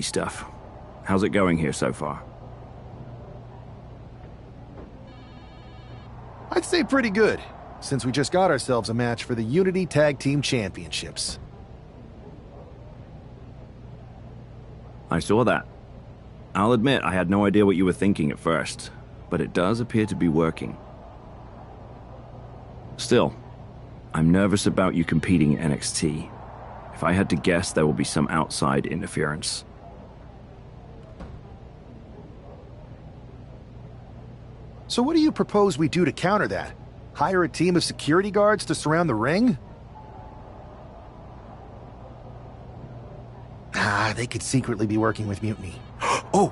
stuff. How's it going here so far? I'd say pretty good, since we just got ourselves a match for the Unity Tag Team Championships. I saw that. I'll admit I had no idea what you were thinking at first, but it does appear to be working. Still, I'm nervous about you competing in NXT. If I had to guess, there will be some outside interference. So what do you propose we do to counter that? Hire a team of security guards to surround the ring? They could secretly be working with Mutiny. Oh,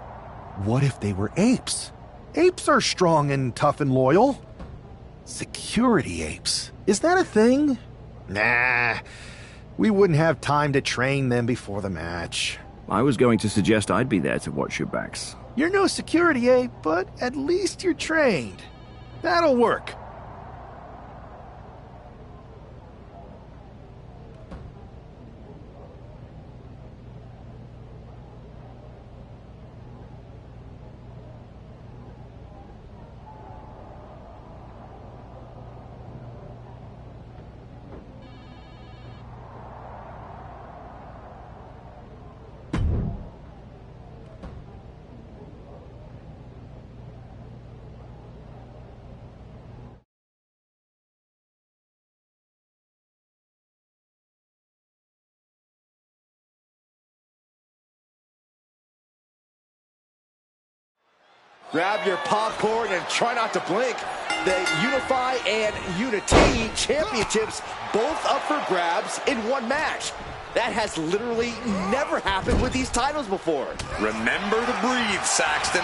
what if they were apes? Apes are strong and tough and loyal. Security apes. Is that a thing? Nah, we wouldn't have time to train them before the match. I was going to suggest I'd be there to watch your backs. You're no security ape, but at least you're trained. That'll work. Grab your popcorn and try not to blink. The Unify and Unity championships both up for grabs in one match. That has literally never happened with these titles before. Remember to breathe, Saxton.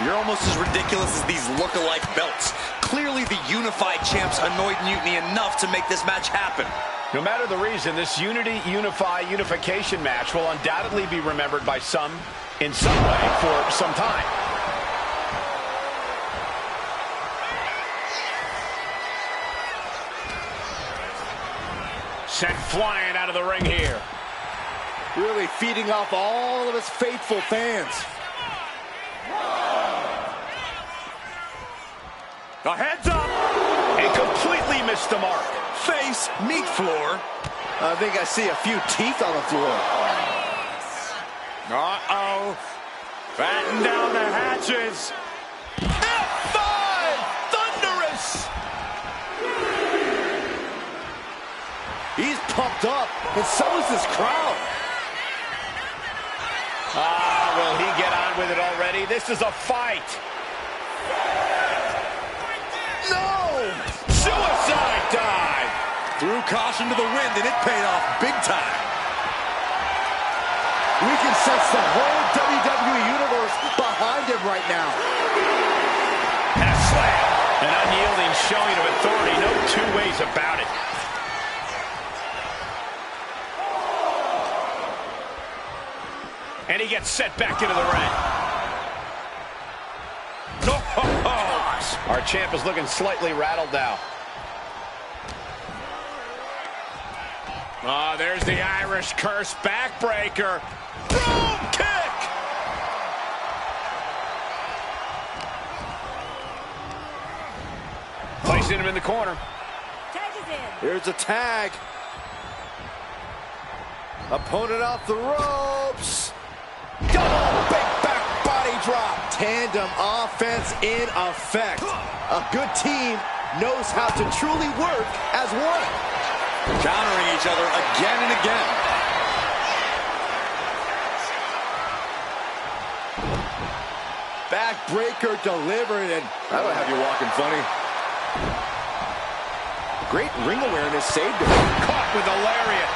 You're almost as ridiculous as these look-alike belts. Clearly the Unified champs annoyed Mutiny enough to make this match happen. No matter the reason, this Unity-Unify unification match will undoubtedly be remembered by some in some way for some time. Sent flying out of the ring here. Really feeding off all of his faithful fans. The heads up. And completely missed the mark. Face, meat floor. I think I see a few teeth on the floor. Uh-oh. Batten down the hatches. F5! Thunderous! He's pumped up, and so is this crowd. Will he get on with it already? This is a fight. No! Suicide dive! Threw caution to the wind, and it paid off big time. We can sense the whole WWE Universe behind him right now. And a slam. An unyielding showing of authority. No two ways about it. And he gets set back into the ring. Oh, our champ is looking slightly rattled now. There's the Irish curse backbreaker. Boom kick! Placing him in the corner. Tag is in. Here's a tag. Opponent off the ropes. Double big back body drop. Tandem offense in effect. A good team knows how to truly work as one. Countering each other again and again. Backbreaker delivered, and that'll have you walking funny. Great ring awareness saved him. Caught with a lariat.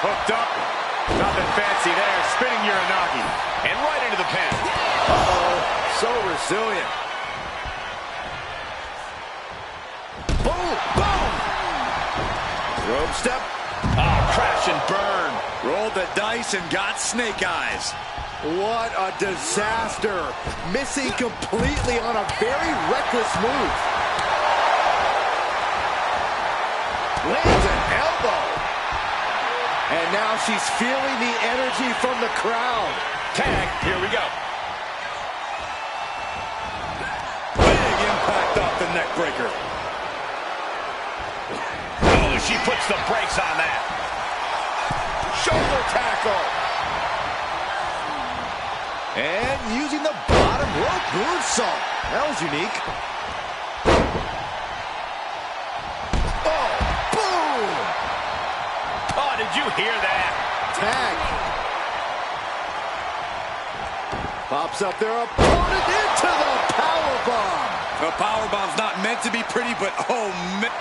Hooked up. Nothing fancy there. Spinning Uranagi. And right into the pin. Uh-oh. So resilient. Boom! Boom! Rope step. Oh, crash and burn. Rolled the dice and got snake eyes. What a disaster. Missing completely on a very reckless move. Lands an elbow. And now she's feeling the energy from the crowd. Tag, here we go. Big impact off the neck breaker. Oh, she puts the brakes on that. Shoulder tackle. And using the bottom rope moonsault. That was unique. Oh, boom! Oh, did you hear that? Tag. Pops up their opponent into the powerbomb. The powerbomb's not meant to be pretty, but oh, man.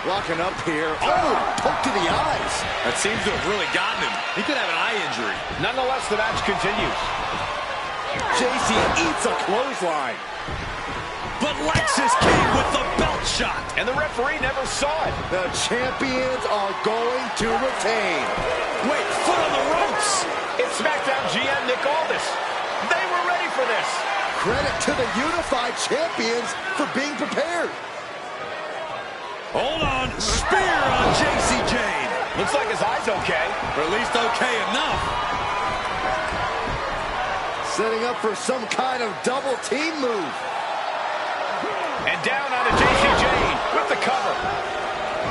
Locking up here. Oh, poke to the eyes. That seems to have really gotten him. He could have an eye injury. Nonetheless, the match continues. JC eats a clothesline. But Lexus came with the belt shot. And the referee never saw it. The champions are going to retain. Wait, foot on the ropes. It's SmackDown GM Nick Aldis. They were ready for this. Credit to the unified champions for being prepared. Hold on. Spear on JC Jane. Looks like his eye's okay. Or at least okay enough. Setting up for some kind of double team move. And down onto JC Jane with the cover.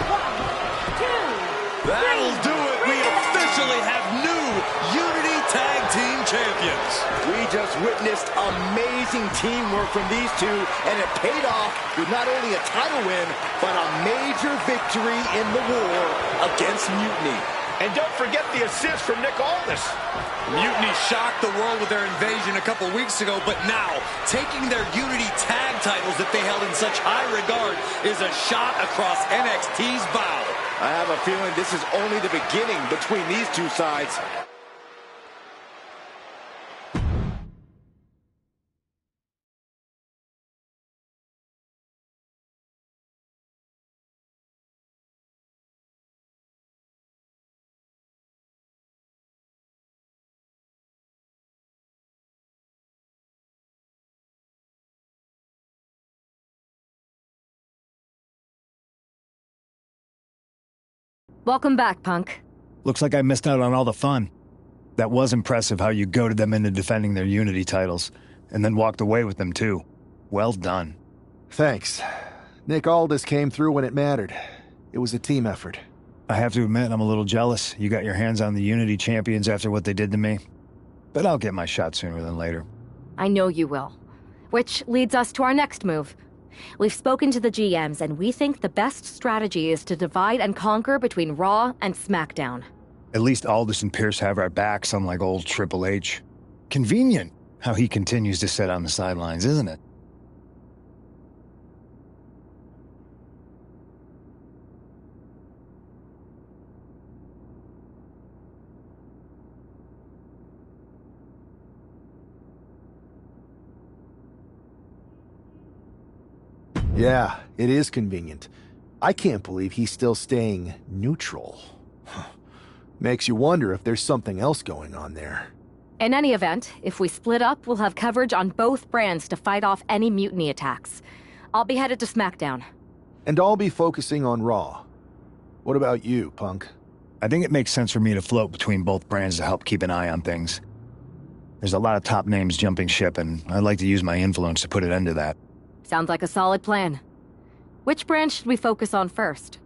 1, 2, That'll do it. We officially have new Unity Tag Team Champions. We just witnessed amazing teamwork from these two, and it paid off with not only a title win, but a major victory in the war against Mutiny. And don't forget the assist from Nick Aldis. Mutiny shocked the world with their invasion a couple weeks ago, but now taking their Unity Tag titles that they held in such high regard is a shot across NXT's bow. I have a feeling this is only the beginning between these two sides. Welcome back, Punk. Looks like I missed out on all the fun. That was impressive how you goaded them into defending their Unity titles, and then walked away with them too. Well done. Thanks. Nick Aldis came through when it mattered. It was a team effort. I have to admit, I'm a little jealous. You got your hands on the Unity champions after what they did to me. But I'll get my shot sooner than later. I know you will. Which leads us to our next move. We've spoken to the GMs, and we think the best strategy is to divide and conquer between Raw and SmackDown. At least Aldis and Pierce have our backs, unlike old Triple H. Convenient how he continues to sit on the sidelines, isn't it? Yeah, it is convenient. I can't believe he's still staying neutral. Makes you wonder if there's something else going on there. In any event, if we split up, we'll have coverage on both brands to fight off any mutiny attacks. I'll be headed to SmackDown. And I'll be focusing on Raw. What about you, Punk? I think it makes sense for me to float between both brands to help keep an eye on things. There's a lot of top names jumping ship, and I'd like to use my influence to put an end to that. Sounds like a solid plan. Which brand should we focus on first?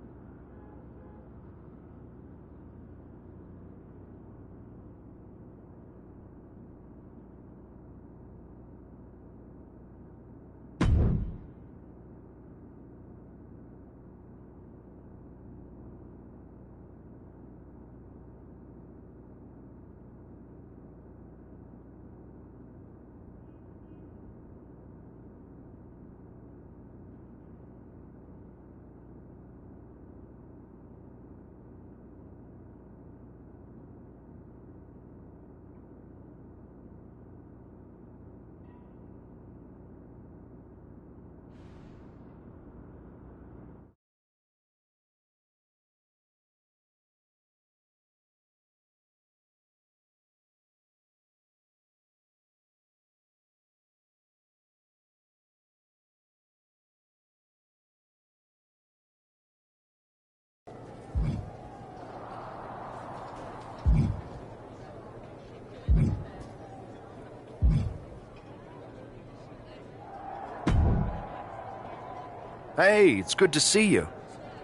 Hey, it's good to see you.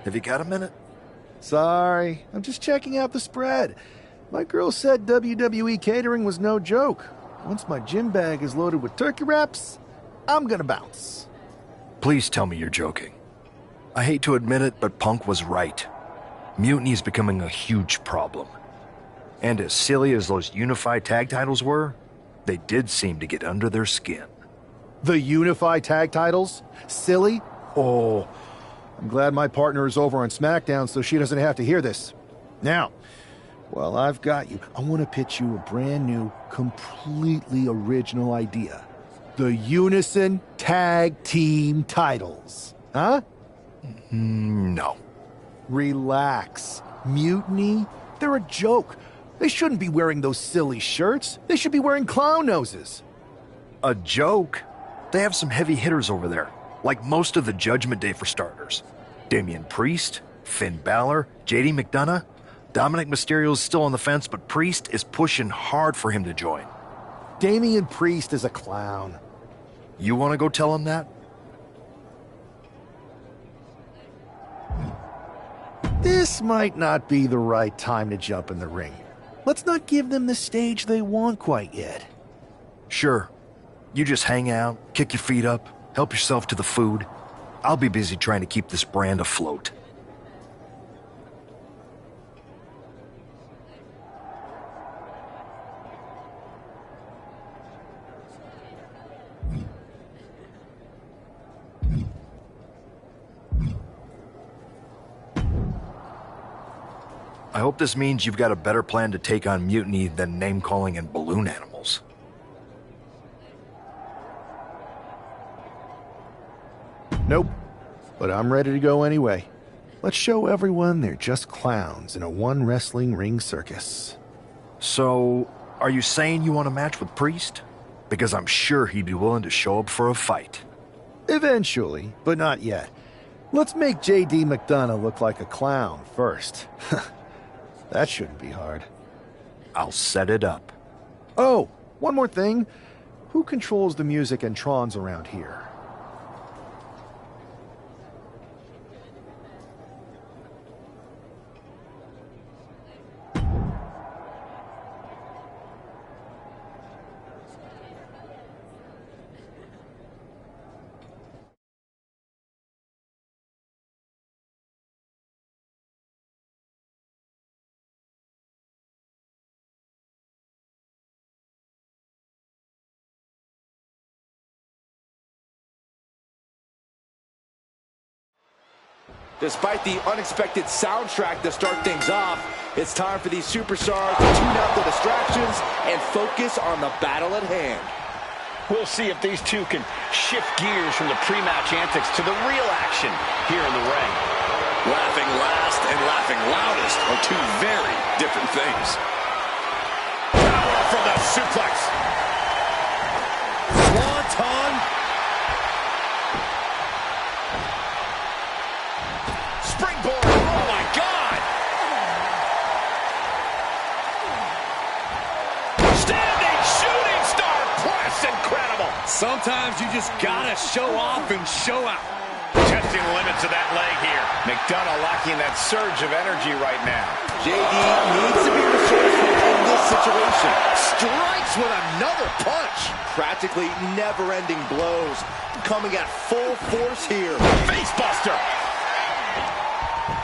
Have you got a minute? Sorry, I'm just checking out the spread. My girl said WWE catering was no joke. Once my gym bag is loaded with turkey wraps, I'm gonna bounce. Please tell me you're joking. I hate to admit it, but Punk was right. Mutiny is becoming a huge problem. And as silly as those unified tag titles were, they did seem to get under their skin. The unified tag titles? Silly? Oh, I'm glad my partner is over on SmackDown so she doesn't have to hear this. Now, while I've got you, I want to pitch you a brand new, completely original idea. The Unison Tag Team titles. Huh? No. Relax. Mutiny? They're a joke. They shouldn't be wearing those silly shirts. They should be wearing clown noses. A joke? They have some heavy hitters over there, like most of the Judgment Day for starters. Damian Priest, Finn Balor, JD McDonough. Dominic Mysterio's still on the fence, but Priest is pushing hard for him to join. Damian Priest is a clown. You want to go tell him that? This might not be the right time to jump in the ring. Let's not give them the stage they want quite yet. Sure. You just hang out, kick your feet up, help yourself to the food. I'll be busy trying to keep this brand afloat. I hope this means you've got a better plan to take on Mutiny than name-calling and balloon animals. Nope. But I'm ready to go anyway. Let's show everyone they're just clowns in a one wrestling ring circus. So, are you saying you want a match with Priest? Because I'm sure he'd be willing to show up for a fight. Eventually, but not yet. Let's make JD McDonough look like a clown first. That shouldn't be hard. I'll set it up. Oh, one more thing. Who controls the music and trons around here? Despite the unexpected soundtrack to start things off, it's time for these superstars to tune out the distractions and focus on the battle at hand. We'll see if these two can shift gears from the pre-match antics to the real action here in the ring. Laughing last and laughing loudest are two very different things. Power from the suplex. Swanton. Springboard. Oh, my God. Standing shooting star press. Incredible. Sometimes you just gotta show off and show out. Testing the limits of that leg here. McDonough lacking that surge of energy right now. JD needs to be resourceful in this situation. Strikes with another punch. Practically never-ending blows coming at full force here. Facebuster.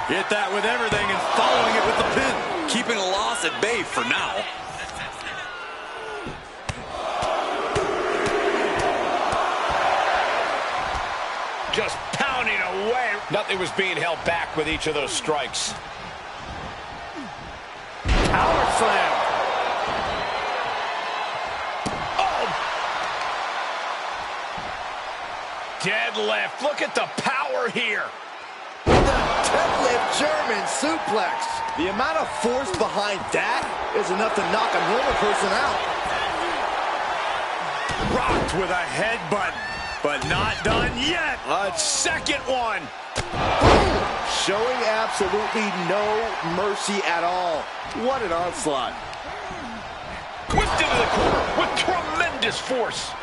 Hit that with everything and following it with the pin. Keeping a loss at bay for now. Just pounding away. Nothing was being held back with each of those strikes. Power slam. Oh! Deadlift. Look at the power here. Deadlift German suplex. The amount of force behind that is enough to knock a normal person out. Rocked with a headbutt, but not done yet. A second one. Showing absolutely no mercy at all. What an onslaught. Whipped into the corner with tremendous force.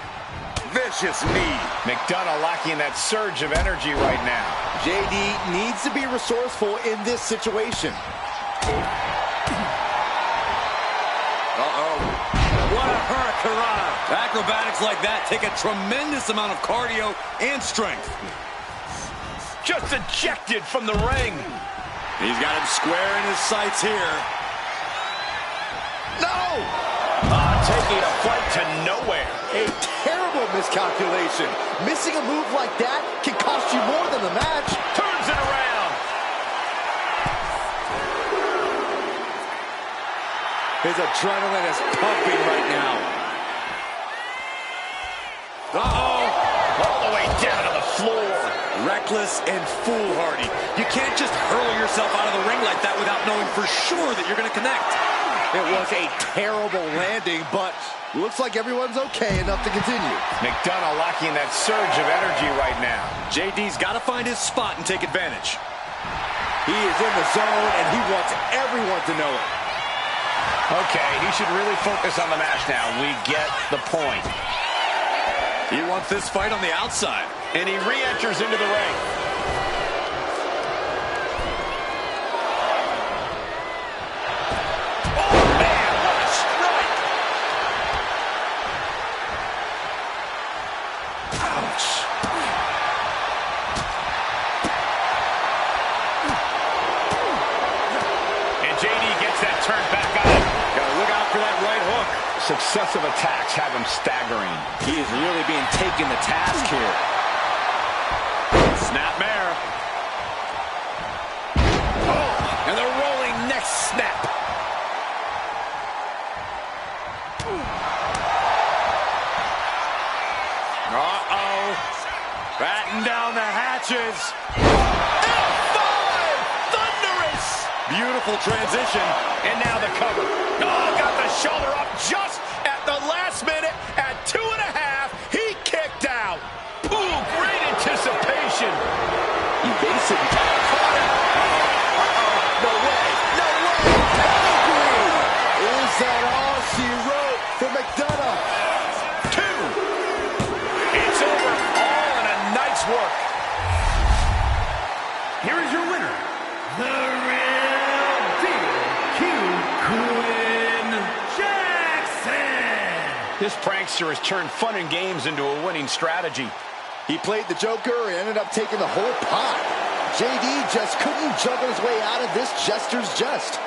vicious knee. McDonough lacking that surge of energy right now. JD needs to be resourceful in this situation. Uh-oh. What a hurricane. Acrobatics like that take a tremendous amount of cardio and strength. Just ejected from the ring. He's got him square in his sights here. No! Taking a fight to nowhere. A terrible miscalculation. Missing a move like that can cost you more than the match. Turns it around. His adrenaline is pumping right now. Uh-oh. All the way down to the floor. Reckless and foolhardy. You can't just hurl yourself out of the ring like that without knowing for sure that you're going to connect. It was a terrible landing, but looks like everyone's okay enough to continue. McDonough lacking that surge of energy right now. JD's got to find his spot and take advantage. He is in the zone, and he wants everyone to know it. Okay, he should really focus on the match now. We get the point. He wants this fight on the outside. And he re-enters into the ring. Successive attacks have him staggering. He is really being taken to task here. Snapmare. Oh, and the rolling neck snap. Uh-oh. Batten down the hatches. F5! Thunderous! Beautiful transition. And now the cover. Oh, got the shoulder up just at the last minute. At 2.5, he kicked out. Ooh, great anticipation. Evasive. Caught it. No way. No way. Pedigree. Is that all she wrote for McDonough? 2. It's over. All in a night's work. Here is your winner, the real deal, Quinn Jackson. This prankster has turned fun and games into a winning strategy. He played the Joker and ended up taking the whole pot. JD just couldn't juggle his way out of this jester's jest.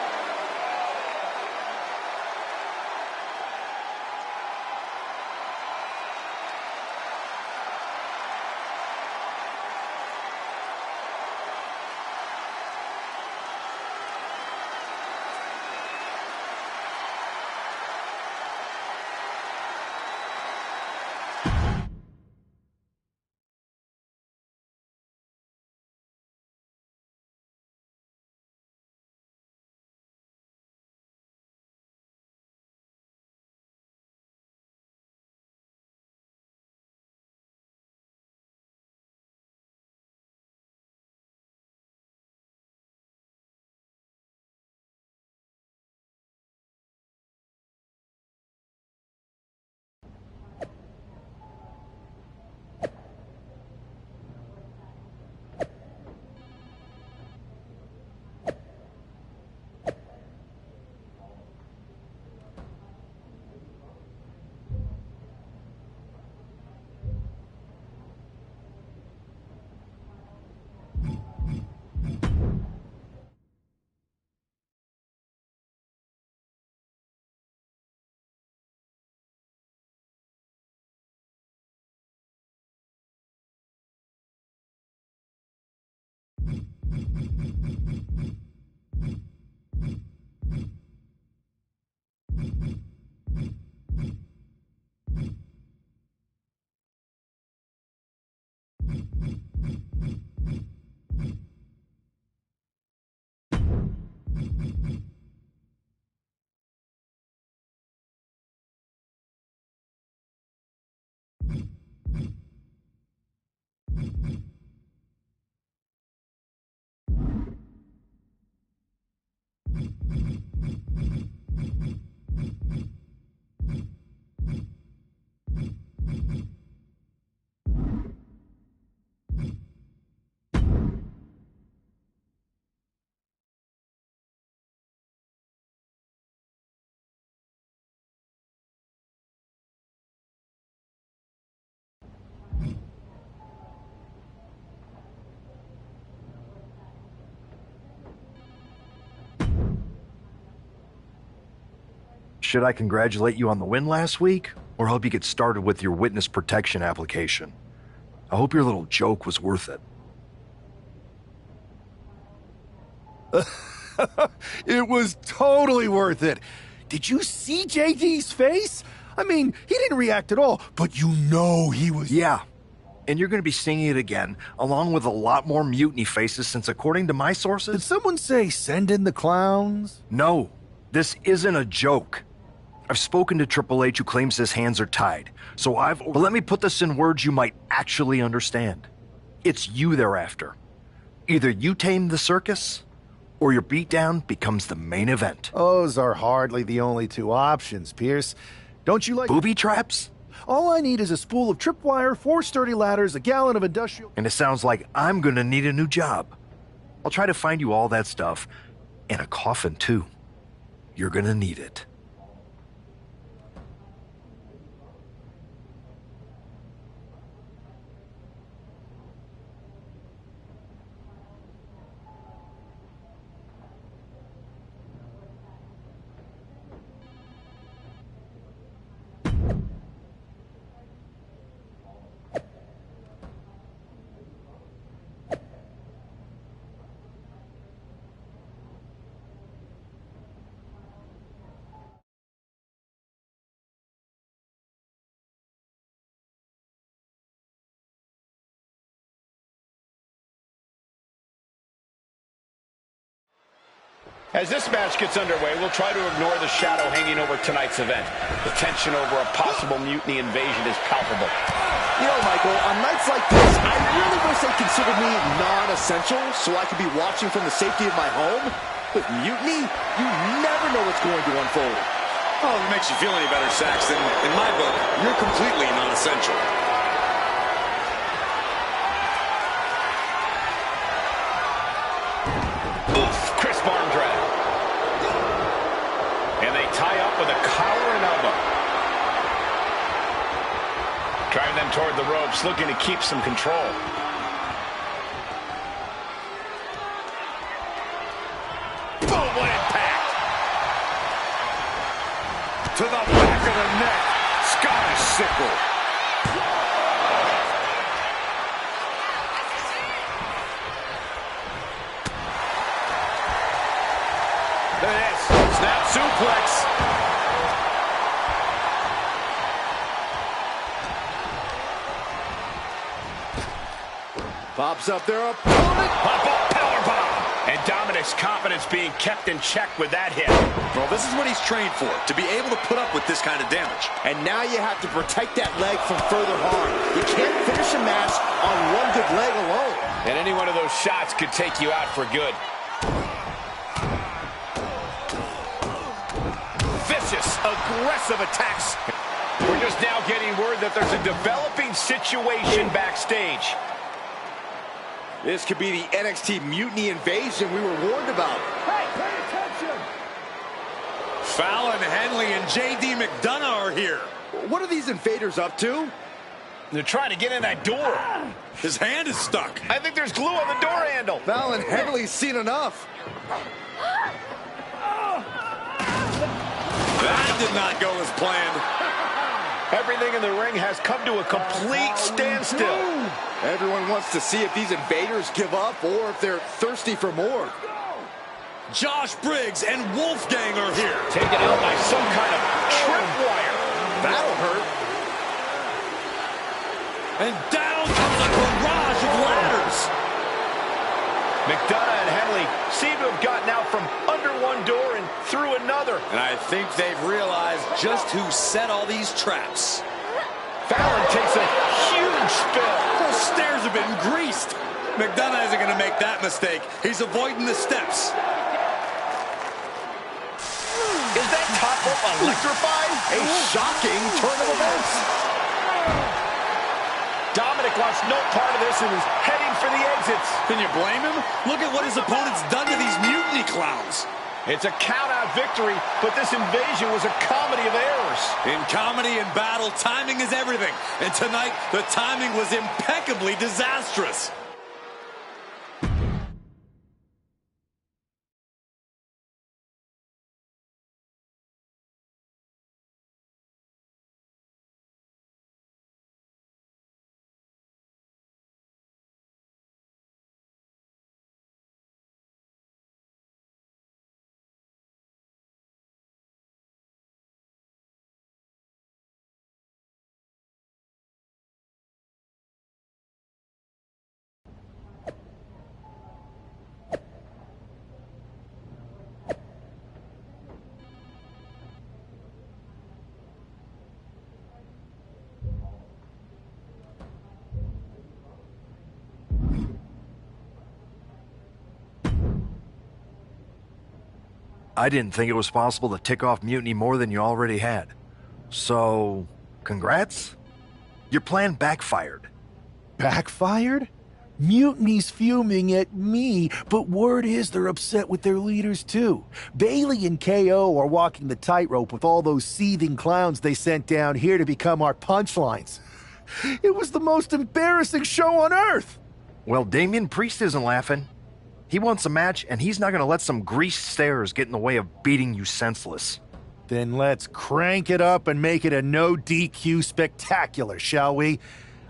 Should I congratulate you on the win last week, or help you get started with your witness protection application? I hope your little joke was worth it. It was totally worth it. Did you see JD's face? I mean, he didn't react at all, but you know he was... Yeah, and you're going to be seeing it again, along with a lot more mutiny faces, since according to my Did sources... someone say send in the clowns? No, this isn't a joke. I've spoken to Triple H, who claims his hands are tied, but let me put this in words you might actually understand. It's you they're after. Either you tame the circus, or your beatdown becomes the main event. Those are hardly the only two options, Pierce. Don't you like... Booby traps? All I need is a spool of tripwire, 4 sturdy ladders, a gallon of industrial... And it sounds like I'm gonna need a new job. I'll try to find you all that stuff, and a coffin too. You're gonna need it. As this match gets underway, we'll try to ignore the shadow hanging over tonight's event. The tension over a possible mutiny invasion is palpable. You know, Michael, on nights like this, I really wish they considered me non-essential so I could be watching from the safety of my home. With mutiny, you never know what's going to unfold. Oh, if it makes you feel any better, Saxton, in my book, you're completely non-essential. Crisp arm drag. And they tie up with a collar and elbow. Driving them toward the ropes, looking to keep some control. Boom, what impact. To the back of the neck. Scottish sickle. Look at this. Snap suplex. Pops up their opponent. Pop-up powerbomb. And Dominic's confidence being kept in check with that hit. Well, this is what he's trained for, to be able to put up with this kind of damage. And now you have to protect that leg from further harm. You can't finish a match on one good leg alone. And any one of those shots could take you out for good. Vicious, aggressive attacks. We're just now getting word that there's a developing situation backstage. This could be the NXT Mutiny Invasion we were warned about. Hey, pay attention! Fallon Henley and JD McDonough are here. What are these invaders up to? They're trying to get in that door. His hand is stuck. I think there's glue on the door handle. Fallon Henley's seen enough. That did not go as planned. Everything in the ring has come to a complete standstill. Everyone wants to see if these invaders give up or if they're thirsty for more. Josh Briggs and Wolfgang are here. Taken out by some kind of tripwire. That'll hurt. And down comes a barrage of ladders. McDonough and Henley seem to have gotten out from under one door and through another. And I think they've realized just who set all these traps. Fallon takes a huge spill. Those stairs have been greased. McDonough isn't going to make that mistake. He's avoiding the steps. Is that top rope electrified? A shocking turn of events. Dominic wants no part of this and is heading for the exits. Can you blame him? Look at what his opponent's done to these mutiny clowns. It's a count-out victory, but this invasion was a comedy of errors. In comedy and battle, timing is everything. And tonight, the timing was impeccably disastrous. I didn't think it was possible to tick off Mutiny more than you already had. So, congrats? Your plan backfired. Backfired? Mutiny's fuming at me, but word is they're upset with their leaders too. Bailey and KO are walking the tightrope with all those seething clowns they sent down here to become our punchlines. It was the most embarrassing show on earth! Well, Damian Priest isn't laughing. He wants a match, and he's not going to let some greased stairs get in the way of beating you senseless. Then let's crank it up and make it a no DQ spectacular, shall we?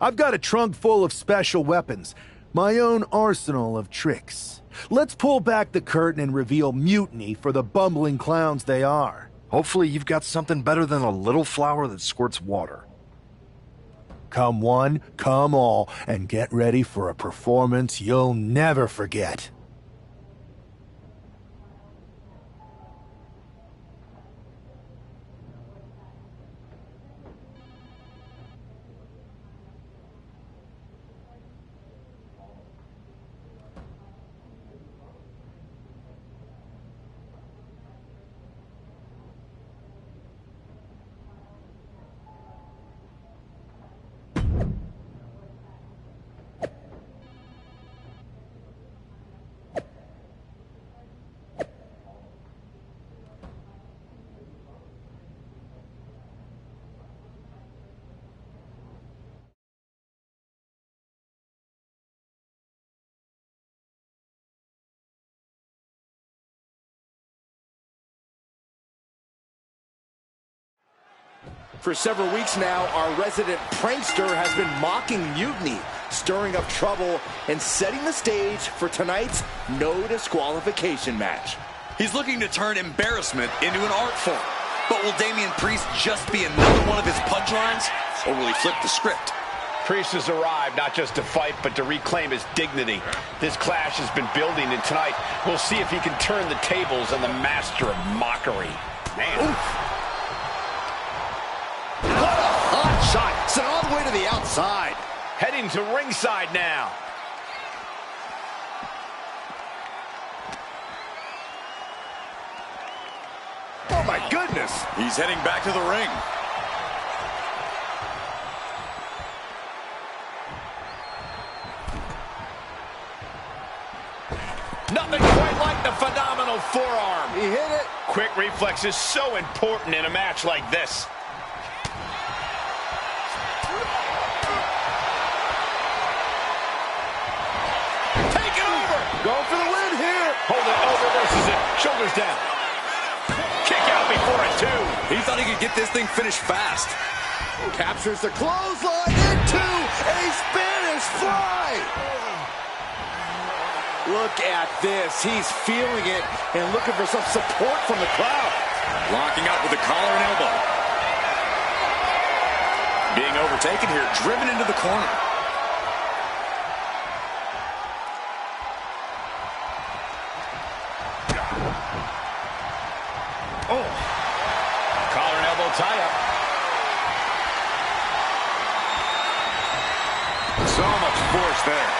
I've got a trunk full of special weapons, my own arsenal of tricks. Let's pull back the curtain and reveal Mutiny for the bumbling clowns they are. Hopefully you've got something better than a little flower that squirts water. Come one, come all, and get ready for a performance you'll never forget. For several weeks now, our resident prankster has been mocking Mutiny, stirring up trouble, and setting the stage for tonight's no disqualification match. He's looking to turn embarrassment into an art form. But will Damian Priest just be another one of his punchlines, or will he flip the script? Priest has arrived not just to fight, but to reclaim his dignity. This clash has been building, and tonight we'll see if he can turn the tables on the master of mockery. Man. Oof. What a hot shot! Sent all the way to the outside. Heading to ringside now. Oh my goodness! He's heading back to the ring. Nothing quite like the phenomenal forearm. He hit it. Quick reflex is so important in a match like this. Take it over. Going for the win here. Hold it. Oh, reverses it. Shoulders down. Kick out before a two. He thought he could get this thing finished fast. Captures the clothesline into a Spanish fly. Look at this. He's feeling it and looking for some support from the crowd. Locking up with a collar and elbow. Being overtaken here, driven into the corner. Oh. Collar and elbow tie-up. So much force there.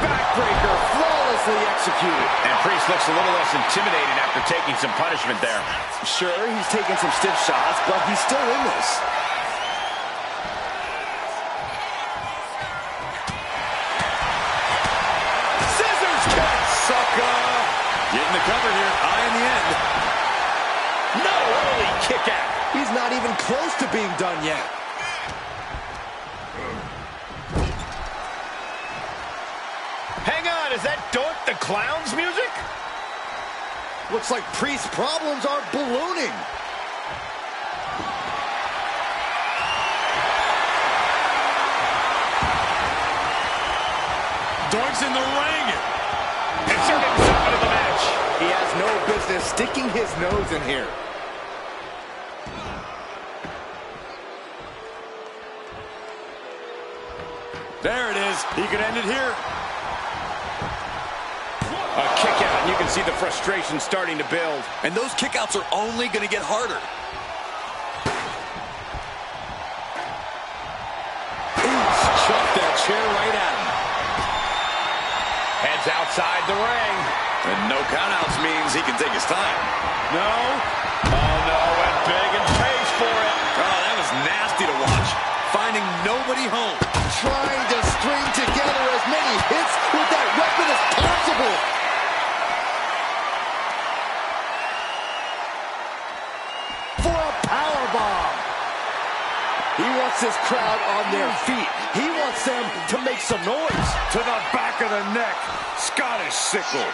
Backbreaker flawlessly executed. And Priest looks a little less intimidated after taking some punishment there. Sure, he's taking some stiff shots, but he's still in this. Scissors kick! Sucker! Getting the cover here, eye in the end. No early kick out. He's not even close to being done yet. Hang on, is that Dork the Clown's music? Looks like Priest's problems are ballooning. Dork's in the ring. Insert himself into the match. He has no business sticking his nose in here. There it is. He could end it here. A kick out, and you can see the frustration starting to build. And those kickouts are only going to get harder. Chucked that chair right at him. Heads outside the ring. And no countouts means he can take his time. No. Oh, no. Went big and pays for it. Oh, that was nasty to watch. Finding nobody home. Trying to string together as many hits with that weapon as possible. For a powerbomb. He wants his crowd on their feet. He wants them to make some noise. To the back of the neck. Scottish sickle.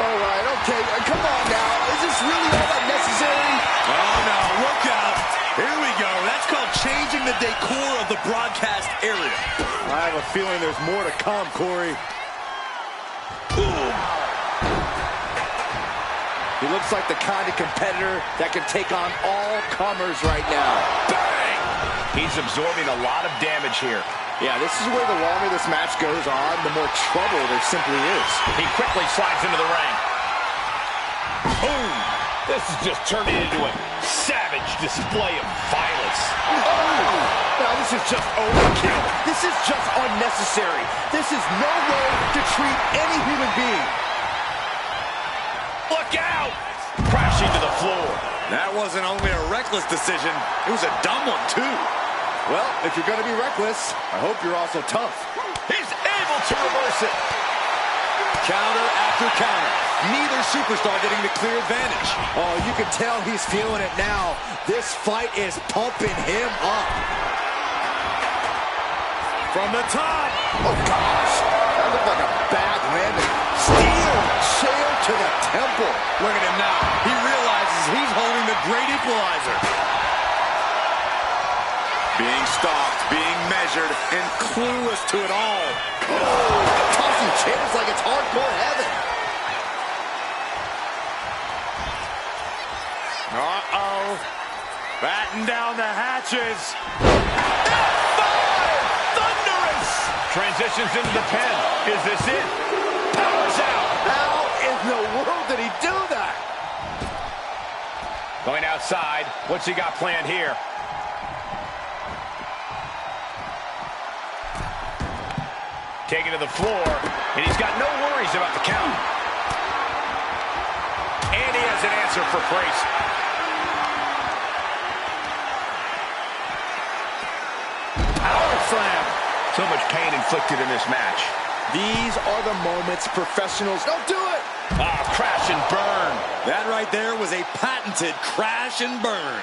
All right, okay, come on now. Is this really all that necessary? Oh, no, look out. Here we go. That's called changing the decor of the broadcast area. I have a feeling there's more to come, Corey. Boom. He looks like the kind of competitor that can take on all comers right now. Bang! He's absorbing a lot of damage here. Yeah, this is where the longer this match goes on, the more trouble there simply is. He quickly slides into the ring. Boom! This is just turning into a savage display of violence. Oh! Now this is just overkill. This is just unnecessary. This is no way to treat any human being. Look out! Crashing to the floor. That wasn't only a reckless decision, it was a dumb one, too. Well, if you're going to be reckless, I hope you're also tough. He's able to reverse it. Counter after counter. Neither superstar getting the clear advantage. Oh, you can tell he's feeling it now. This fight is pumping him up. From the top. Oh, gosh. That looked like a bad landing. Steel chair to the temple. Look at him now. He realizes he's holding the great equalizer. Being stalked, being measured, and clueless to it all. Oh, tossing chairs like it's hardcore heaven. Uh-oh. Batten down the hatches. Thunderous. Transitions into the pen. Is this it? Powers out. How in the world did he do that? Going outside. What's he got planned here? Taken to the floor, and he's got no worries about the count. And he has an answer for Priest. Power slam. So much pain inflicted in this match. These are the moments professionals don't do it. Crash and burn. That right there was a patented crash and burn.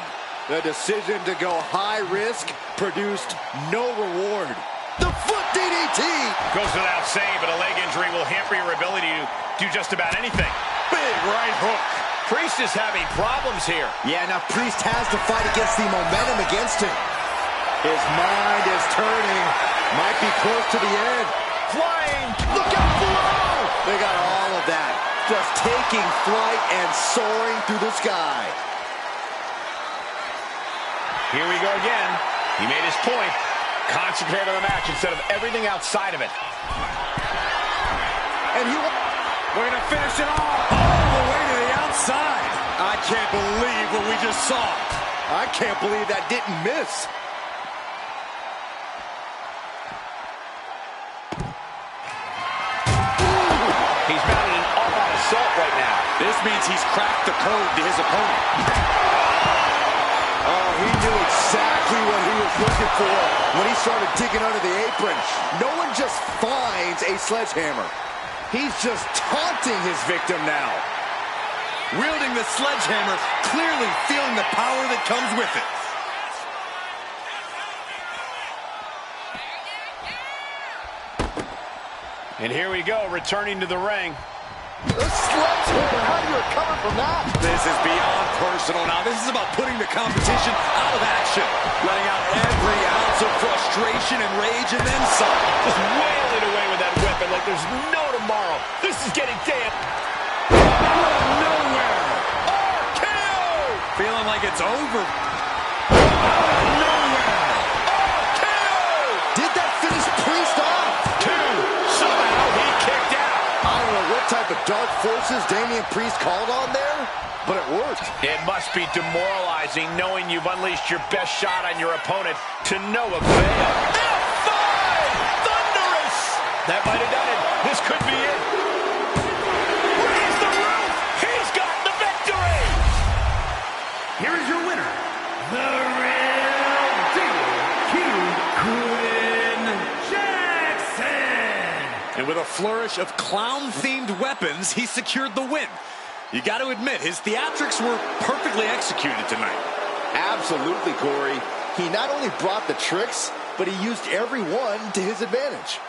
The decision to go high risk produced no reward. The foot DDT. Goes without saying, but a leg injury will hamper your ability to do just about anything. Big right hook. Priest is having problems here. Yeah, now Priest has to fight against the momentum against him. His mind is turning. Might be close to the end. Flying. Look out below. They got all of that. Just taking flight and soaring through the sky. Here we go again. He made his point. Concentrate on the match instead of everything outside of it. And we're going to finish it off all the way to the outside. I can't believe what we just saw. I can't believe that didn't miss. He's mounted an all-out assault right now. This means he's cracked the code to his opponent. Oh, he knew exactly what he was looking for when he started digging under the apron. No one just finds a sledgehammer. He's just taunting his victim now. Wielding the sledgehammer, clearly feeling the power that comes with it. And here we go, returning to the ring. The sledgehammer, how do you recover from that? This is beyond personal now. This is about putting the competition out of action. Letting out every ounce of frustration and rage and then some. Just wailing away with that weapon like there's no tomorrow. This is getting damp. Nowhere. RKO! Feeling like it's over. Nowhere. RKO! Did that finish Priest off? Two. Somehow he kicked out. I don't know what type of dark forces Damian Priest called on there, but it worked. It must be demoralizing knowing you've unleashed your best shot on your opponent to no avail. F5! Thunderous! That might have done it. This could be it. Raise the roof! He's got the victory! Here is your winner, the real deal, Quinn Jackson. And with a flourish of clown-themed weapons, he secured the win. You got to admit, his theatrics were perfectly executed tonight. Absolutely, Corey. He not only brought the tricks, but he used every one to his advantage.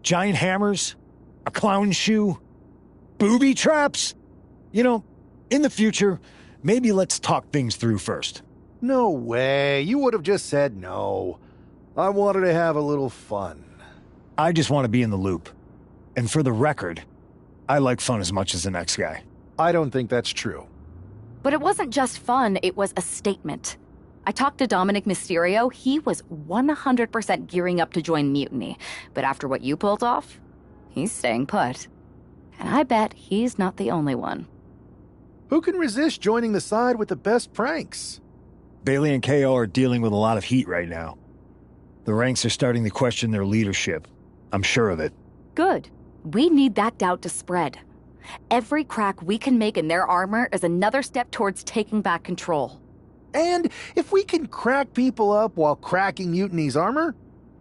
Giant hammers? A clown shoe? Booby traps? You know, in the future, maybe let's talk things through first. No way. You would have just said no. I wanted to have a little fun. I just want to be in the loop. And for the record, I like fun as much as the next guy. I don't think that's true. But it wasn't just fun, it was a statement. I talked to Dominic Mysterio. He was 100% gearing up to join Mutiny. But after what you pulled off, he's staying put. And I bet he's not the only one. Who can resist joining the side with the best pranks? Bailey and KO are dealing with a lot of heat right now. The ranks are starting to question their leadership. I'm sure of it. Good. We need that doubt to spread. Every crack we can make in their armor is another step towards taking back control. And if we can crack people up while cracking Mutiny's armor,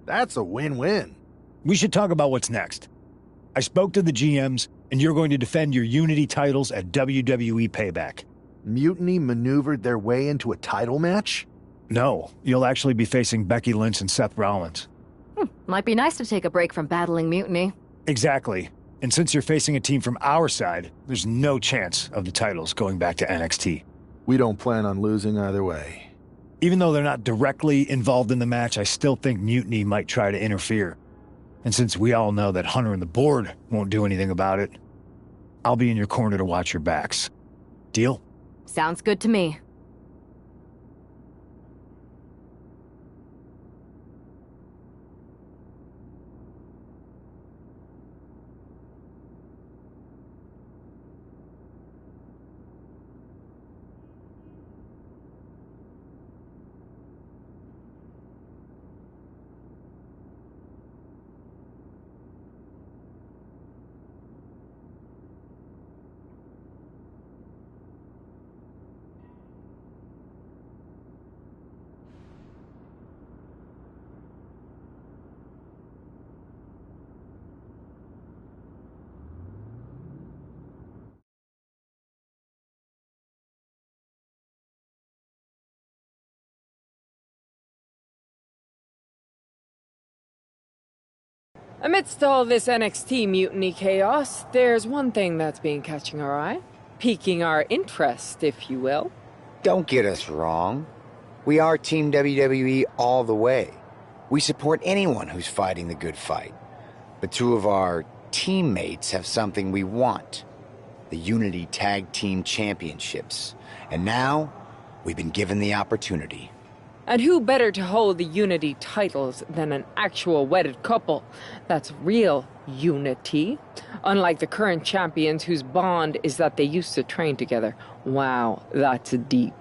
that's a win-win. We should talk about what's next. I spoke to the GMs, and you're going to defend your Unity titles at WWE Payback. Mutiny maneuvered their way into a title match? No, you'll actually be facing Becky Lynch and Seth Rollins. Might be nice to take a break from battling Mutiny. Exactly. And since you're facing a team from our side, there's no chance of the titles going back to NXT. We don't plan on losing either way. Even though they're not directly involved in the match, I still think Mutiny might try to interfere. And since we all know that Hunter and the board won't do anything about it, I'll be in your corner to watch your backs. Deal? Sounds good to me. Amidst all this NXT mutiny chaos, there's one thing that's been catching our eye. Piquing our interest, if you will. Don't get us wrong. We are Team WWE all the way. We support anyone who's fighting the good fight. But two of our teammates have something we want. The Unity Tag Team Championships. And now, we've been given the opportunity. And who better to hold the Unity titles than an actual wedded couple? That's real unity. Unlike the current champions whose bond is that they used to train together. Wow, that's deep.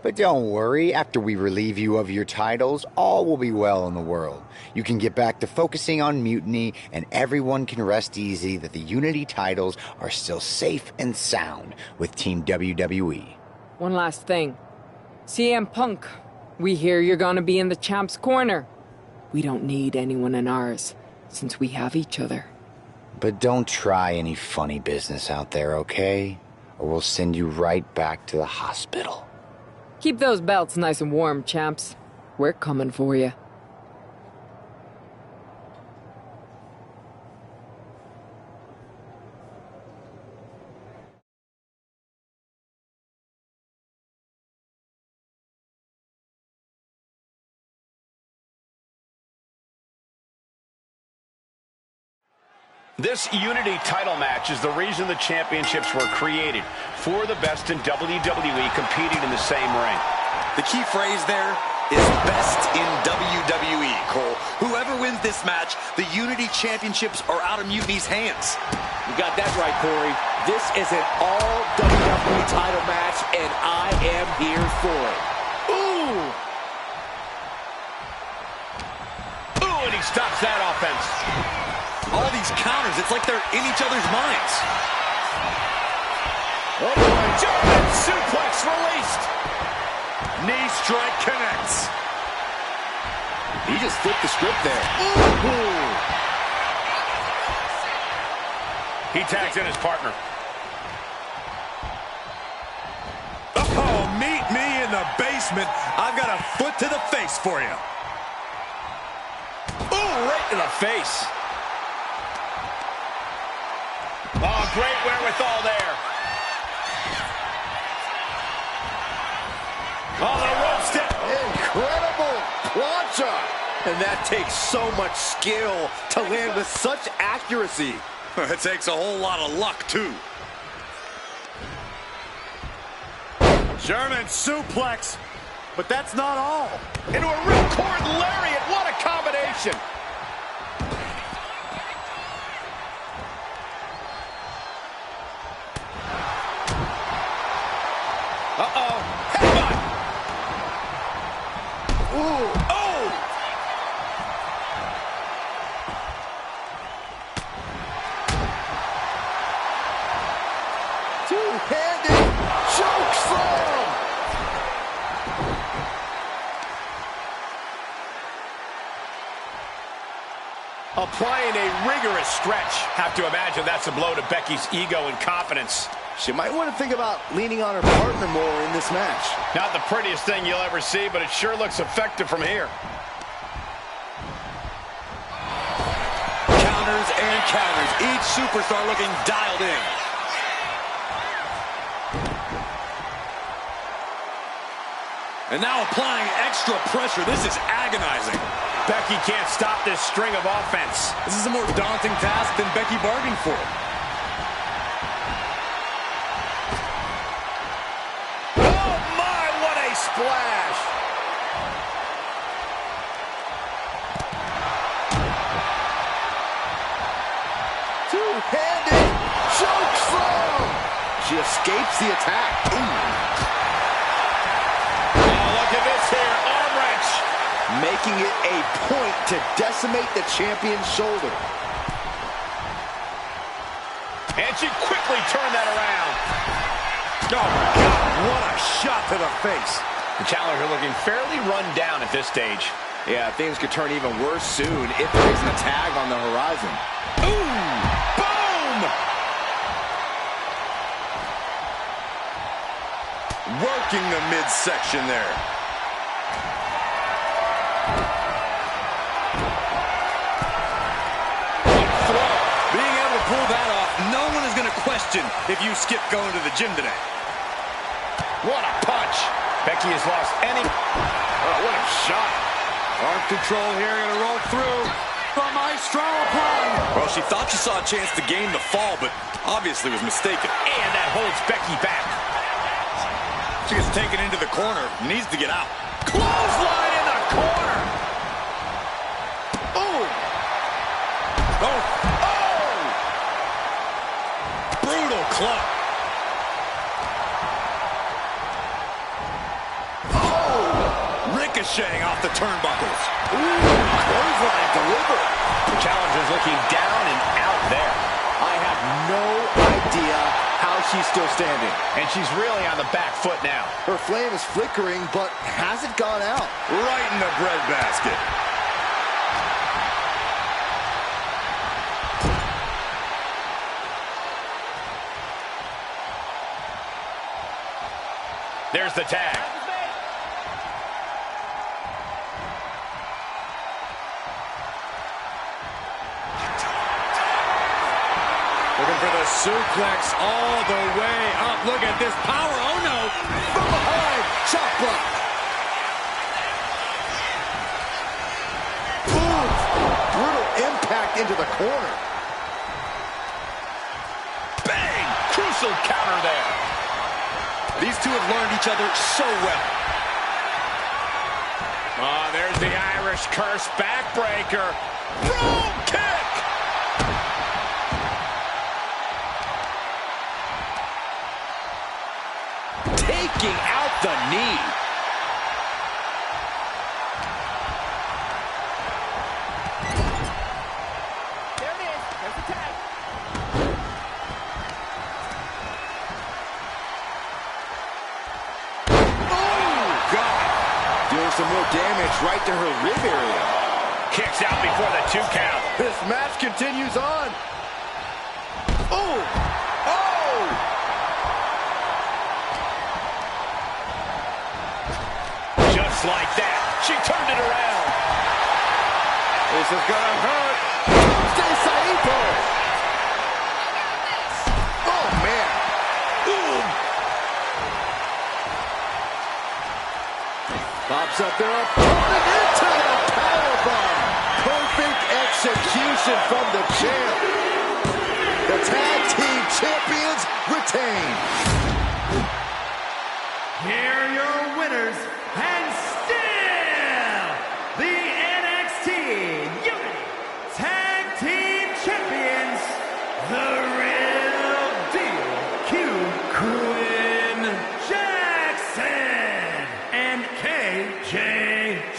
But don't worry, after we relieve you of your titles, all will be well in the world. You can get back to focusing on Mutiny, and everyone can rest easy that the Unity titles are still safe and sound with Team WWE. One last thing. CM Punk, we hear you're gonna be in the champ's corner. We don't need anyone in ours, since we have each other. But don't try any funny business out there, okay? Or we'll send you right back to the hospital. Keep those belts nice and warm, champs. We're coming for you. This Unity title match is the reason the championships were created, for the best in WWE competing in the same ring. The key phrase there is best in WWE, Cole. Whoever wins this match, the Unity Championships are out of Mutiny's hands. You got that right, Corey. This is an all WWE title match, and I am here for it. Ooh! Ooh, and he stops that offense. All these counters, it's like they're in each other's minds. Oh boy, German suplex released. Knee strike connects. He just flipped the script there. Ooh. He tags in his partner. Oh, meet me in the basement. I've got a foot to the face for you. Ooh, right to the face. Oh, great wherewithal there. Oh, the rope step. Incredible plancha. And that takes so much skill to land with such accuracy. It takes a whole lot of luck, too. German suplex. But that's not all. Into a ripcord lariat. What a combination. Uh-oh. Headbutt. Ooh. Oh! Two-handed choke slam. Applying a rigorous stretch. Have to imagine that's a blow to Becky's ego and confidence. She might want to think about leaning on her partner more in this match. Not the prettiest thing you'll ever see, but it sure looks effective from here. Counters and counters. Each superstar looking dialed in. And now applying extra pressure. This is agonizing. Becky can't stop this string of offense. This is a more daunting task than Becky bargained for. Oh my, what a splash! Two-handed choke slam. She escapes the attack. Ooh. Look at this here, arm wrench. Making it a point to decimate the champion's shoulder. And she quickly turned that around. Oh my God, what a shot to the face. The challenger looking fairly run down at this stage. Yeah, things could turn even worse soon if there isn't a tag on the horizon. Ooh, boom! Working the midsection there. Being able to pull that off, no one is going to question if you skip going to the gym today. What a punch. Becky has lost any... Oh, what a shot. Arm control here, going to roll through. The Maestro applying. Well, she thought she saw a chance to gain the fall, but obviously was mistaken. And that holds Becky back. She gets taken into the corner, needs to get out. Clothesline in the corner. Oh! Oh! Oh! Brutal club. Oh! Ricocheting off the turnbuckles. Ooh, clothesline delivered. The challenger's looking down and out there. I have no idea how she's still standing. And she's really on the back foot now. Her flame is flickering, but hasn't gone out. Right in the breadbasket. There's the tag. Looking for the suplex all the way up. Look at this power. Oh, no. From behind, chop block. Boom. Brutal impact into the corner. reversal counter there. These two have learned each other so well. Oh, there's the Irish curse backbreaker. Brogue kick! Taking out the knee. There it is. There's the tag. Doing some more damage right to her rib area. Kicks out before the 2 count. This match continues on. Oh! Oh! Just like that, she turned it around. This is gonna hurt. Stay Saito. Oh, man. Boom. Pops up there, opponent into the powerbomb. Perfect execution from the champ. The tag team champions retain. Here are your winners, and still the NXT Unity Tag Team Champions, the real deal, Quinn Jackson and KJ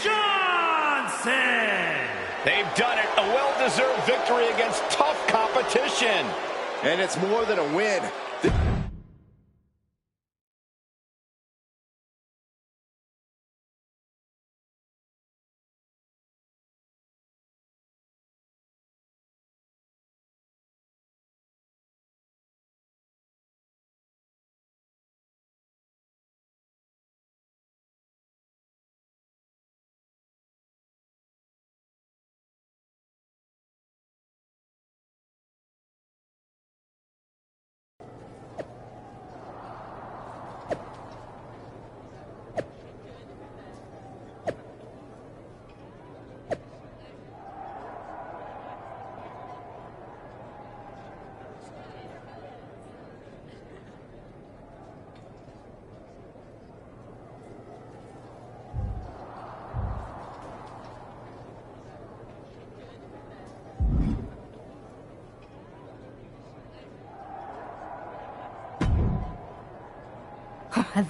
Johnson. They've done it. A well-deserved victory against tough competition. And it's more than a win.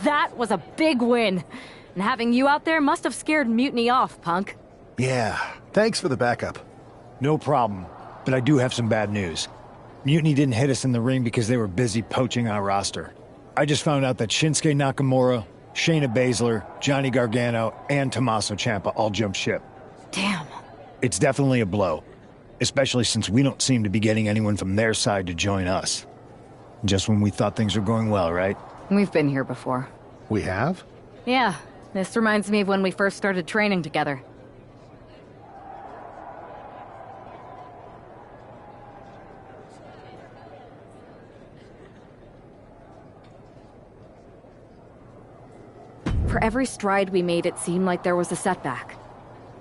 That was a big win. And having you out there must have scared Mutiny off, Punk. Yeah, thanks for the backup. No problem, but I do have some bad news. Mutiny didn't hit us in the ring because they were busy poaching our roster. I just found out that Shinsuke Nakamura, Shayna Baszler, Johnny Gargano, and Tommaso Ciampa all jumped ship. Damn. It's definitely a blow, especially since we don't seem to be getting anyone from their side to join us. Just when we thought things were going well, right? We've been here before. We have? Yeah, this reminds me of when we first started training together. For every stride we made, it seemed like there was a setback.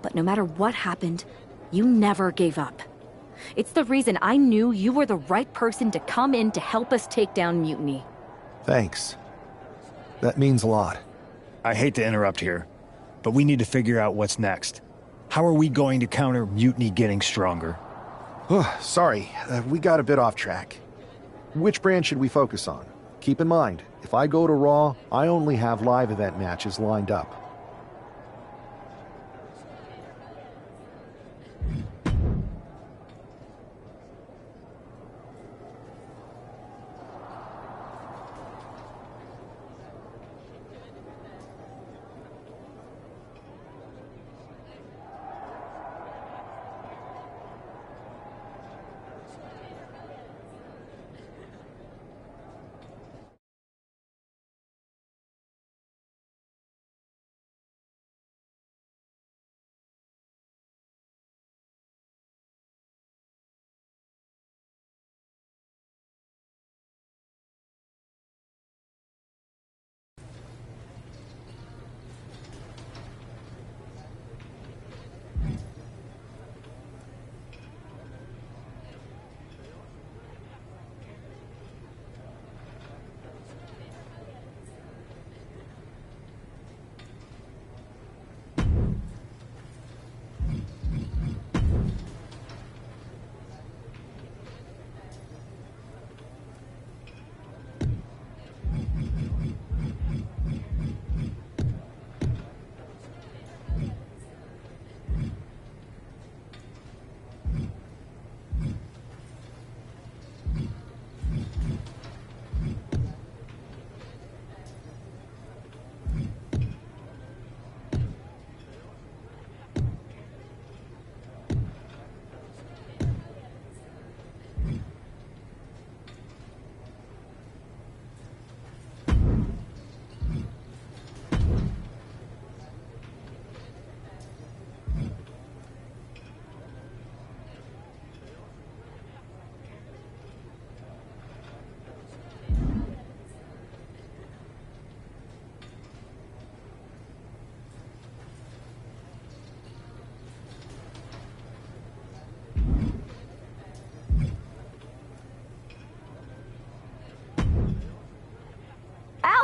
But no matter what happened, you never gave up. It's the reason I knew you were the right person to come in to help us take down Mutiny. Thanks. That means a lot. I hate to interrupt here, but we need to figure out what's next. How are we going to counter Mutiny getting stronger? Sorry, we got a bit off track. Which brand should we focus on? Keep in mind, if I go to Raw, I only have live event matches lined up.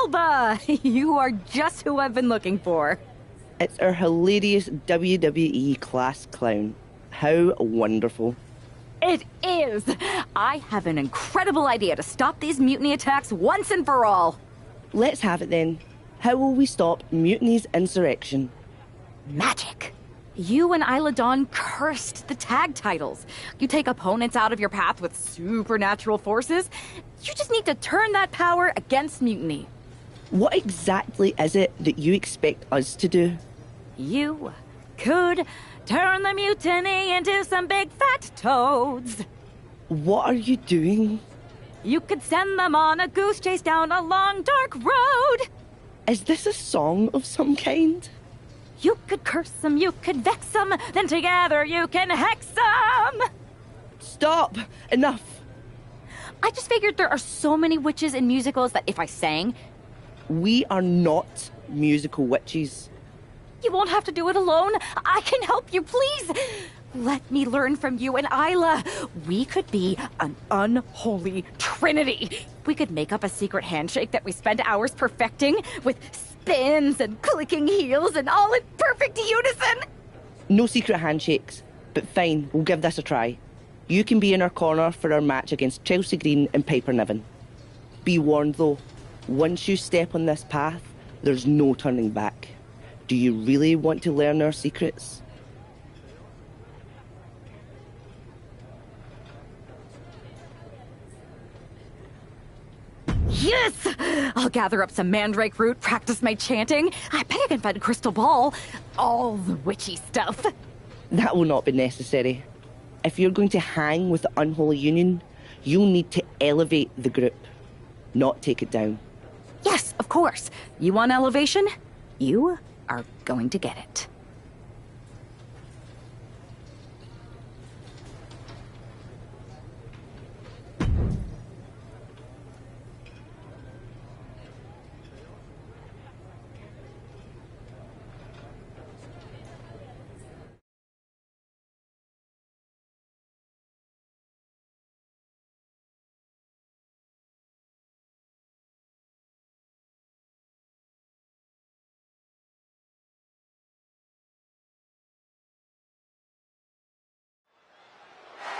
Alba! You are just who I've been looking for. It's our hilarious WWE class clown. How wonderful. It is! I have an incredible idea to stop these mutiny attacks once and for all. Let's have it then. How will we stop Mutiny's insurrection? Magic. You and Isla Dawn cursed the tag titles. You take opponents out of your path with supernatural forces. You just need to turn that power against Mutiny. What exactly is it that you expect us to do? You could turn the Mutiny into some big fat toads. What are you doing? You could send them on a goose chase down a long, dark road. Is this a song of some kind? You could curse them, you could vex them, then together you can hex them! Stop! Enough! I just figured there are so many witches in musicals that if I sang... We are not musical witches. You won't have to do it alone. I can help you, please! Let me learn from you and Isla. We could be an unholy trinity. We could make up a secret handshake that we spend hours perfecting with spins and clicking heels and all in perfect unison. No secret handshakes, but fine, we'll give this a try. You can be in our corner for our match against Chelsea Green and Piper Niven. Be warned though, once you step on this path, there's no turning back. Do you really want to learn our secrets? Yes! I'll gather up some mandrake root, practice my chanting. I bet I can find a crystal ball. All the witchy stuff. That will not be necessary. If you're going to hang with the Unholy Union, you'll need to elevate the group, not take it down. Yes, of course. You want elevation? You are going to get it.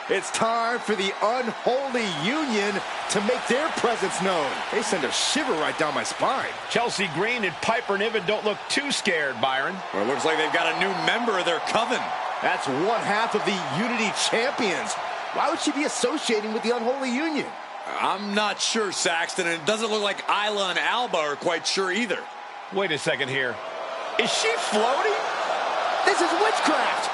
It's time for the Unholy Union to make their presence known. They send a shiver right down my spine. Chelsea Green and Piper Niven don't look too scared, Byron. Well, it looks like they've got a new member of their coven. That's one half of the Unity Champions. Why would she be associating with the Unholy Union? I'm not sure, Saxton, and it doesn't look like Isla and Alba are quite sure either. Wait a second here. Is she floating? This is witchcraft.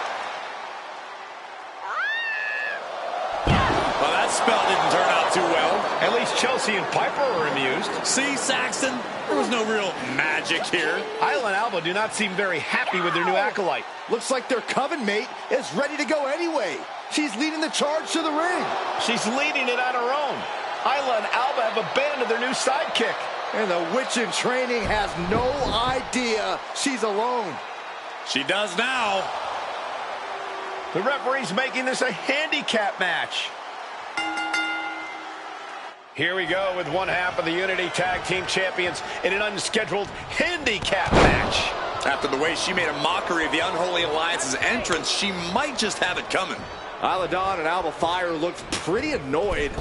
Well, that spell didn't turn out too well. At least Chelsea and Piper are amused. See, Saxton? There was no real magic here. Isla and Alba do not seem very happy with their new acolyte. Looks like their coven mate is ready to go anyway. She's leading the charge to the ring. She's leading it on her own. Isla and Alba have abandoned their new sidekick. And the witch in training has no idea she's alone. She does now. The referee's making this a handicap match. Here we go with one half of the Unity Tag Team Champions in an unscheduled handicap match. After the way she made a mockery of the Unholy Alliance's entrance, she might just have it coming. Isla Dawn and Alba Fire looked pretty annoyed.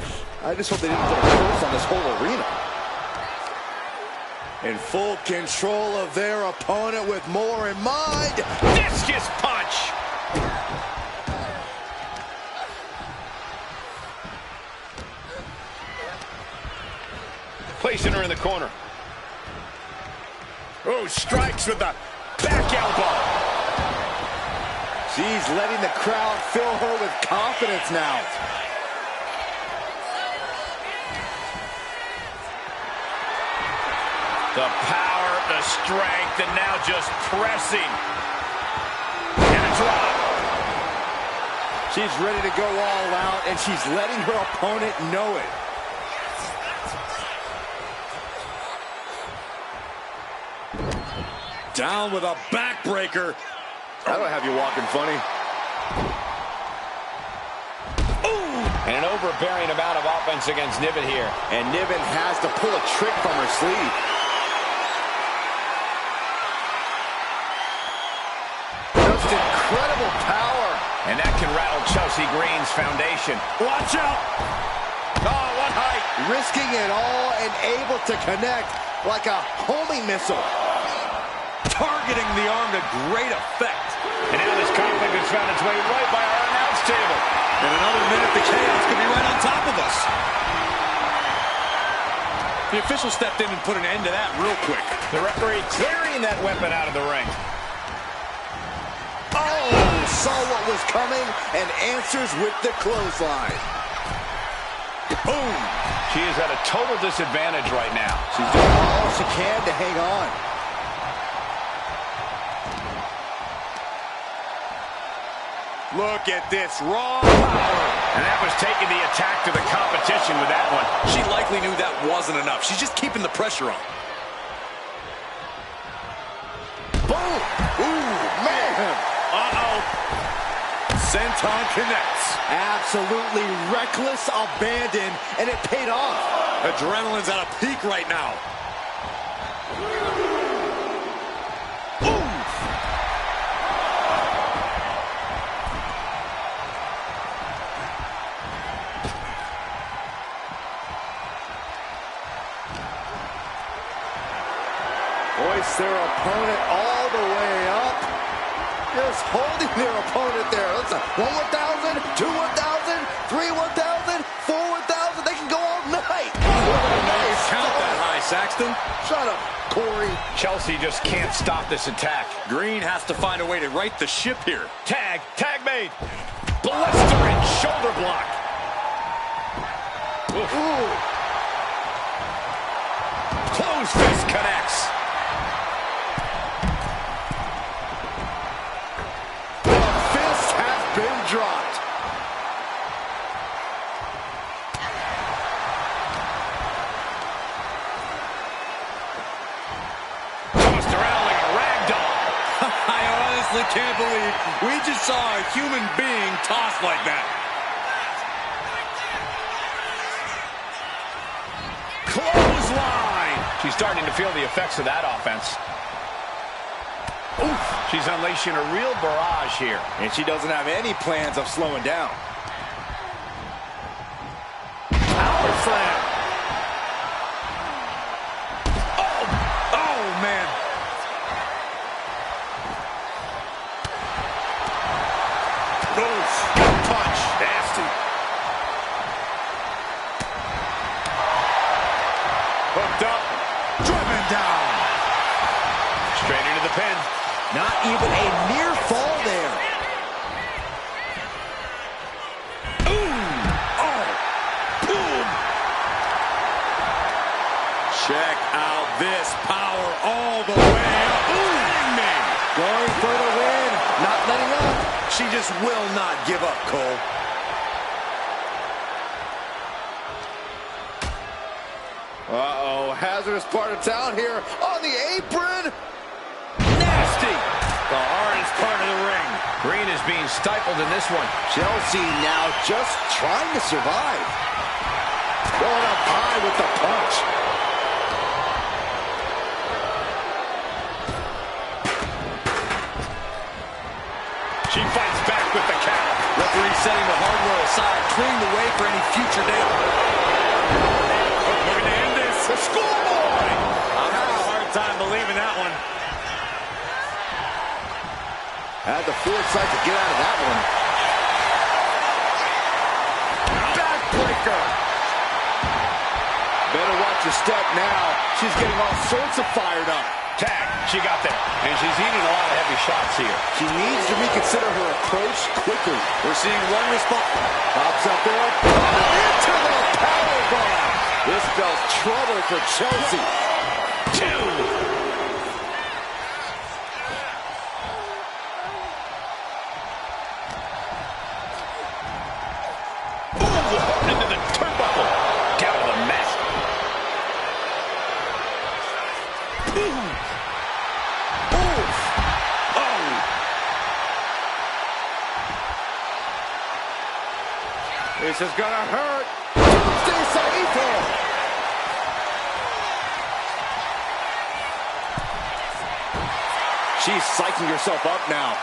I just hope they didn't put a curse on this whole arena. In full control of their opponent with more in mind. Discus punch! Placing her in the corner. Oh, strikes with the back elbow. She's letting the crowd fill her with confidence now. The power, the strength, and now just pressing. And a drop. She's ready to go all out, and she's letting her opponent know it. Down with a backbreaker. That'll have you walking funny. Ooh! And an overbearing amount of offense against Niven here. And Niven has to pull a trick from her sleeve. rattle Chelsea Green's foundation. Watch out! Oh, what height! Risking it all and able to connect like a homing missile. Targeting the arm to great effect. And now this conflict has found its way right by our announce table. In another minute, the chaos could be right on top of us. The official stepped in and put an end to that real quick. The referee clearing that weapon out of the ring. Oh, saw what was coming and answers with the clothesline. Boom! She is at a total disadvantage right now. She's doing all she can to hang on. Look at this raw power. And that was taking the attack to the competition with that one. She likely knew that wasn't enough. She's just keeping the pressure on. Boom! Ooh, man! Uh-oh. Senton connects. Absolutely reckless abandon, and it paid off. Adrenaline's at a peak right now. Hoist their opponent all the way up. Just holding their opponent there. Listen, 1 1,000, 2 1,000, 3 1,000, 4 1,000. They can go all night. Nice count that high, Saxton. Shut up, Corey. Chelsea just can't stop this attack. Green has to find a way to right the ship here. Tag made. Blistering shoulder block. Oof. Ooh. Close fist connects. Been dropped. Tossed around like a rag doll. I honestly can't believe we just saw a human being tossed like that. Clothesline. She's starting to feel the effects of that offense. Oof. She's unleashing a real barrage here. And she doesn't have any plans of slowing down. Power slam. Oh, man. Oof. Good punch. Nasty. Hooked up. Driven down. Straight into the pin. Not even a near fall there. Boom. Check out this power all the way up. Going for the win. Not letting up. She just will not give up, Cole. Uh-oh, hazardous part of town here on the apron. Nasty. The hardest part of the ring. Green is being stifled in this one. Chelsea now just trying to survive. Going up high with the punch. She fights back with the count. Referee setting the hardware aside, clearing the way for any future damage. Looking to end this. The scoreboard! I'm having a hard time believing that one. Had the foresight to get out of that one. Backbreaker. Better watch your step now. She's getting all sorts of fired up. Tag. She got there. And she's eating a lot of heavy shots here. She needs to reconsider her approach quickly. We're seeing one response. Pops up there. Into the powerbomb. This spells trouble for Chelsea. 2. Into the turnbuckle. Down to the mat. This is gonna hurt. Tuesday Saito. She's psyching herself up now.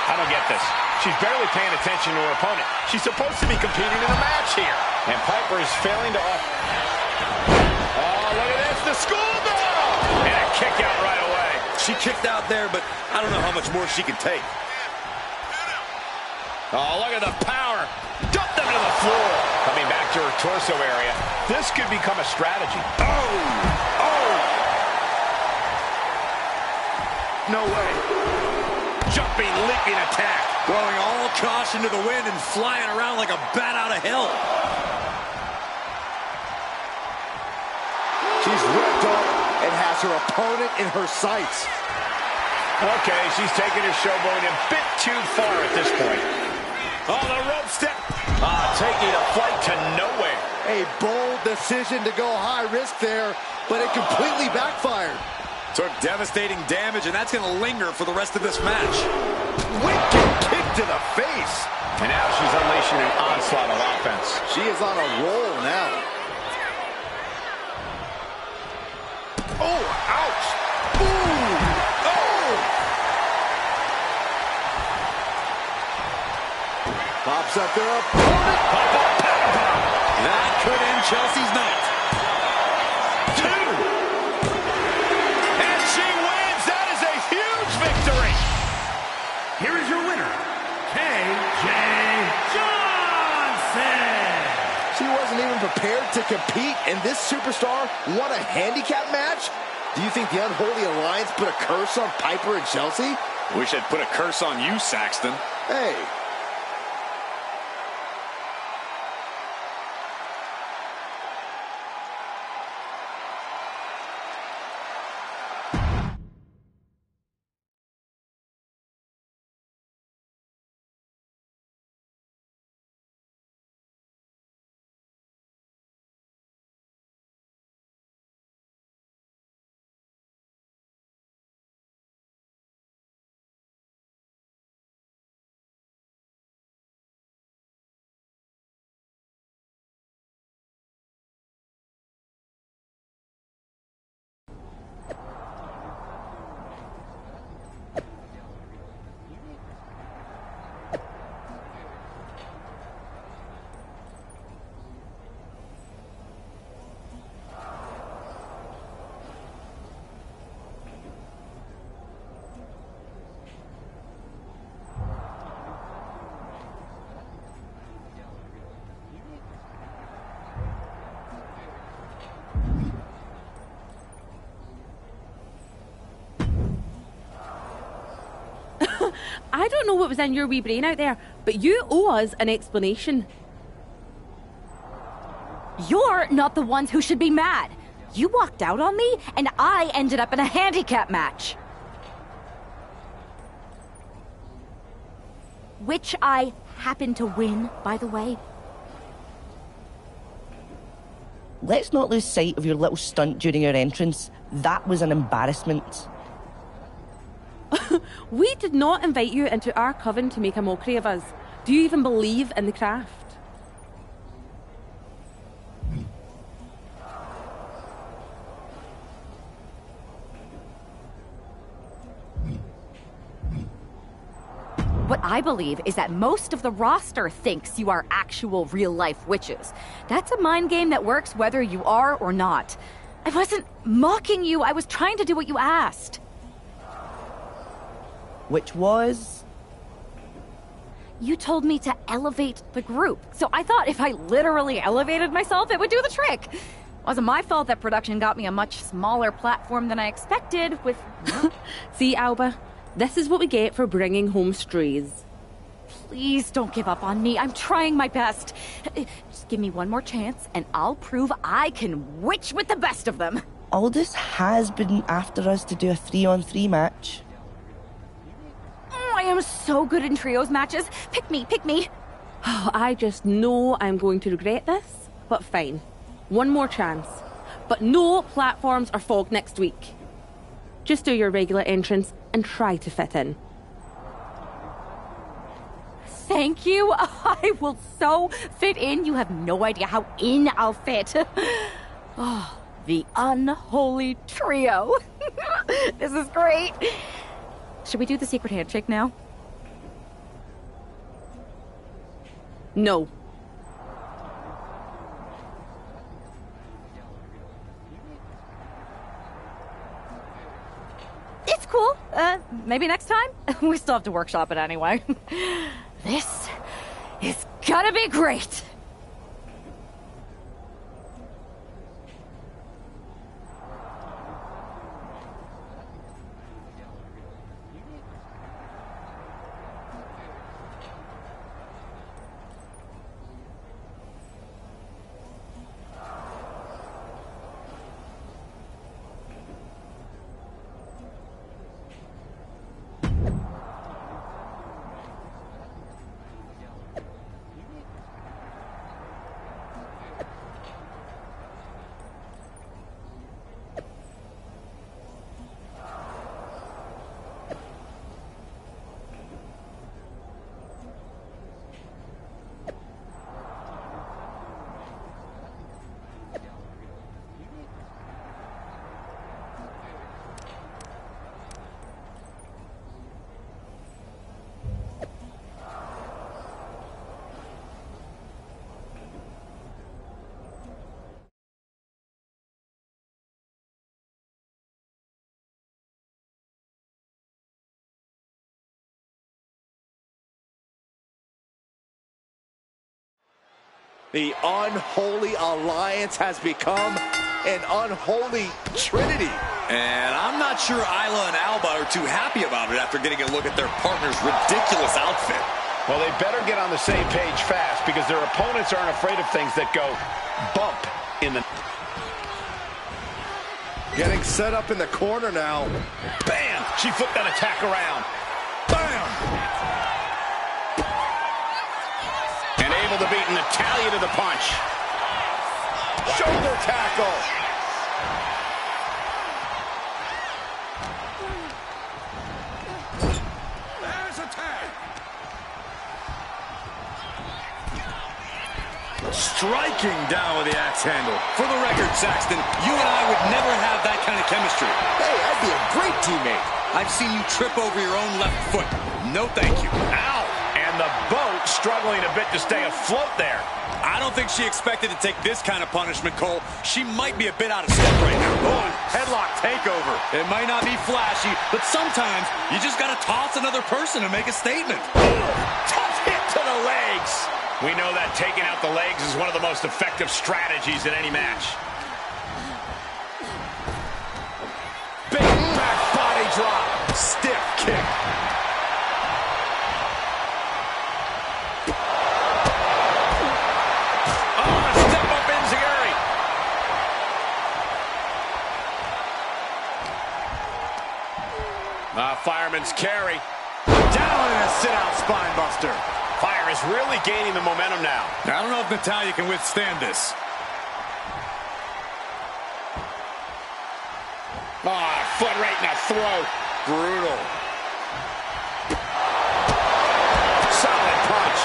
I don't get this. She's barely paying attention to her opponent. She's supposed to be competing in a match here. And Piper is failing to offer. Oh, look at this. The schoolgirl! And a kick out right away. She kicked out there, but I don't know how much more she can take. Oh, look at the power. Dumped them to the floor. Coming back to her torso area. This could become a strategy. Oh! Oh! No way. Jumping, leaping attack. Throwing all caution to the wind and flying around like a bat out of hell. She's ripped up and has her opponent in her sights. Okay, she's taking her showboat a bit too far at this point. Oh, the rope step. Taking a flight to nowhere. A bold decision to go high risk there, but it completely backfired. Took devastating damage, and that's going to linger for the rest of this match. Wicked kick to the face. And now she's unleashing an onslaught of offense. She is on a roll now. Oh, ouch. Ooh. Oh. Pops up their opponent. That could end Chelsea's night. Here is your winner, KJ Johnson. She wasn't even prepared to compete, and this superstar won a handicap match? Do you think the Unholy Alliance put a curse on Piper and Chelsea? Wish I'd put a curse on you, Saxton. Hey. I don't know what was in your wee brain out there, but you owe us an explanation. You're not the ones who should be mad. You walked out on me, and I ended up in a handicap match. Which I happened to win, by the way. Let's not lose sight of your little stunt during your entrance. That was an embarrassment. We did not invite you into our coven to make a mockery of us. Do you even believe in the craft? What I believe is that most of the roster thinks you are actual real-life witches. That's a mind game that works whether you are or not. I wasn't mocking you. I was trying to do what you asked. Which was? You told me to elevate the group, so I thought if I literally elevated myself, it would do the trick. It wasn't my fault that production got me a much smaller platform than I expected with... See, Alba, this is what we get for bringing home strays. Please don't give up on me. I'm trying my best. Just give me one more chance, and I'll prove I can witch with the best of them. Aldous has been after us to do a 3-on-3 match. I am so good in trios matches. Pick me, pick me. Oh, I just know I'm going to regret this, but fine. One more chance. But no platforms or fog next week. Just do your regular entrance and try to fit in. Thank you. I will so fit in. You have no idea how in I'll fit. Oh, the unholy trio. This is great. Should we do the secret handshake now? No. It's cool. Maybe next time? We still have to workshop it anyway. This is gonna be great. The unholy alliance has become an unholy trinity. And I'm not sure Isla and Alba are too happy about it after getting a look at their partner's ridiculous outfit. Well, they better get on the same page fast because their opponents aren't afraid of things that go bump in the... Getting set up in the corner now. Bam! She flipped that attack around. Bam! And able to beat Natalya to the punch. Shoulder tackle. There's a tag. Striking down with the axe handle. For the record, Saxton, you and I would never have that kind of chemistry. Hey, I'd be a great teammate. I've seen you trip over your own left foot. No thank you. Ow! And the boat struggling a bit to stay afloat there. I don't think she expected to take this kind of punishment, Cole. She might be a bit out of step right now. Oh, headlock takeover. It might not be flashy, but sometimes you just got to toss another person and make a statement. Tough hit to the legs. We know that taking out the legs is one of the most effective strategies in any match. Big back body drop. Stiff kick. Fireman's carry. Down in a sit-out spine buster. Fire is really gaining the momentum now. I don't know if Natalya can withstand this. Foot right in the throat. Brutal. Solid punch.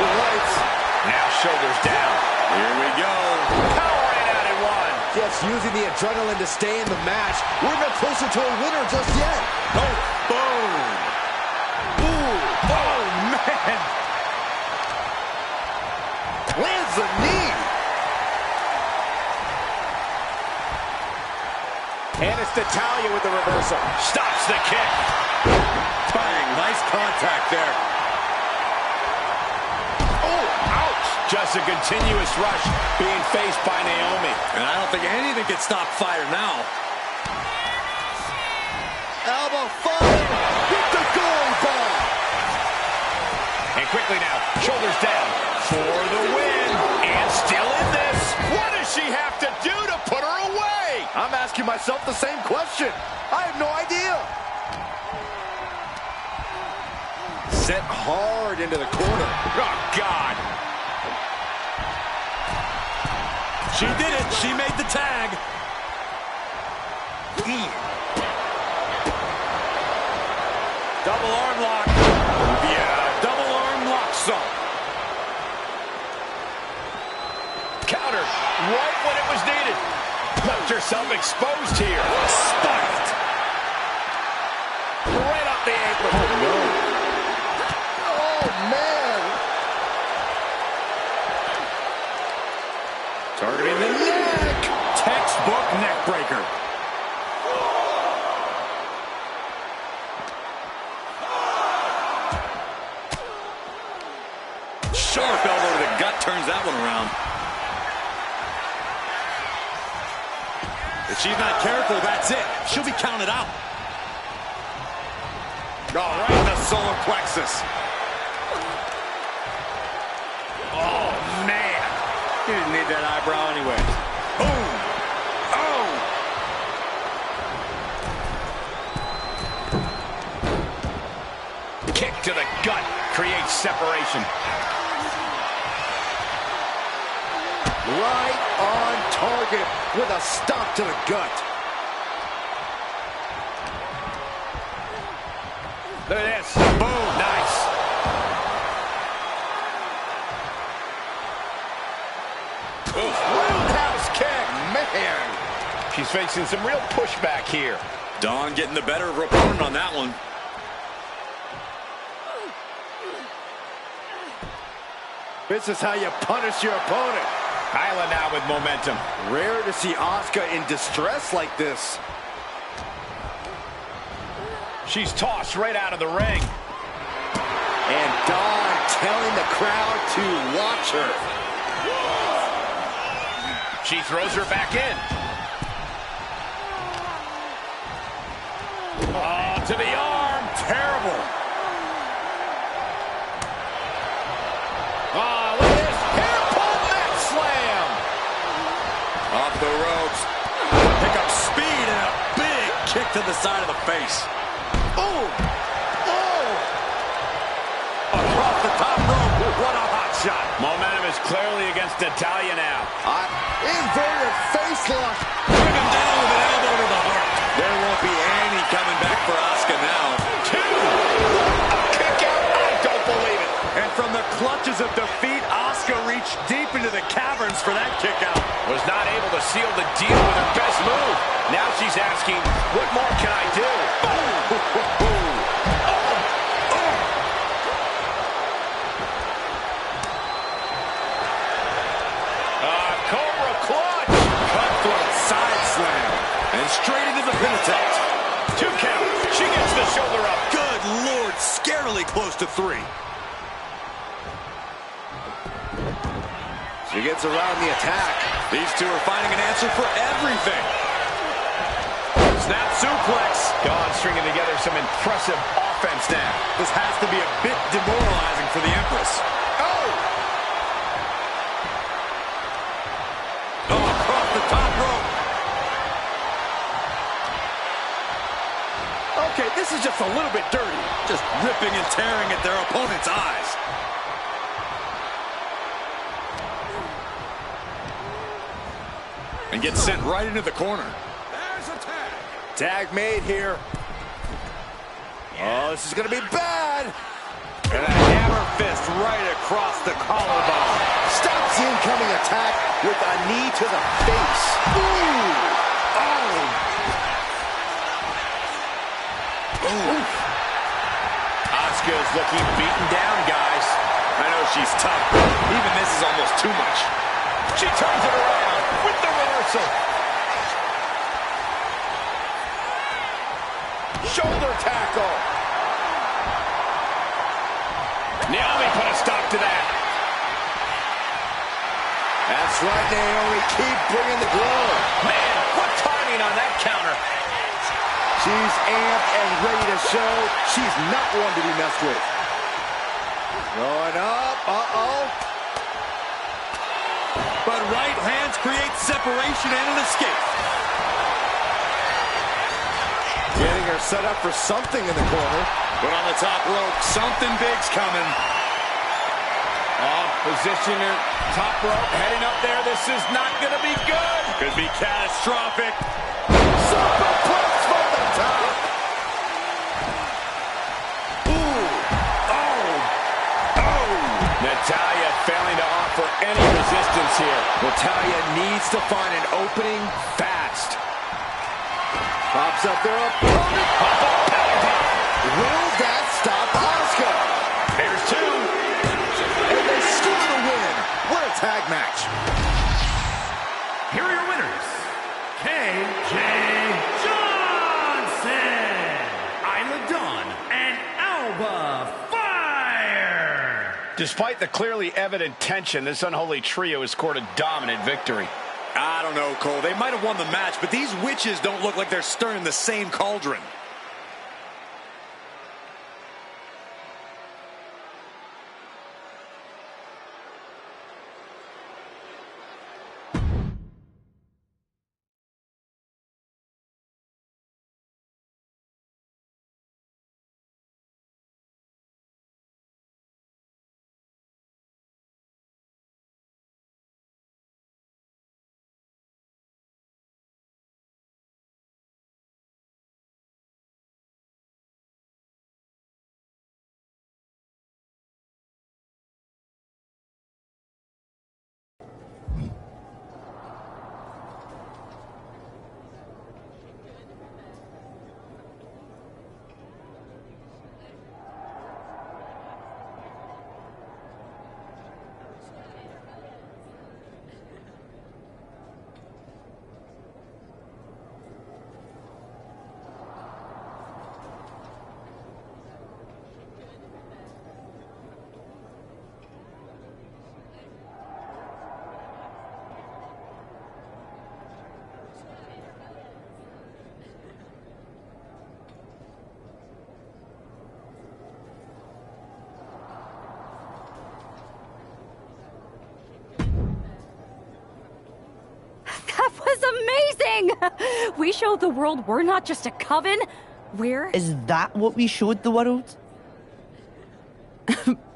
Lights. Now shoulders down. Here we go. Powering out at one. Just using the adrenaline to stay in the match. We're no closer to a winner just yet. Oh, boom. Ooh, oh, man. Lands a knee. And it's Natalya with the reversal. Stops the kick. Bang, nice contact there. Oh, ouch. Just a continuous rush being faced by Naomi. And I don't think anything can stop Fire now. Elbow fire. Hit the goal ball. And quickly now, shoulders down for the win. And still in this. What does she have to do to put her away? I'm asking myself the same question. I have no idea. Set hard into the corner. Oh, God. She did it. She made the tag. Double arm lock. Yeah, double arm lock song. Counter right when it was needed. Left herself exposed here. Spiked. Right up the apron. Oh, no. neckbreaker. Sharp elbow to the gut turns that one around. If she's not careful, that's it. She'll be counted out. Oh, right in the solar plexus. Oh, man. He didn't need that eyebrow anyway. Boom. Oh. Kick to the gut creates separation. Right on target with a stop to the gut. Look at this. Boom. Nice. Roundhouse kick. Man. She's facing some real pushback here. Dawn getting the better of her opponent on that one. This is how you punish your opponent. Kyla now with momentum. Rare to see Asuka in distress like this. She's tossed right out of the ring. And Dawn telling the crowd to watch her. She throws her back in. Oh, to the arm. Terrible. Oh, look at this. Hair pull mat slam. Off the ropes. Pick up speed and a big kick to the side of the face. Oh! Oh! Across the top rope. What a hot shot. Momentum is clearly against Natalya now. Inverted face lock. Bring him down with an elbow to the heart. There won't be any coming back for Asuka now. Two. A kick out. I don't believe it. And from the clutches of defeat, Asuka reached deep into the caverns for that kick out. Was not able to seal the deal with her best move. Now she's asking, what more can I do? Cobra clutch. Cutthroat side slam. And straight into the pin attempt. 2 count. She gets the shoulder up. Good Lord, scarily close to 3. She gets around the attack. These two are finding an answer for everything. Snap suplex. Dawn stringing together some impressive offense now. This has to be a bit demoralizing for the Empress. Oh, across the top rope. Okay, this is just a little bit dirty. Just ripping and tearing at their opponent's eyes. And gets sent right into the corner. There's a tag. Tag made here. Oh, this is going to be bad. And a hammer fist right across the collarbone. Stops the incoming attack with a knee to the face. Ooh. Oh. Ooh. Asuka's looking beaten down, guys. I know she's tough, but even this is almost too much. She turns it around with the reversal. Shoulder tackle. Naomi put a stop to that. That's right, Naomi. Keep bringing the glow. Man, what timing on that counter. She's amped and ready to show she's not one to be messed with. Going up. Uh-oh. But right hands create separation and an escape. Getting her set up for something in the corner. But on the top rope, something big's coming. Off position her top rope, heading up there. This is not going to be good. Could be catastrophic. Superplex from the top. Ooh. Oh. Oh. Natalya failing to offer any resistance here. Natalya needs to find an opening fast. Pops up their opponent. Will that stop Asuka? There's 2. And they score the win. What a tag match. Here are your winners, Kay Despite the clearly evident tension, this unholy trio has scored a dominant victory. I don't know, Cole. They might have won the match, but these witches don't look like they're stirring the same cauldron. We showed the world we're not just a coven, we're... Is that what we showed the world?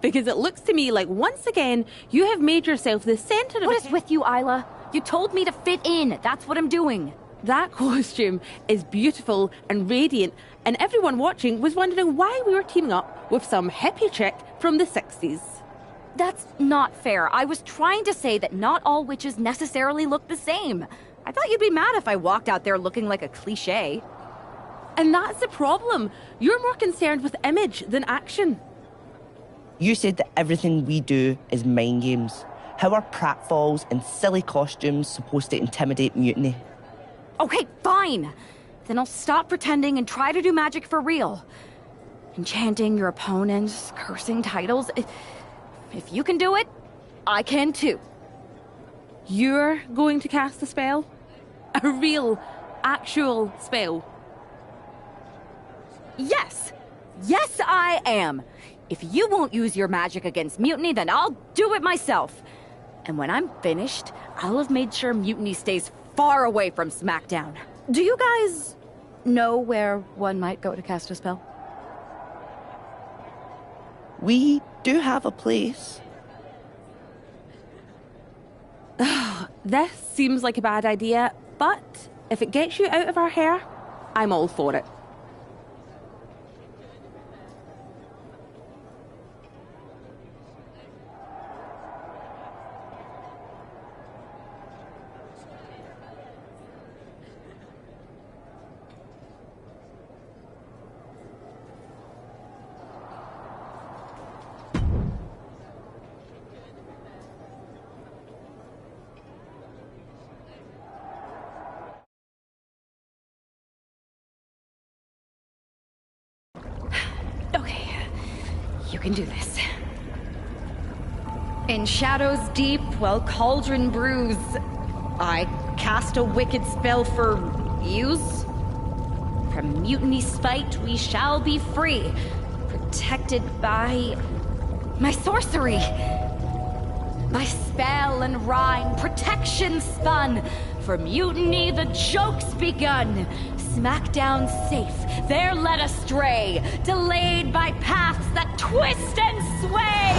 Because it looks to me like once again, you have made yourself the center of... What is with you, Isla? You told me to fit in. That's what I'm doing. That costume is beautiful and radiant, and everyone watching was wondering why we were teaming up with some hippie chick from the 60s. That's not fair. I was trying to say that not all witches necessarily look the same. I thought you'd be mad if I walked out there looking like a cliché. And that's the problem. You're more concerned with image than action. You said that everything we do is mind games. How are pratfalls and silly costumes supposed to intimidate Mutiny? Okay, fine. Then I'll stop pretending and try to do magic for real. Enchanting your opponents, cursing titles. If you can do it, I can too. You're going to cast a spell? A real, actual spell? Yes. Yes, I am. If you won't use your magic against Mutiny, then I'll do it myself. And when I'm finished, I'll have made sure Mutiny stays far away from SmackDown. Do you guys know where one might go to cast a spell? We do have a place. This seems like a bad idea, but if it gets you out of our hair, I'm all for it. You can do this. In shadows deep, while cauldron brews, I cast a wicked spell for use. From Mutiny's spite, we shall be free, protected by my sorcery. By spell and rhyme, protection spun. For Mutiny, the joke's begun. SmackDown safe, they're led astray, delayed by paths that twist and sway.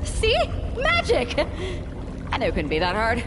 See? Magic! I knew it couldn't be that hard.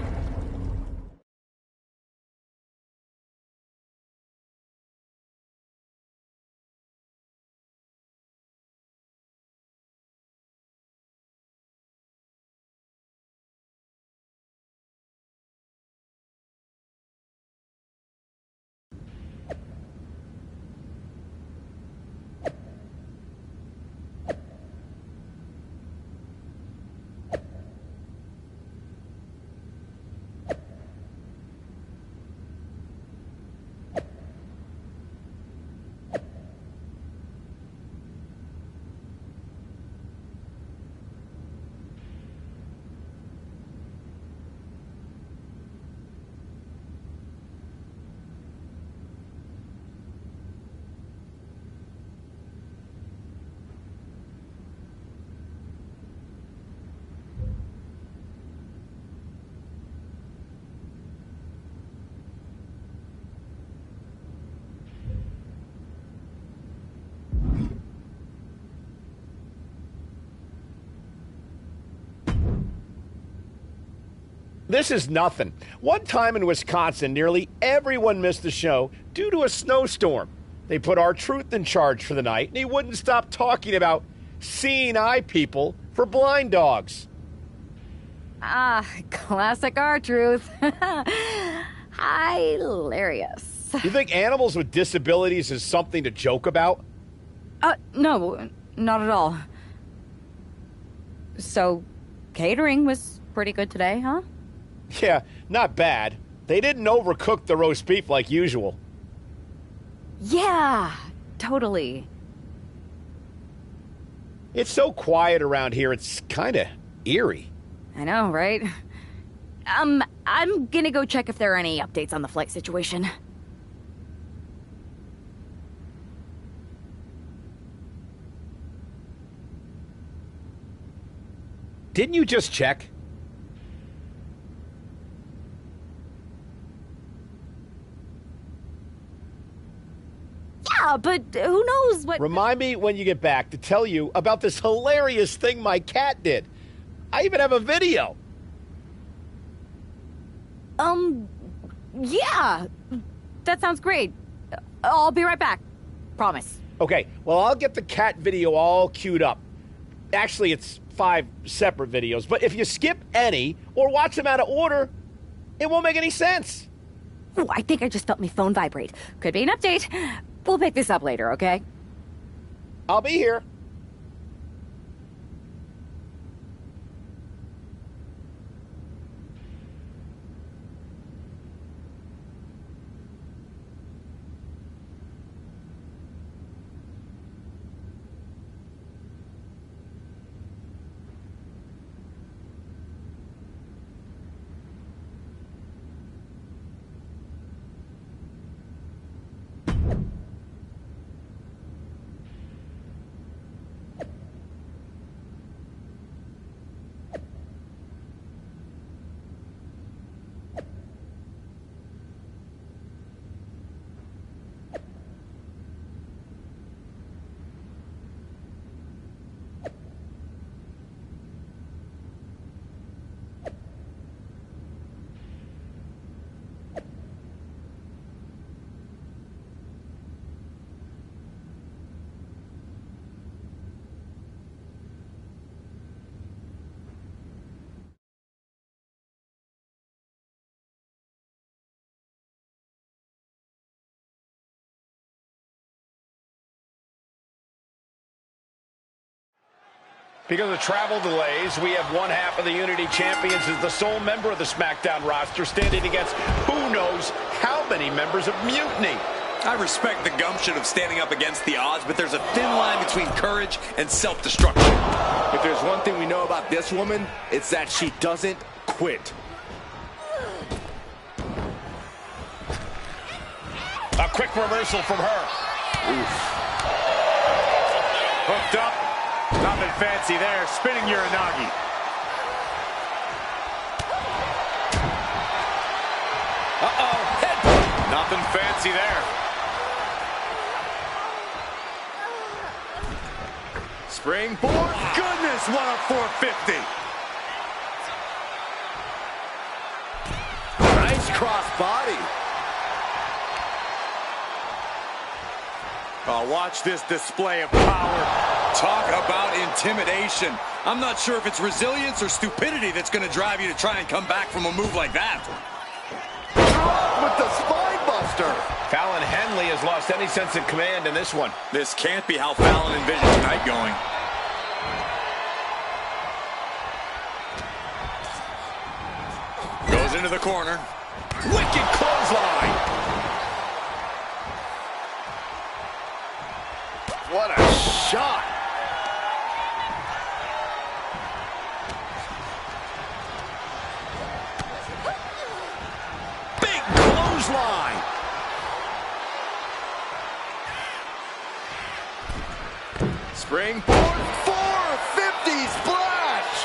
This is nothing. One time in Wisconsin, nearly everyone missed the show due to a snowstorm. They put R-Truth in charge for the night, and he wouldn't stop talking about seeing eye people for blind dogs. Ah, classic R-Truth. Hilarious. You think animals with disabilities is something to joke about? No, not at all. So, catering was pretty good today, huh? Yeah, not bad. They didn't overcook the roast beef like usual. Yeah, totally. It's so quiet around here, it's kind of eerie. I know, right? I'm gonna go check if there are any updates on the flight situation. Didn't you just check? Yeah, but who knows what... Remind me when you get back to tell you about this hilarious thing my cat did. I even have a video. Yeah. That sounds great. I'll be right back. Promise. Okay, well, I'll get the cat video all queued up. Actually, it's 5 separate videos, but if you skip any or watch them out of order, it won't make any sense. Oh, I think I just felt my phone vibrate. Could be an update. We'll pick this up later, okay? I'll be here. Because of travel delays, we have one half of the Unity Champions as the sole member of the SmackDown roster standing against who knows how many members of Mutiny. I respect the gumption of standing up against the odds, but there's a thin line between courage and self-destruction. If there's one thing we know about this woman, it's that she doesn't quit. A quick reversal from her. Oof. Hooked up. Nothing fancy there. Spinning Uranagi. Uh-oh. Headbutt. Nothing fancy there. Springboard. Goodness, what a 450. Nice cross body. Oh, watch this display of power. Talk about intimidation. I'm not sure if it's resilience or stupidity that's going to drive you to try and come back from a move like that. Drop with the spine buster. Fallon Henley has lost any sense of command in this one. This can't be how Fallon envisioned tonight going. Goes into the corner. Wicked clothesline. What a shot. Big clothesline. Springboard 450 splash.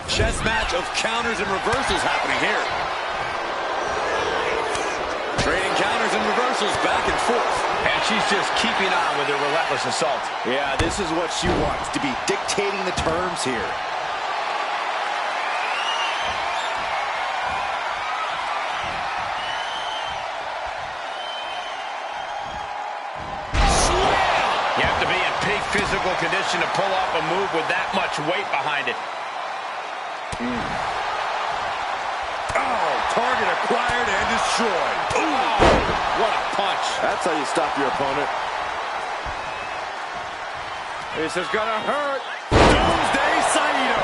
Chess match of counters and reversals happening here. Trading counters and reversals back and forth. And she's just keeping on with her relentless assault. Yeah, this is what she wants, to be dictating the terms here. You have to be in peak physical condition to pull off a move with that much weight behind it. Oh, target acquired and destroyed. Oh, what a punch. That's how you stop your opponent. This is gonna hurt. Doomsday Saito.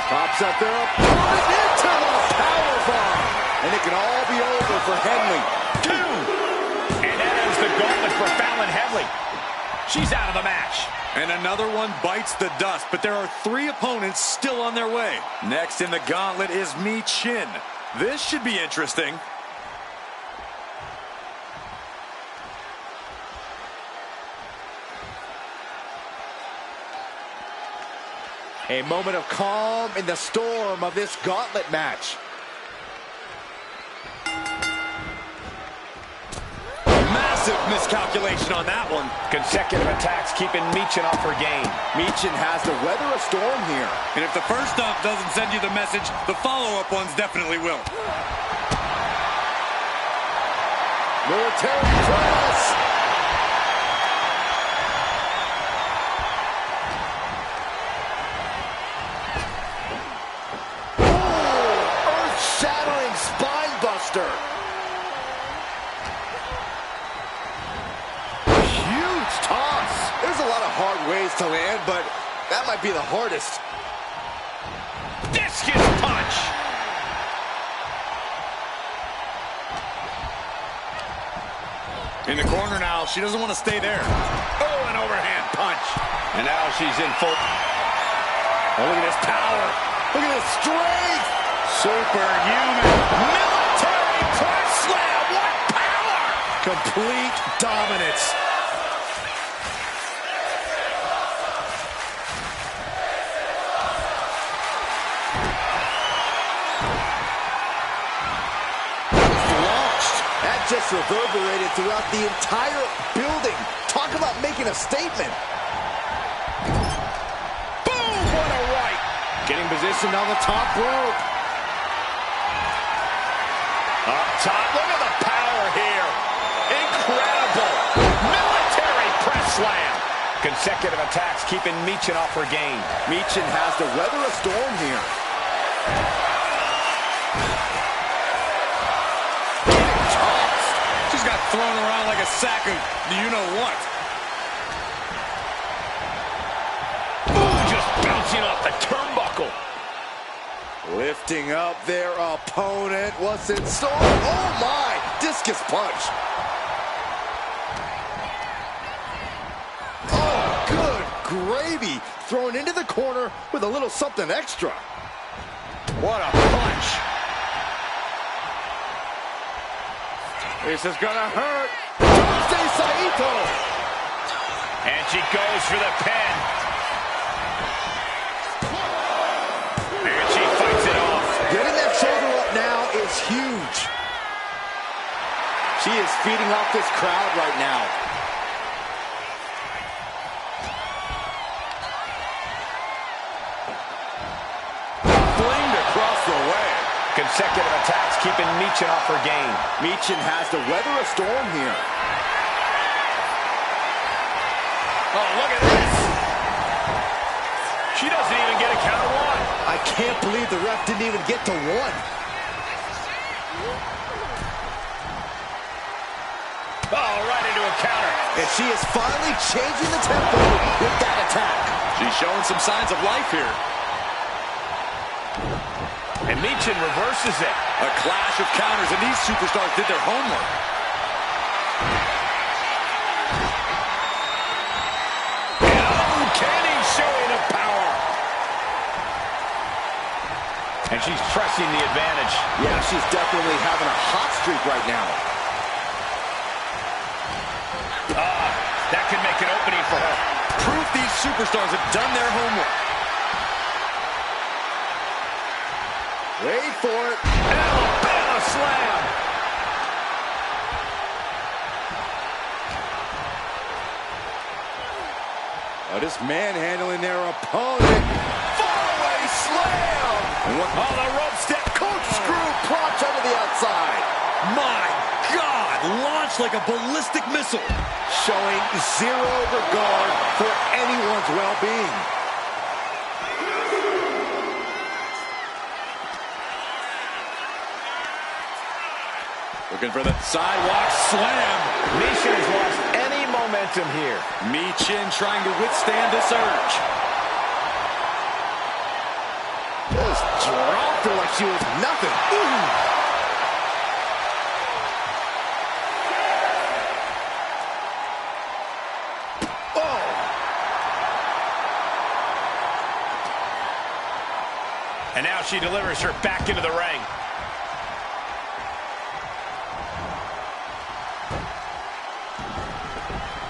Pops up their opponent into the powerbomb. And it can all be over for Henley. 2. And that ends the gauntlet for Fallon Henley. She's out of the match. And another one bites the dust, but there are 3 opponents still on their way. Next in the gauntlet is Mi Chin. This should be interesting. A moment of calm in the storm of this gauntlet match. Massive miscalculation on that one. Consecutive attacks keeping Michin off her game. Michin has to weather a storm here. And if the first dump doesn't send you the message, the follow-up ones definitely will. Military press. Earth-shattering spine buster. Huge toss. There's a lot of hard ways to land, but that might be the hardest. Discus punch. In the corner now, she doesn't want to stay there. Oh, an overhand punch. And now she's in full. Oh, look at this power. Look at this strength. Superhuman. Military press slam. What power. Complete dominance. That just reverberated throughout the entire building. Talk about making a statement. Boom! What a right. Getting positioned on the top rope. Up top. Look at the power here. Incredible. Military press slam. Consecutive attacks keeping Michin off her game. Michin has to weather a storm here. She's got thrown around like a sack of you-know-what. Ooh, just bouncing off the turnbuckle. Lifting up their opponent. What's in store? Oh, my. Discus punch. Oh, good gravy. Thrown into the corner with a little something extra. What a punch. This is gonna hurt. Doomsday Saito. And she goes for the pin. And she fights it off. Getting that shoulder up now is huge. She is feeding off this crowd right now. Flamed across the way. Consecutive attacks keeping Michin off her game. Michin has to weather a storm here. Oh, look at this. She doesn't even get a count of 1. I can't believe the ref didn't even get to 1. Oh, right into a counter. And she is finally changing the tempo with that attack. She's showing some signs of life here. And Michin reverses it. A clash of counters, and these superstars did their homework. An uncanny showing of power. And she's pressing the advantage. Yeah, she's definitely having a hot streak right now. That could make an opening for her. Proof these superstars have done their homework. Wait for it. Alabama slam. Oh, just manhandling their opponent. Far-away slam. Oh, the rope step. Corkscrew plunge under the outside. My God, launched like a ballistic missile. Showing zero regard for anyone's well-being. Looking for the sidewalk slam. Michin has lost any momentum here. Michin trying to withstand this urge. Just dropped her like she was nothing. Ooh. And now she delivers her back into the ring.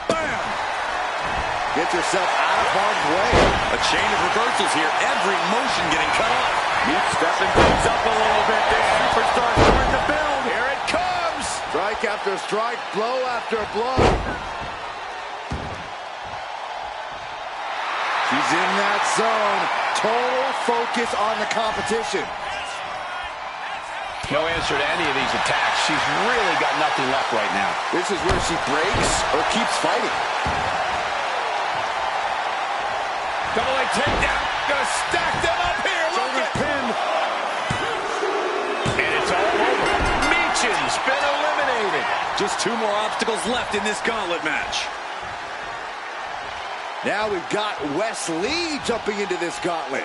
Bam! Gets herself out of harm's way. A chain of reversals here. Every motion getting cut off. Meat stepping things up a little bit. This superstar starting to build. Here it comes. Strike after strike, blow after blow. She's in that zone. Total focus on the competition. No answer to any of these attacks. She's really got nothing left right now. This is where she breaks or keeps fighting. Double leg takedown. Gonna stack them up here. Look at Pin. And it's all over. Michin's been eliminated. Just 2 more obstacles left in this gauntlet match. Now we've got Wes Lee jumping into this gauntlet.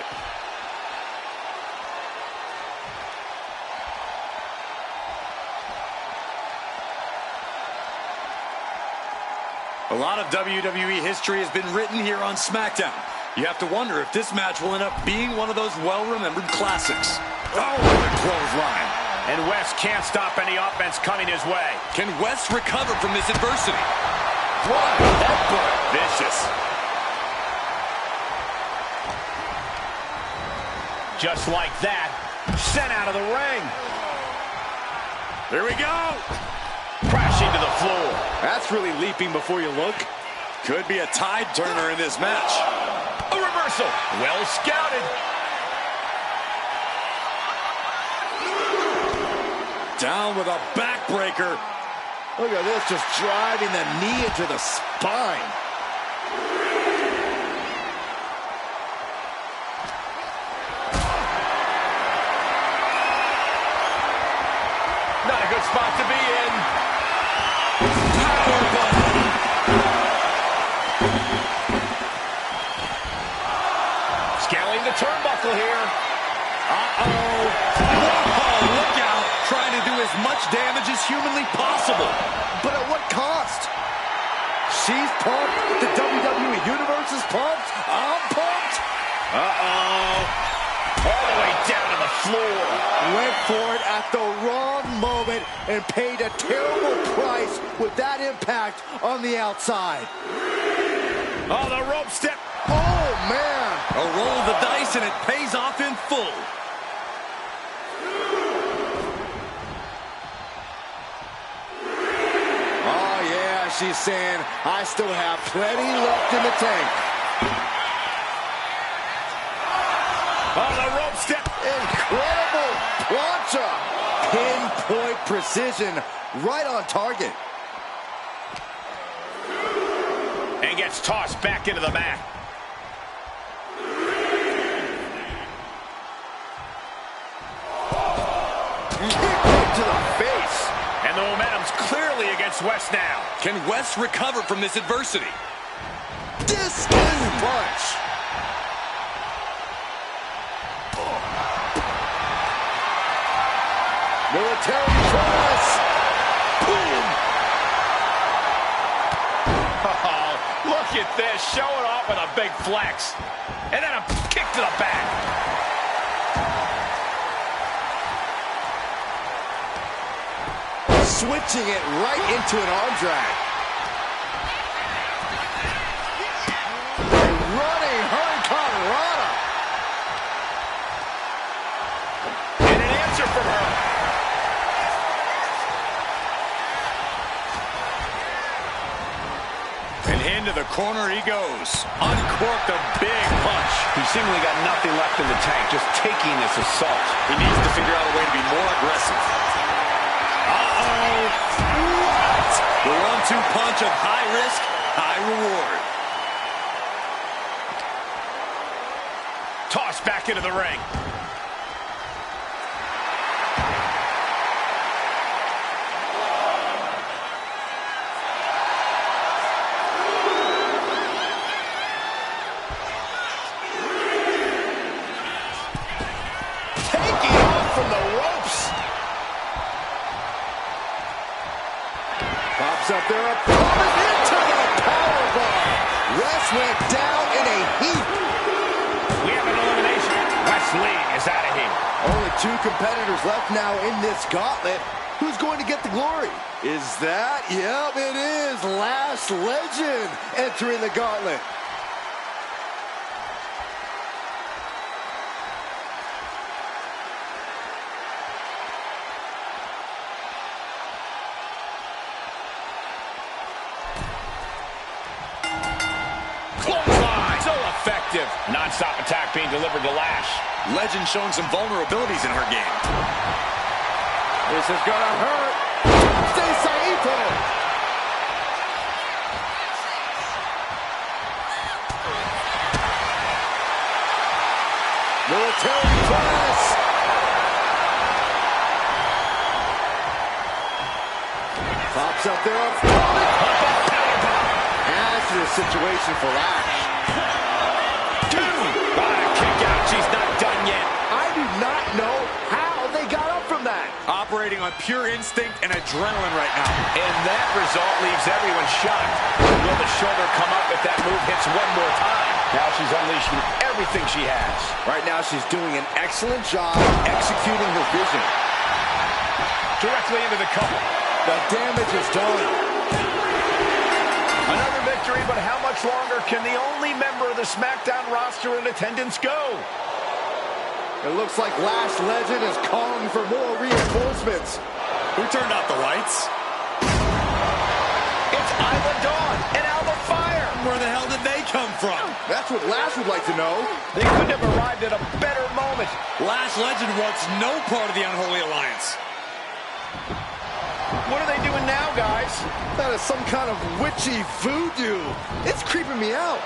A lot of WWE history has been written here on SmackDown. You have to wonder if this match will end up being one of those well-remembered classics. Oh, the clothesline. And Wes can't stop any offense coming his way. Can Wes recover from this adversity? What headbutt. Vicious. Just like that, sent out of the ring. Here we go. Crashing to the floor. That's really leaping before you look. Could be a tide turner in this match. A reversal. Well scouted. Down with a backbreaker. Look at this, just driving the knee into the spine. Not a good spot to be in. Scaling the turnbuckle here. Uh-oh. Whoa, look out. Trying to do as much damage as humanly possible. But at what cost? She's pumped. The WWE Universe is pumped. I'm pumped. Uh-oh. All the way down to the floor. Went for it at the wrong moment and paid a terrible price with that impact on the outside. Oh, the rope step. Oh, man. A roll of the dice and it pays off in full. Oh, yeah, she's saying, I still have plenty left in the tank. Oh, the rope step. Incredible plancha. Pinpoint precision, right on target. And gets tossed back into the mat. Kick to the face. And the momentum's clearly against Wes now. Can Wes recover from this adversity? Discus punch. Military press. Boom. Oh, look at this. Showing off with a big flex. And then a kick to the back. Switching it right into an arm drag. Running Hurricanrana. And corner he goes. Uncorked a big punch. He seemingly got nothing left in the tank, just taking this assault. He needs to figure out a way to be more aggressive. Uh-oh. What? The 1-2 punch of high risk, high reward. Tossed back into the ring. Taking off from the ropes. Pops up there, up into the powerbomb. Wes went down in a heap. We have an elimination. Wes Lee is out of here. Only 2 competitors left now in this gauntlet. Who's going to get the glory? Is that? Yep, it is. Last Legend entering the gauntlet. Clothesline. So effective. Non-stop attack being delivered to Lash. Legend showing some vulnerabilities in her game. This is gonna hurt. Stay Saito. Military press. Pops up there. Adds to the situation for Lash. Kick out. She's not done yet. I do not know how they got up from that. Operating on pure instinct and adrenaline right now. And that result leaves everyone shocked. Will the shoulder come up if that move hits one more time? Now she's unleashing everything she has. Right now she's doing an excellent job executing her vision. Directly into the cover. The damage is done. Another victory, but how much longer can the only member of the SmackDown roster in attendance go? It looks like Last Legend is calling for more reinforcements. Who turned out the lights? It's Isla Dawn and Alba Fire. Where the hell did they come from? That's what Last would like to know. They couldn't have arrived at a better moment. Last Legend wants no part of the Unholy Alliance. What are they doing now, guys? That is some kind of witchy voodoo. It's creeping me out.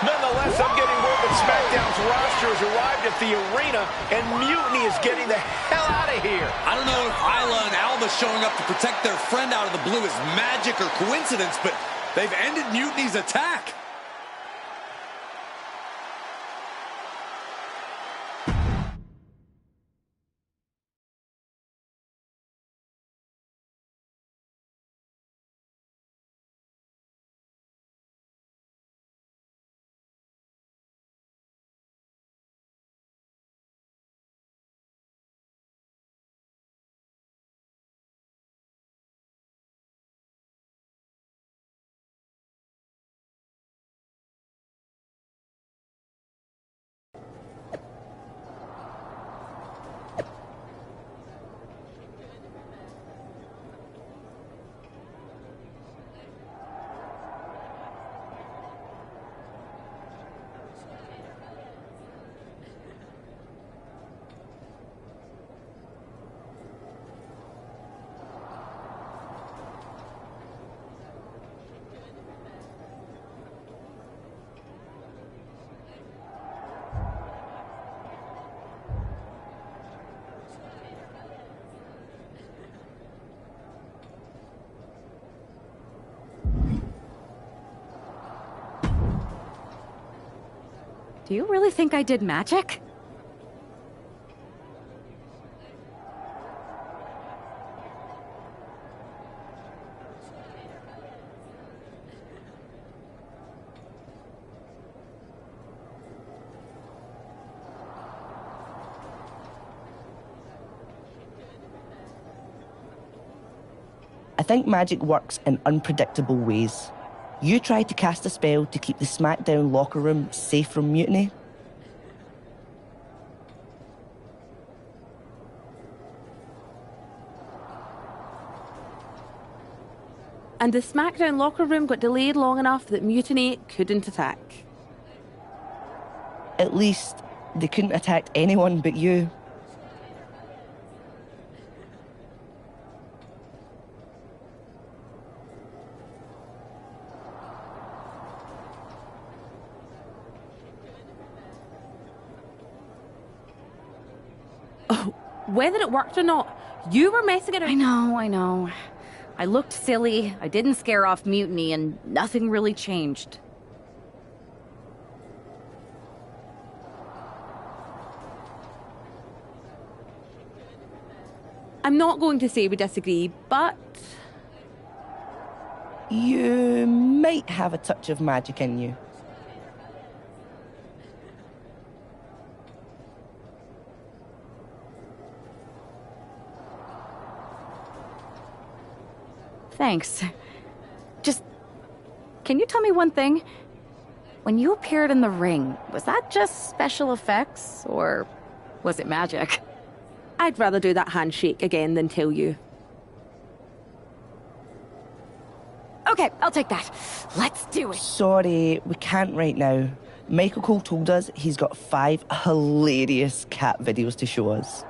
Nonetheless, I'm getting word that SmackDown's roster has arrived at the arena, and Mutiny is getting the hell out of here. I don't know if Isla and Alba showing up to protect their friend out of the blue is magic or coincidence, but they've ended Mutiny's attack. Do you really think I did magic? I think magic works in unpredictable ways. You tried to cast a spell to keep the SmackDown locker room safe from mutiny. and the SmackDown locker room got delayed long enough that Mutiny couldn't attack. At least they couldn't attack anyone but you. Oh, whether it worked or not, you were messing around. I know. I looked silly, I didn't scare off Mutiny, and nothing really changed. I'm not going to say we disagree, but... You might have a touch of magic in you. Thanks. Just, can you tell me one thing? When you appeared in the ring, was that just special effects, or was it magic? I'd rather do that handshake again than tell you. Okay, I'll take that. Let's do it. Sorry, we can't right now. Michael Cole told us he's got 5 hilarious cat videos to show us.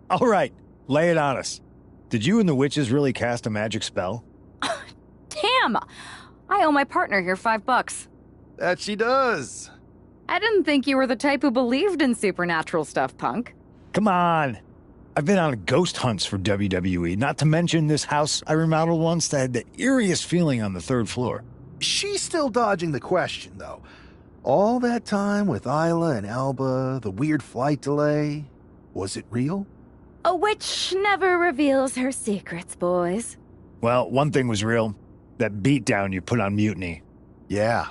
All right, lay it on us. Did you and the witches really cast a magic spell? Damn! I owe my partner here $5. That she does. I didn't think you were the type who believed in supernatural stuff, punk. Come on. I've been on ghost hunts for WWE, not to mention this house I remodeled once that had the eeriest feeling on the 3rd floor. She's still dodging the question, though. All that time with Isla and Alba, the weird flight delay, was it real? A witch never reveals her secrets, boys. Well, one thing was real. That beatdown you put on Mutiny. Yeah,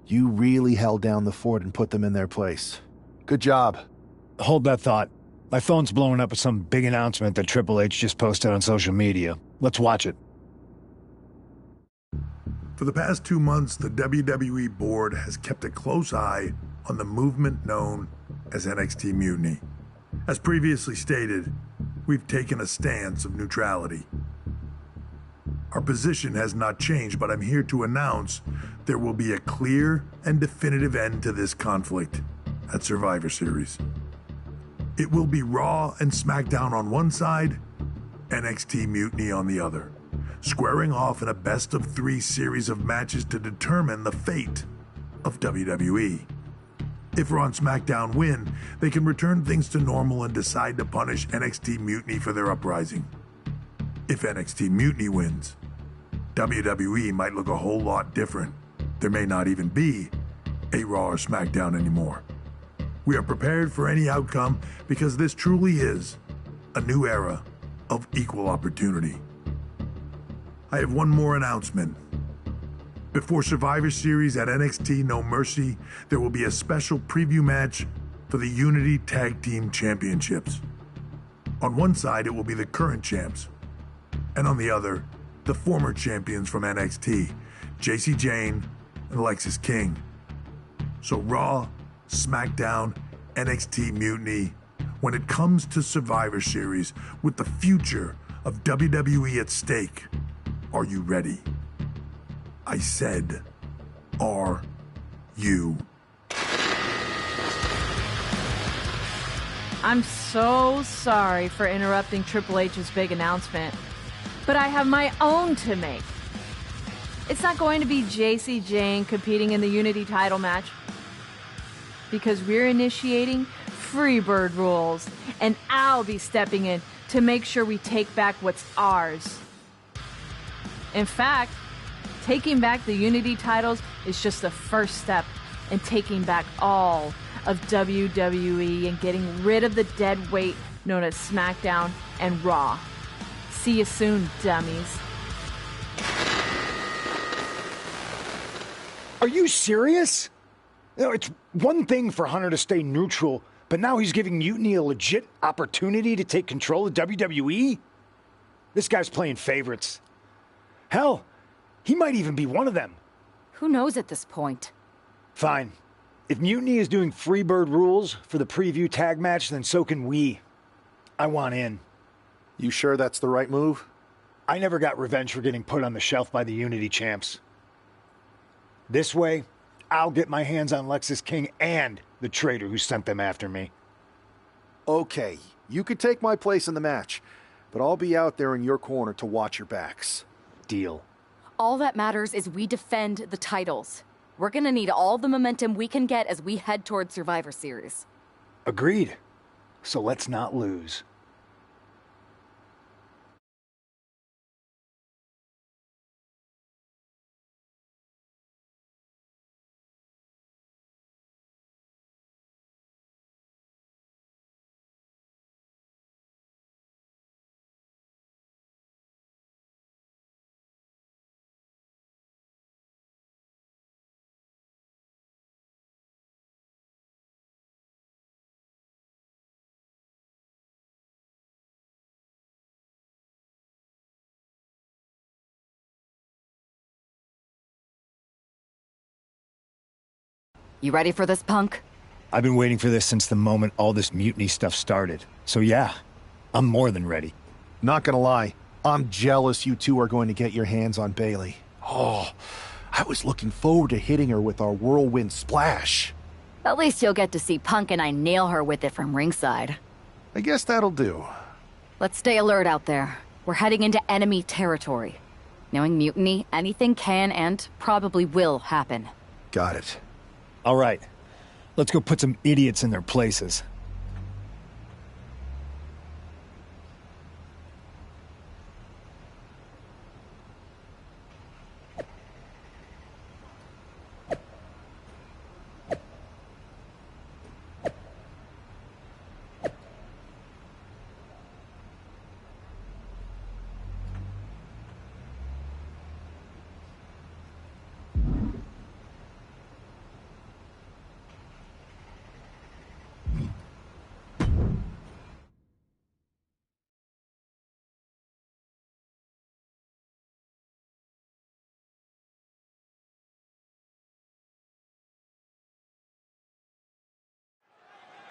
you really held down the fort and put them in their place. Good job. Hold that thought. My phone's blowing up with some big announcement that Triple H just posted on social media. Let's watch it. For the past 2 months, the WWE board has kept a close eye on the movement known as NXT Mutiny. As previously stated, we've taken a stance of neutrality. Our position has not changed, but I'm here to announce there will be a clear and definitive end to this conflict at Survivor Series. It will be Raw and SmackDown on one side, NXT Mutiny on the other, squaring off in a best-of-3 series of matches to determine the fate of WWE. If Raw and SmackDown win, they can return things to normal and decide to punish NXT Mutiny for their uprising. If NXT Mutiny wins, WWE might look a whole lot different. There may not even be a Raw or SmackDown anymore. We are prepared for any outcome because this truly is a new era of equal opportunity. I have one more announcement. Before Survivor Series at NXT No Mercy, there will be a special preview match for the Unity Tag Team Championships. On one side, it will be the current champs, and on the other, the former champions from NXT, JC Jane and Alexis King. So Raw, SmackDown, NXT Mutiny, when it comes to Survivor Series, with the future of WWE at stake, are you ready? I said, are you? I'm so sorry for interrupting Triple H's big announcement, but I have my own to make. It's not going to be JC Jane competing in the Unity title match, because we're initiating Freebird rules, and I'll be stepping in to make sure we take back what's ours. In fact, taking back the Unity titles is just the first step in taking back all of WWE and getting rid of the dead weight known as SmackDown and Raw. See you soon, dummies. Are you serious? You know, it's one thing for Hunter to stay neutral, but now he's giving Mutiny a legit opportunity to take control of WWE? This guy's playing favorites. Hell, he might even be one of them. Who knows at this point? Fine. If Mutiny is doing Freebird rules for the preview tag match, then so can we. I want in. You sure that's the right move? I never got revenge for getting put on the shelf by the Unity champs. This way, I'll get my hands on Lexus King and the traitor who sent them after me. Okay, you could take my place in the match, but I'll be out there in your corner to watch your backs. Deal. All that matters is we defend the titles. We're gonna need all the momentum we can get as we head toward Survivor Series. Agreed. So let's not lose. You ready for this, punk? I've been waiting for this since the moment all this Mutiny stuff started. So yeah, I'm more than ready. Not gonna lie, I'm jealous you two are going to get your hands on Bailey. Oh, I was looking forward to hitting her with our whirlwind splash. At least you'll get to see Punk and I nail her with it from ringside. I guess that'll do. Let's stay alert out there. We're heading into enemy territory. Knowing Mutiny, anything can and probably will happen. Got it. All right, let's go put some idiots in their places.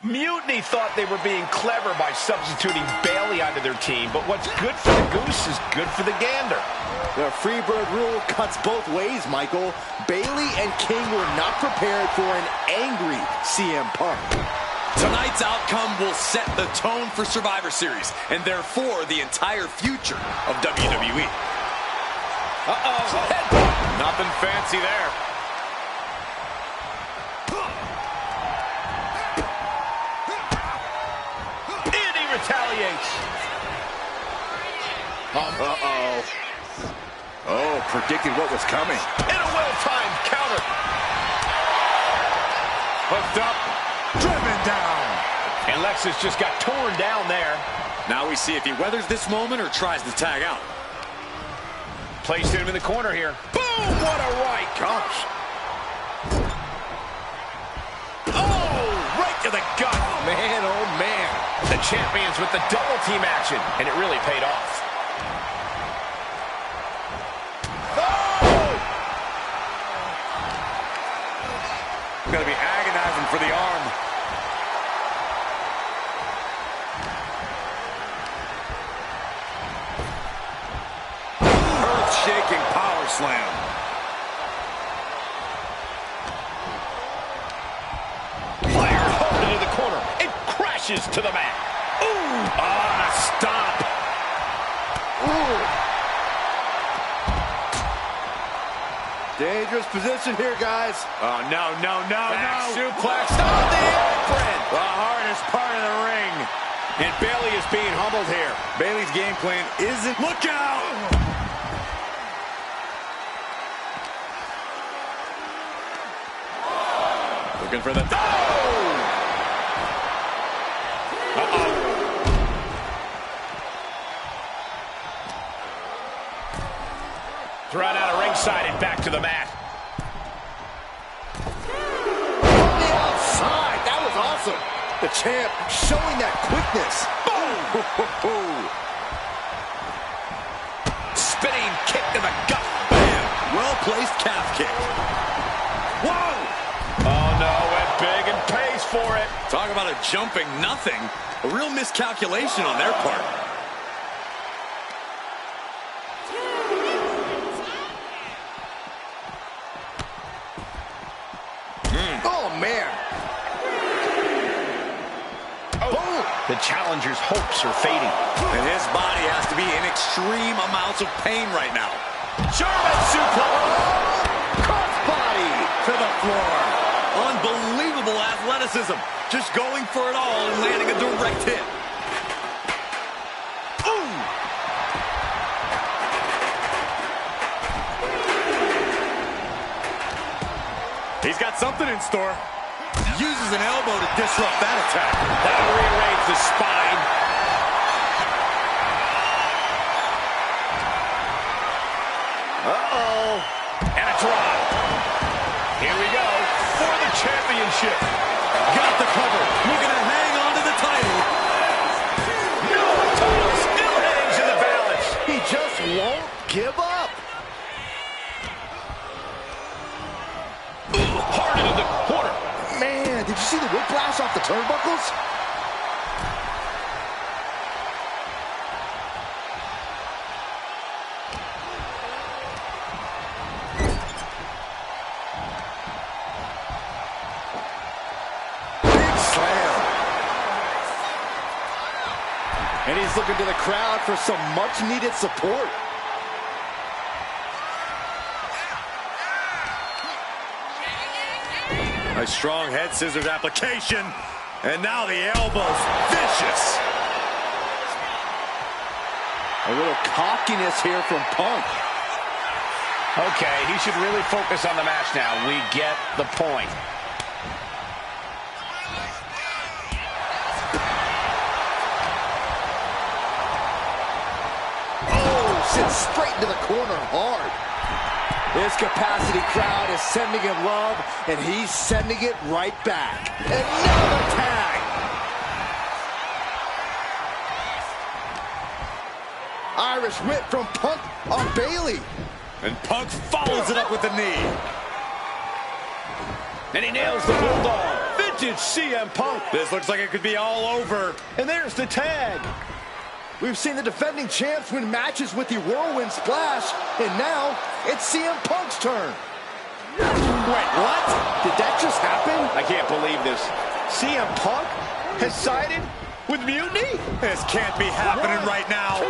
Mutiny thought they were being clever by substituting Bailey onto their team, but what's good for the goose is good for the gander. The Freebird rule cuts both ways, Michael. Bailey and King were not prepared for an angry CM Punk. Tonight's outcome will set the tone for Survivor Series, and therefore the entire future of WWE. Nothing fancy there. Retaliates. Oh, predicted what was coming. And a well-timed counter. Hooked up. Driven down. And Lexus just got torn down there. Now we see if he weathers this moment or tries to tag out. Placed him in the corner here. Boom! What a right. Gosh. Oh, right to the gut. Man, oh man. The champions with the double team action, and it really paid off. Oh! Gonna be agonizing for the arm. Earth-shaking power slam. Fire hard into the corner. It crashes to the mat. Ooh! Ah, stop. Ooh. Dangerous position here, guys. Oh, no. Back suplex on the apron. The hardest part of the ring. And Bailey is being humbled here. Bailey's game plan isn't... Look out! Looking for the... Thrown out of ringside and back to the mat. From the outside. That was awesome. The champ showing that quickness. Boom! Spinning kick to the gut. Bam! Well-placed calf kick. Whoa! Oh, no, went big and pays for it. Talk about a jumping nothing. A real miscalculation on their part. Oh, man. Boom! The challenger's hopes are fading. And his body has to be in extreme amounts of pain right now. German suplex. Crossbody To the floor. Unbelievable athleticism. Just going for it all and landing a direct hit. Ooh! He's got something in store. Uses an elbow to disrupt that attack. That'll rearrange the spine. Uh-oh. And a drop. Here we go for the championship. Got the cover. Looking to hang on to the title. No, title still hangs in the balance. He just won't give up. Hard into the corner. Man, did you see the whiplash off the turnbuckles? Big slam. And he's looking to the crowd for some much-needed support. A strong head scissors application. And now the elbows. Vicious. A little cockiness here from Punk. Okay, he should really focus on the match now. We get the point. Oh, sits straight into the corner hard. His capacity crowd is sending him love, and he's sending it right back. And now the tag. Irish whip from Punk on Bailey. And Punk follows it up with the knee. And he nails the bulldog. Vintage CM Punk. This looks like it could be all over. And there's the tag. We've seen the defending champs win matches with the whirlwind splash, and now it's CM Punk's turn. Wait, what? Did that just happen? I can't believe this. CM Punk has sided with Mutiny? This can't be happening right now.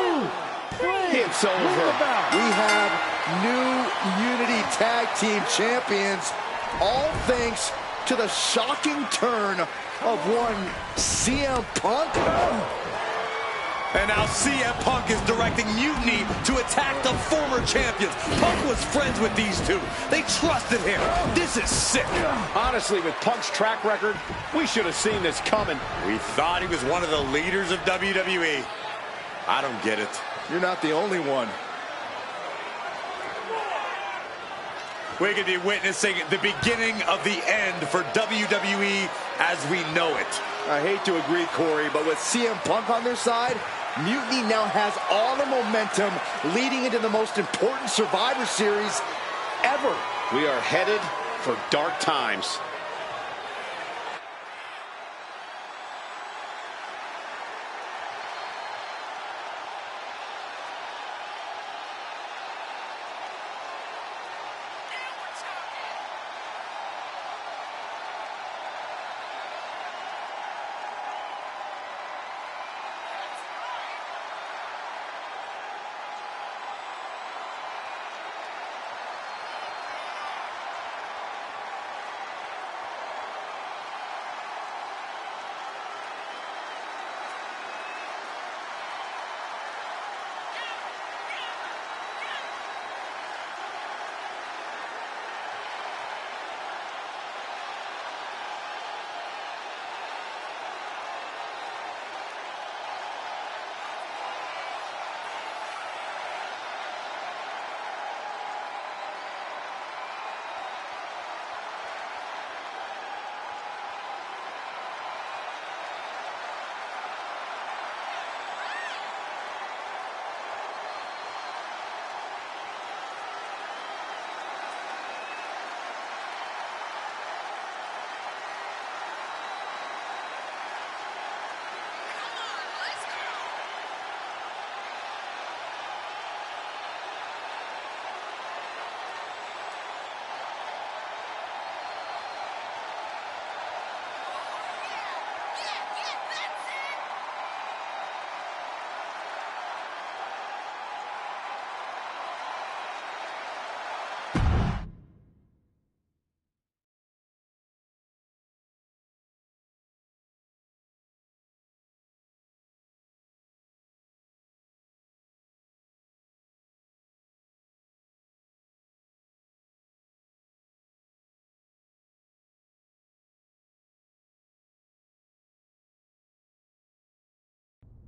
It's over. We have new Unity Tag Team Champions, all thanks to the shocking turn of one CM Punk. And now CM Punk is directing Mutiny to attack the former champions. Punk was friends with these two. They trusted him. This is sick. Honestly, with Punk's track record, we should have seen this coming. We thought he was one of the leaders of WWE. I don't get it. You're not the only one. We could be witnessing the beginning of the end for WWE as we know it. I hate to agree, Corey, but with CM Punk on their side, Mutiny now has all the momentum leading into the most important Survivor Series ever. We are headed for dark times.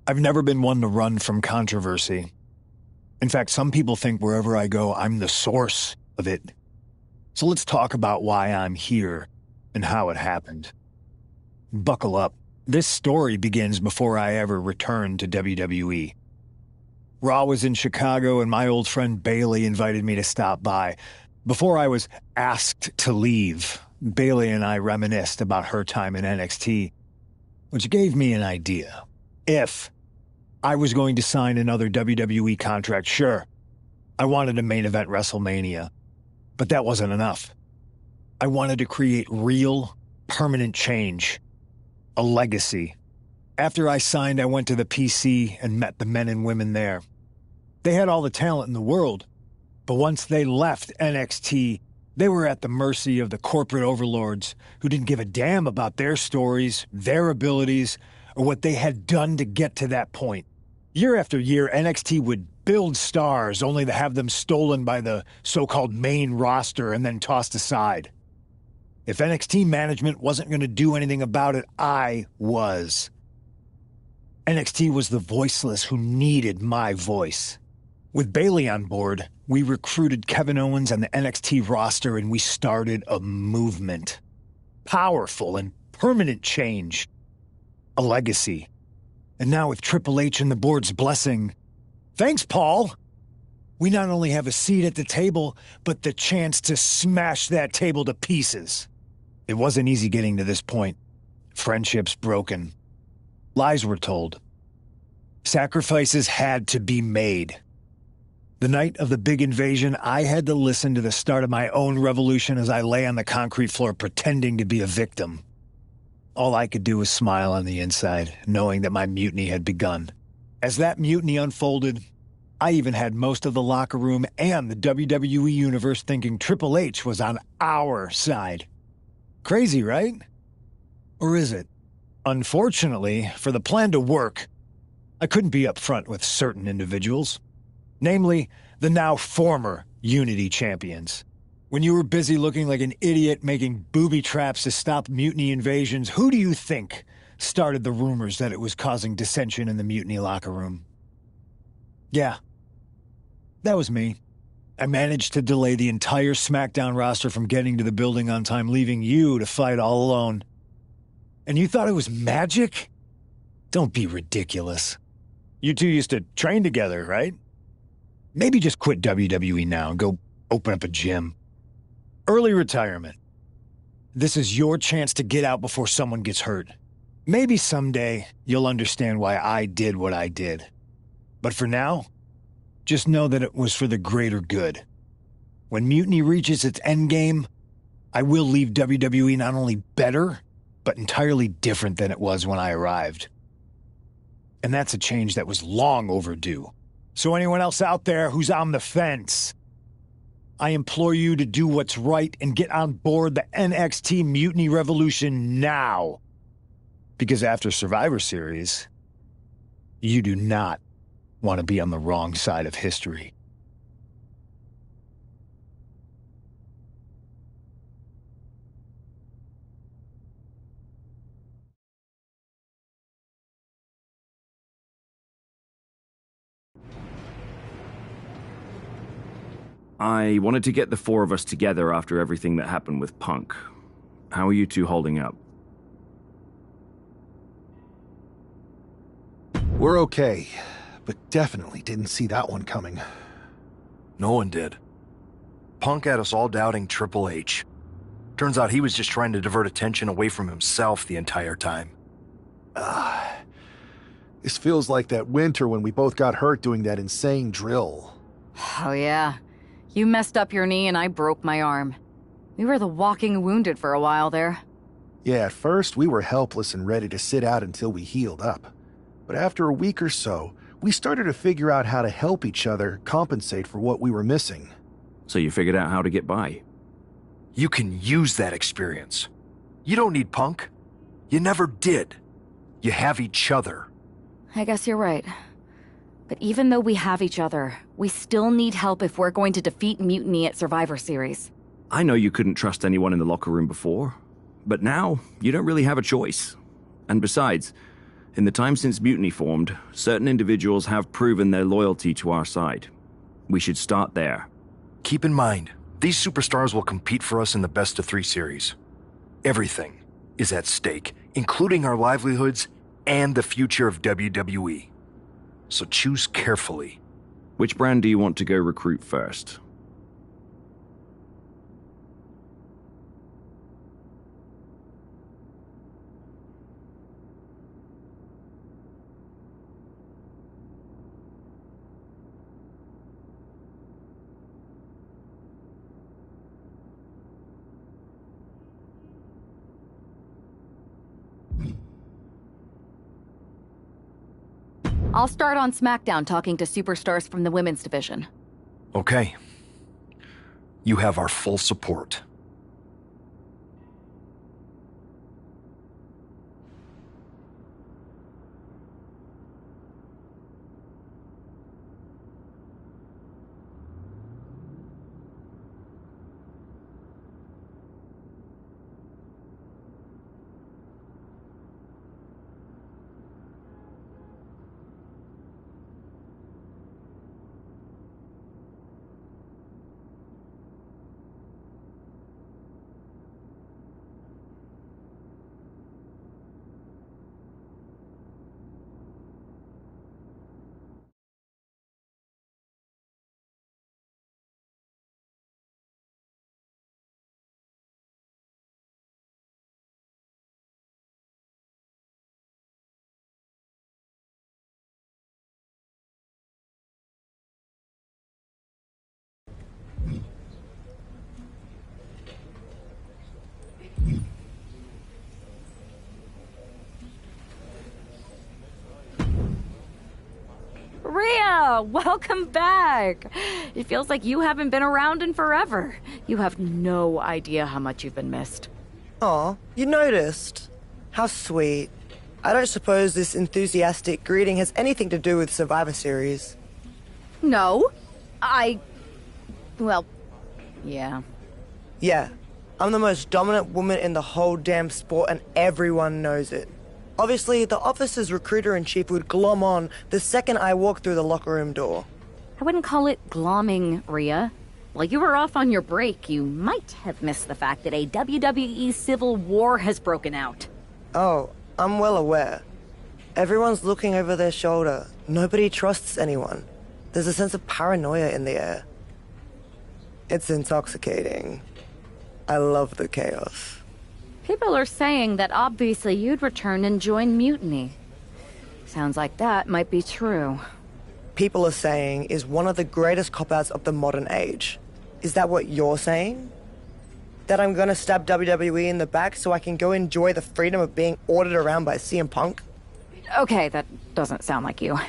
I've never been one to run from controversy. In fact, some people think wherever I go, I'm the source of it. So let's talk about why I'm here and how it happened. Buckle up. This story begins before I ever returned to WWE. Raw was in Chicago and my old friend Bailey invited me to stop by. Before I was asked to leave, Bailey and I reminisced about her time in NXT, which gave me an idea. If I was going to sign another WWE contract, sure, I wanted a main event WrestleMania, but that wasn't enough. I wanted to create real, permanent change, a legacy. After I signed, I went to the PC and met the men and women there. They had all the talent in the world, but once they left NXT, they were at the mercy of the corporate overlords who didn't give a damn about their stories, their abilities, or what they had done to get to that point. Year after year, NXT would build stars only to have them stolen by the so-called main roster and then tossed aside. If NXT management wasn't going to do anything about it, I was. NXT was the voiceless who needed my voice. With Bailey on board, we recruited Kevin Owens and the NXT roster and we started a movement. Powerful and permanent change. A legacy. And now with Triple H and the board's blessing, thanks, Paul! We not only have a seat at the table, but the chance to smash that table to pieces. It wasn't easy getting to this point. Friendships broken. Lies were told. Sacrifices had to be made. The night of the big invasion, I had to listen to the start of my own revolution as I lay on the concrete floor pretending to be a victim. All I could do was smile on the inside, knowing that my mutiny had begun. As that mutiny unfolded, I even had most of the locker room and the WWE Universe thinking Triple H was on our side. Crazy, right? Or is it? Unfortunately, for the plan to work, I couldn't be upfront with certain individuals. Namely, the now former Unity champions. When you were busy looking like an idiot making booby traps to stop mutiny invasions, who do you think started the rumors that it was causing dissension in the mutiny locker room? Yeah, that was me. I managed to delay the entire SmackDown roster from getting to the building on time, leaving you to fight all alone. And you thought it was magic? Don't be ridiculous. You two used to train together, right? Maybe just quit WWE now and go open up a gym. Early retirement. This is your chance to get out before someone gets hurt. Maybe someday you'll understand why I did what I did. But for now, just know that it was for the greater good. When Mutiny reaches its endgame, I will leave WWE not only better, but entirely different than it was when I arrived. And that's a change that was long overdue. So anyone else out there who's on the fence, I implore you to do what's right and get on board the NXT Mutiny Revolution now. Because after Survivor Series, you do not want to be on the wrong side of history. I wanted to get the four of us together after everything that happened with Punk. How are you two holding up? We're okay, but definitely didn't see that one coming. No one did. Punk had us all doubting Triple H. Turns out he was just trying to divert attention away from himself the entire time. This feels like that winter when we both got hurt doing that insane drill. Oh yeah. You messed up your knee and I broke my arm. We were the walking wounded for a while there. Yeah, at first we were helpless and ready to sit out until we healed up. But after a week or so, we started to figure out how to help each other compensate for what we were missing. So you figured out how to get by? You can use that experience. You don't need Punk. You never did. You have each other. I guess you're right. But even though we have each other, we still need help if we're going to defeat Mutiny at Survivor Series. I know you couldn't trust anyone in the locker room before, but now you don't really have a choice. And besides, In the time since Mutiny formed, certain individuals have proven their loyalty to our side. We should start there. Keep in mind, these superstars will compete for us in the best-of-3 series. Everything is at stake, including our livelihoods and the future of WWE. So choose carefully. Which brand do you want to go recruit first? I'll start on SmackDown talking to superstars from the women's division. Okay. You have our full support. Rhea, welcome back. It feels like you haven't been around in forever. You have no idea how much you've been missed. Aw, you noticed? How sweet. I don't suppose this enthusiastic greeting has anything to do with Survivor Series. No. Well, yeah. Yeah, I'm the most dominant woman in the whole damn sport and everyone knows it. Obviously, the office's recruiter-in-chief would glom on the second I walk through the locker room door. I wouldn't call it glomming, Rhea. While you were off on your break, you might have missed the fact that a WWE civil war has broken out. Oh, I'm well aware. Everyone's looking over their shoulder. Nobody trusts anyone. There's a sense of paranoia in the air. It's intoxicating. I love the chaos. People are saying that obviously you'd return and join Mutiny. Sounds like that might be true. People are saying is one of the greatest cop-outs of the modern age. Is that what you're saying? That I'm gonna stab WWE in the back so I can go enjoy the freedom of being ordered around by CM Punk? Okay, that doesn't sound like you.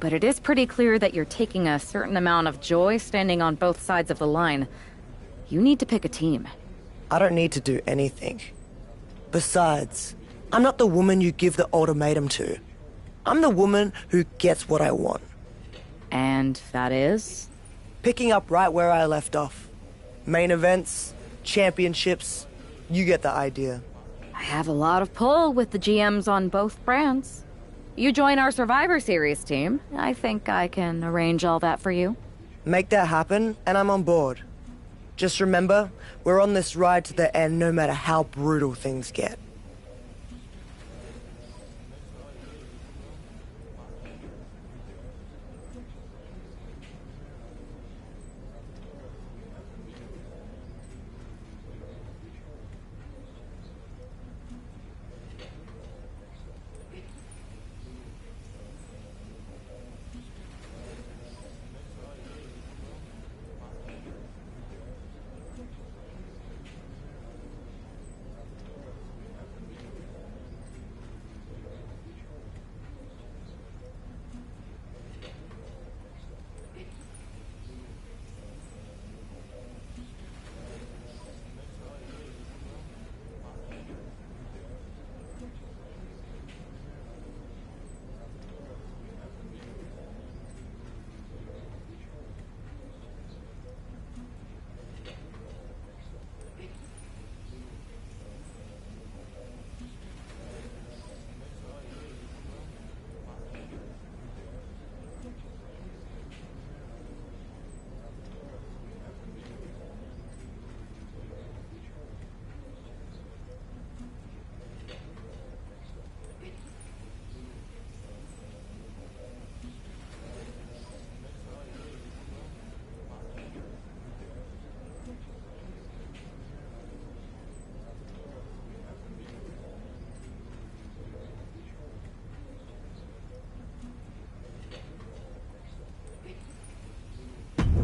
But it is pretty clear that you're taking a certain amount of joy standing on both sides of the line. You need to pick a team. I don't need to do anything. Besides, I'm not the woman you give the ultimatum to. I'm the woman who gets what I want. And that is? Picking up right where I left off. Main events, championships, you get the idea. I have a lot of pull with the GMs on both brands. You join our Survivor Series team, I think I can arrange all that for you. Make that happen, and I'm on board. Just remember, we're on this ride to the end no matter how brutal things get.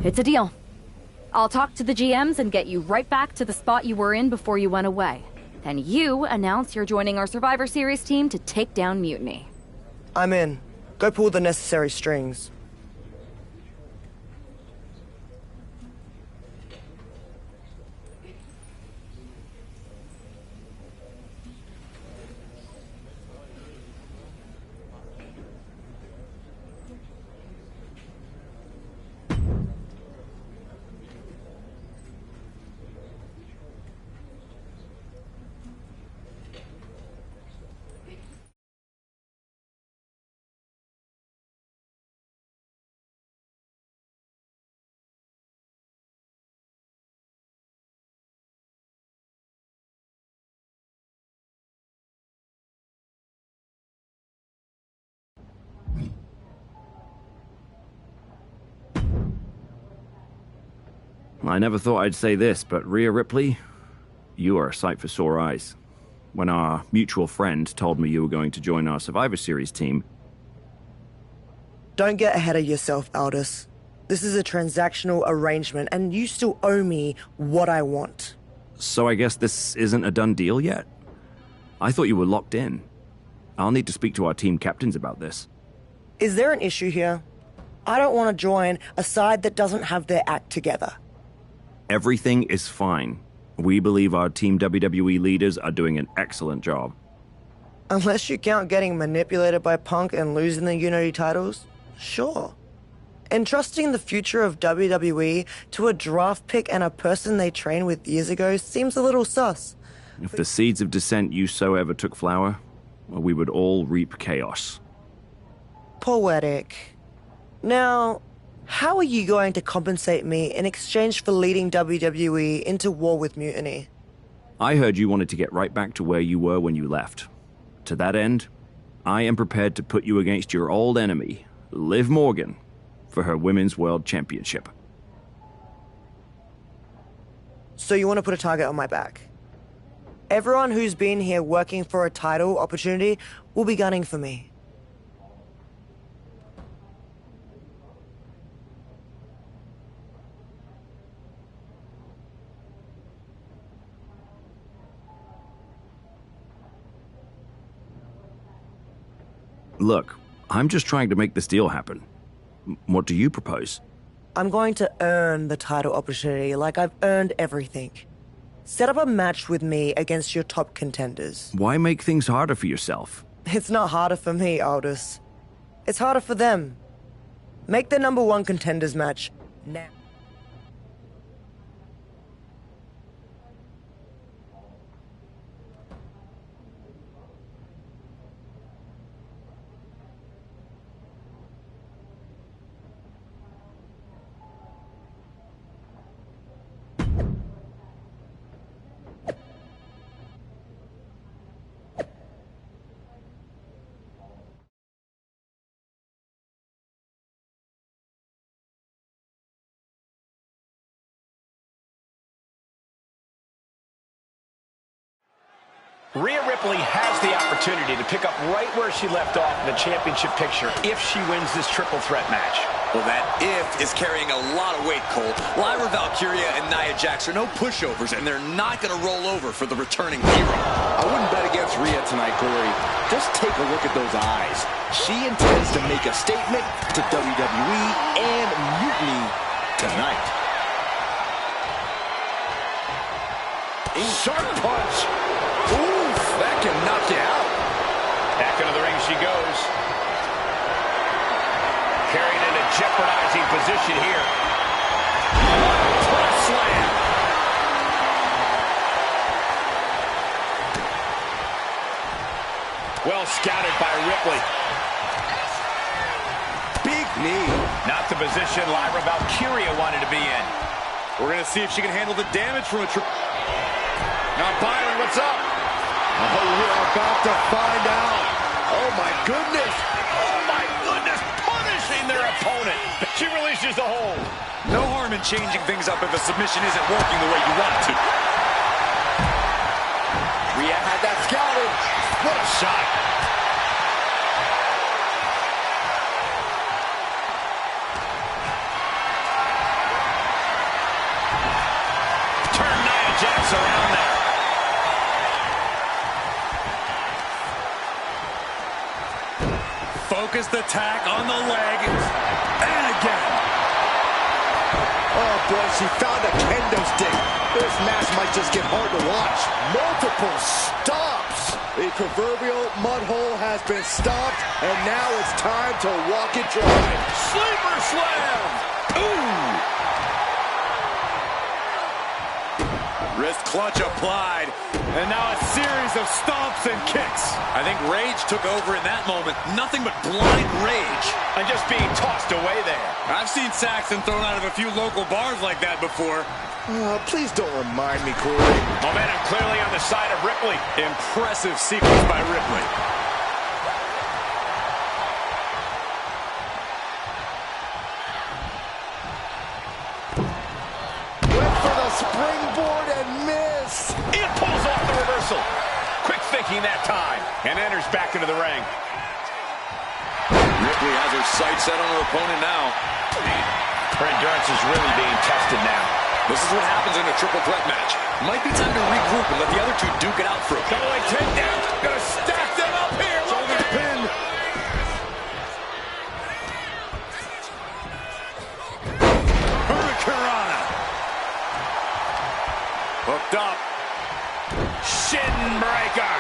It's a deal. I'll talk to the GMs and get you right back to the spot you were in before you went away. Then you announce you're joining our Survivor Series team to take down Mutiny. I'm in. Go pull the necessary strings. I never thought I'd say this, but Rhea Ripley, you are a sight for sore eyes. When our mutual friend told me you were going to join our Survivor Series team... Don't get ahead of yourself, Aldous. This is a transactional arrangement, and you still owe me what I want. So I guess this isn't a done deal yet? I thought you were locked in. I'll need to speak to our team captains about this. Is there an issue here? I don't want to join a side that doesn't have their act together. Everything is fine. We believe our Team WWE leaders are doing an excellent job. Unless you count getting manipulated by Punk and losing the Unity titles, sure. Entrusting the future of WWE to a draft pick and a person they trained with years ago seems a little sus. If the seeds of dissent you sow ever took flower, well, we would all reap chaos. Poetic. Now, how are you going to compensate me in exchange for leading WWE into war with Mutiny? I heard you wanted to get right back to where you were when you left. To that end, I am prepared to put you against your old enemy, Liv Morgan, for her Women's World Championship. So you want to put a target on my back? Everyone who's been here working for a title opportunity will be gunning for me. Look, I'm just trying to make this deal happen. What do you propose? I'm going to earn the title opportunity like I've earned everything. Set up a match with me against your top contenders. Why make things harder for yourself? It's not harder for me, Aldous. It's harder for them. Make the #1 contenders match now. Rhea Ripley has the opportunity to pick up right where she left off in the championship picture if she wins this triple threat match. Well, that if is carrying a lot of weight, Cole. Lyra Valkyria and Nia Jax are no pushovers, and they're not going to roll over for the returning hero. I wouldn't bet against Rhea tonight, Corey. Just take a look at those eyes. She intends to make a statement to WWE and Mutiny tonight. Sharp punch. Oof, that can knock you out. Back into the ring she goes. Carried in a jeopardizing position here. Press slam. Well scouted by Ripley. Big knee. Not the position Lyra Valkyria wanted to be in. We're going to see if she can handle the damage from a triple. Now, Byron, what's up? Oh, we're about to find out. Oh, my goodness. Oh, my goodness. Punishing their opponent. She releases the hold. No harm in changing things up if a submission isn't working the way you want it to. Rhea had that scouted. What a shot. Focused attack on the leg. And again. Oh boy, she found a kendo stick. This match might just get hard to watch. Multiple stops. The proverbial mud hole has been stopped, and now it's time to walk it dry. Sleeper slam. Ooh. Wrist clutch applied, and now a series of stomps and kicks. I think rage took over in that moment. Nothing but blind rage. And just being tossed away there. I've seen Saxton thrown out of a few local bars like that before. Please don't remind me, Corey. Momentum clearly on the side of Ripley. Impressive sequence by Ripley. Springboard and miss. It pulls off the reversal. Quick thinking that time. And enters back into the ring. Ripley has her sights set on her opponent now. Her endurance is really being tested now. This is what happens in a triple threat match. Might be time to regroup and let the other two duke it out for a bit. Double leg takedown. Gonna stack them up here. Shoulder pin. Hurricanrana. Hooked up. Shin breaker.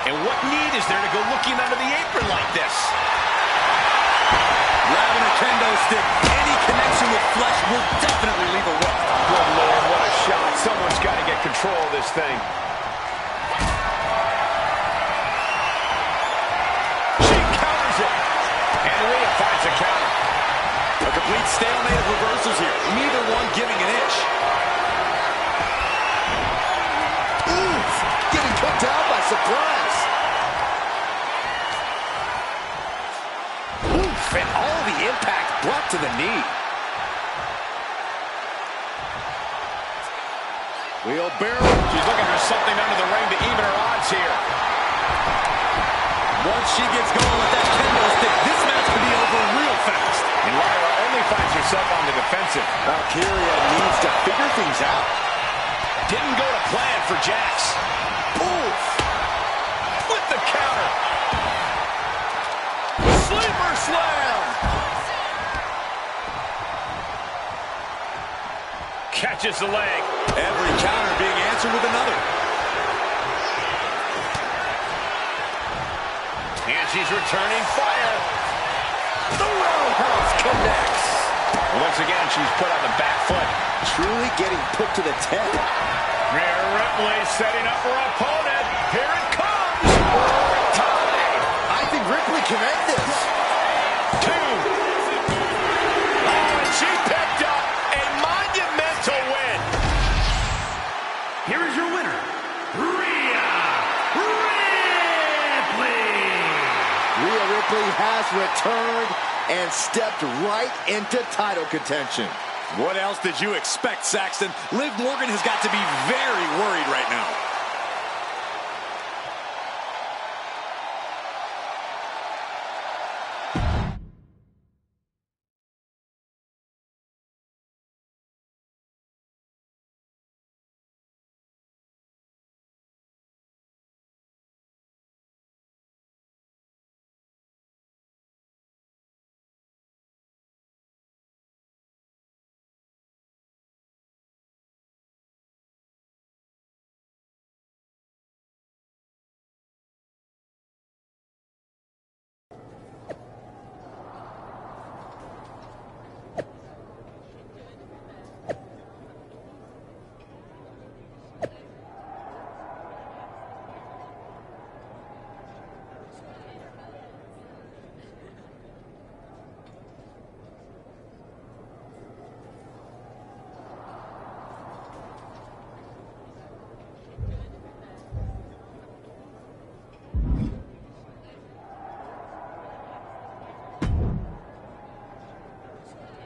And what need is there to go looking under the apron like this? Grabbing a kendo stick. Any connection with flesh will definitely leave a welt. Good Lord, what a shot. Someone's got to get control of this thing. She counters it. And Rhea finds a counter. A complete stalemate of reversals here. Neither one giving an inch. Oof! Getting put down by surprise. Oof! And all the impact brought to the knee. Wheelbarrow. She's looking for something under the ring to even her odds here. Once she gets going with that kendo stick, this match could be over real fast. And Lyra only finds herself on the defensive. Valkyria needs to figure things out. Didn't go to plan for Jax. Oof! With the counter. Sleeper slam. Catches the leg. Every counter being answered with another. And she's returning fire. The roundhouse connects. Once again, she's put on the back foot. Truly getting put to the test. Rhea Ripley setting up her opponent. Here it comes. Time. I think Ripley can end this. 2. Oh, and she picked up a monumental win. Here is your winner, Rhea Ripley. Rhea Ripley has returned and stepped right into title contention. What else did you expect, Saxton? Liv Morgan has got to be very worried right now.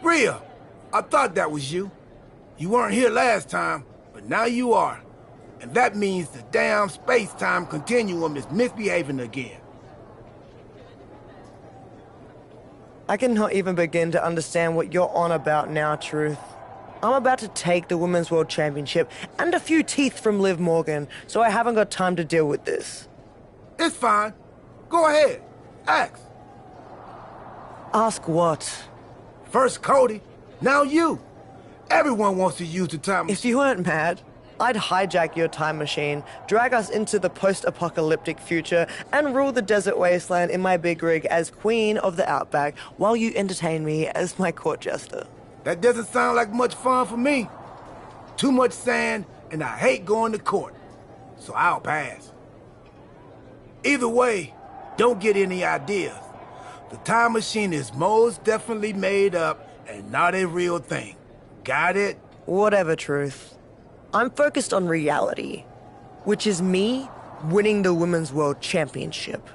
Rhea, I thought that was you. You weren't here last time, but now you are. And that means the damn space-time continuum is misbehaving again. I cannot even begin to understand what you're on about now, Truth. I'm about to take the Women's World Championship and a few teeth from Liv Morgan, so I haven't got time to deal with this. It's fine. Go ahead. Ask. Ask what? First Cody, now you. Everyone wants to use the time machine. If you weren't mad, I'd hijack your time machine, drag us into the post-apocalyptic future, and rule the desert wasteland in my big rig as Queen of the Outback while you entertain me as my court jester. That doesn't sound like much fun for me. Too much sand, and I hate going to court. So I'll pass. Either way, don't get any ideas. The time machine is most definitely made up and not a real thing. Got it? Whatever, Truth. I'm focused on reality, which is me winning the Women's World Championship.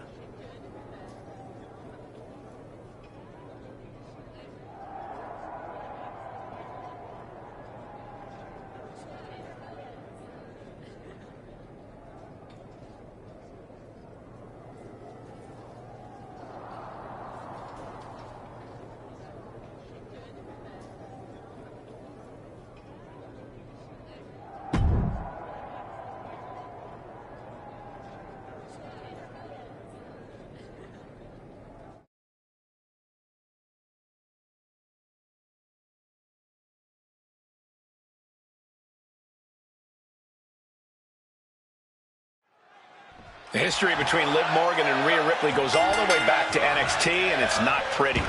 The history between Liv Morgan and Rhea Ripley goes all the way back to NXT, and it's not pretty.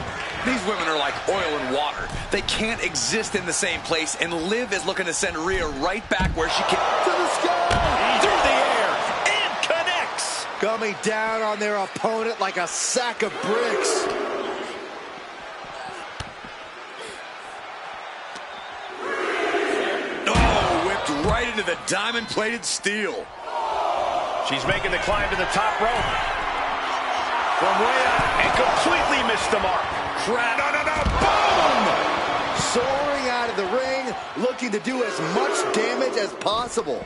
These women are like oil and water. They can't exist in the same place, and Liv is looking to send Rhea right back where she can. To the sky! Through the air, and connects! Coming down on their opponent like a sack of bricks. Oh, whipped right into the diamond-plated steel. She's making the climb to the top rope. From Rhea, and completely missed the mark. Boom! Soaring out of the ring, looking to do as much damage as possible.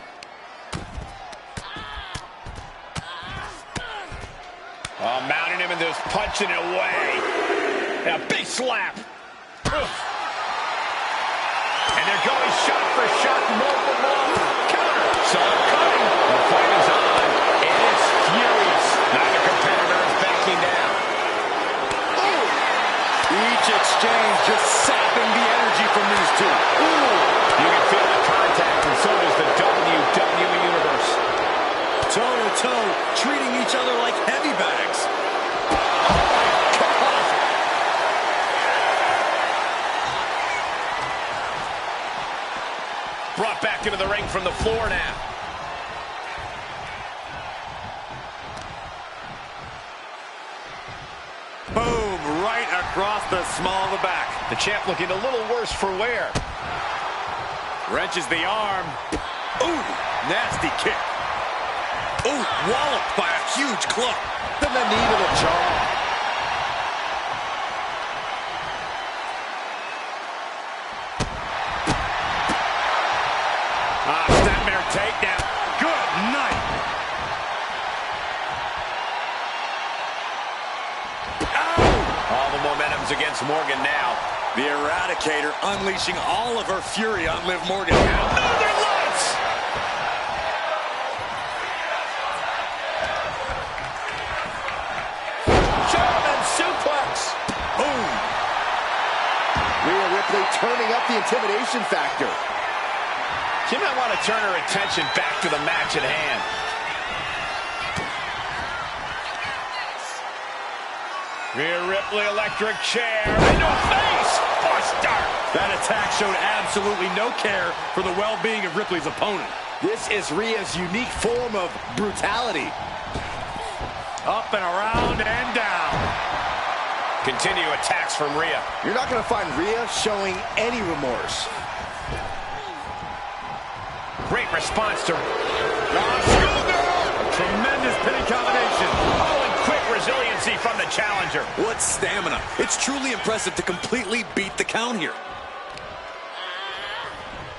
Oh, mounting him and just punching it away. And a big slap. Oof. And they're going shot for shot, multiple blows. Counter. Saw it coming. The fight is on. And it's furious. Neither competitor is backing down. Ooh. Each exchange just sapping the energy from these two. Ooh. You can feel the contact, and so does the WWE Universe. Toe-to-toe, treating each other like heavy bags. Brought back into the ring from the floor now. Boom, right across the small of the back. The champ looking a little worse for wear. Wrenches the arm. Ooh, nasty kick. Ooh, walloped by a huge club. Then the knee to the jaw. Snapmare takedown. Good night. Oh! All the momentum's against Morgan now. The Eradicator unleashing all of her fury on Liv Morgan now. Northern Lights! German suplex. Boom. Rhea Ripley turning up the intimidation factor. She might want to turn her attention back to the match at hand. Rhea Ripley, electric chair, into a face! Buster! That attack showed absolutely no care for the well-being of Ripley's opponent. This is Rhea's unique form of brutality. Up and around and down. Continue attacks from Rhea. You're not going to find Rhea showing any remorse. Great response to... Tremendous pinning combination. Oh, and quick resiliency from the challenger. What stamina. It's truly impressive to completely beat the count here.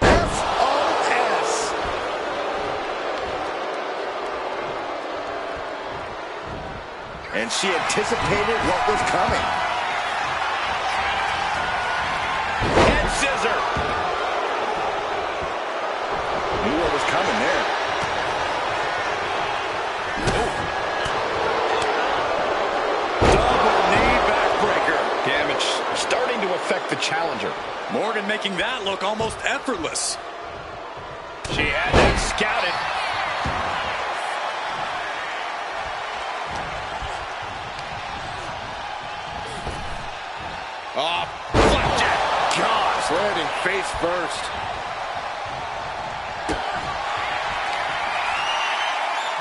SOS. And she anticipated what was coming. Head scissor. Knew what was coming there. Double knee backbreaker. Yeah, affect the challenger. Morgan making that look almost effortless. She had that scouted. Oh, flapjack. Gosh, landing face first.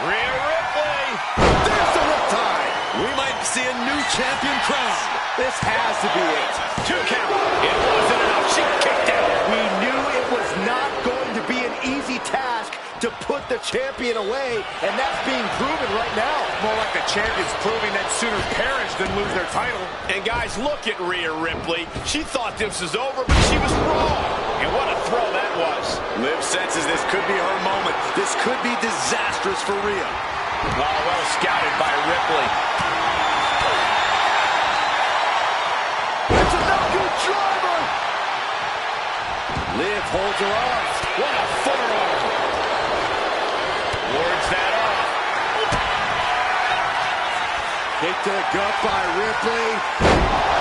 Rhea Ripley. There's the riptide. We might see a new champion crowned. This has to be it. 2 count. It wasn't enough. She kicked out. We knew it was not going to be an easy task to put the champion away, and that's being proven right now. More like the champion's proving that sooner perish than lose their title. And guys, look at Rhea Ripley. She thought this was over, but she was wrong. And what a throw that was. Liv senses this could be her moment. This could be disastrous for Rhea. Oh, well scouted by Ripley. It's a no-good driver. Liv holds her off. What a forearm. Wards that off. Kick to the gut by Ripley.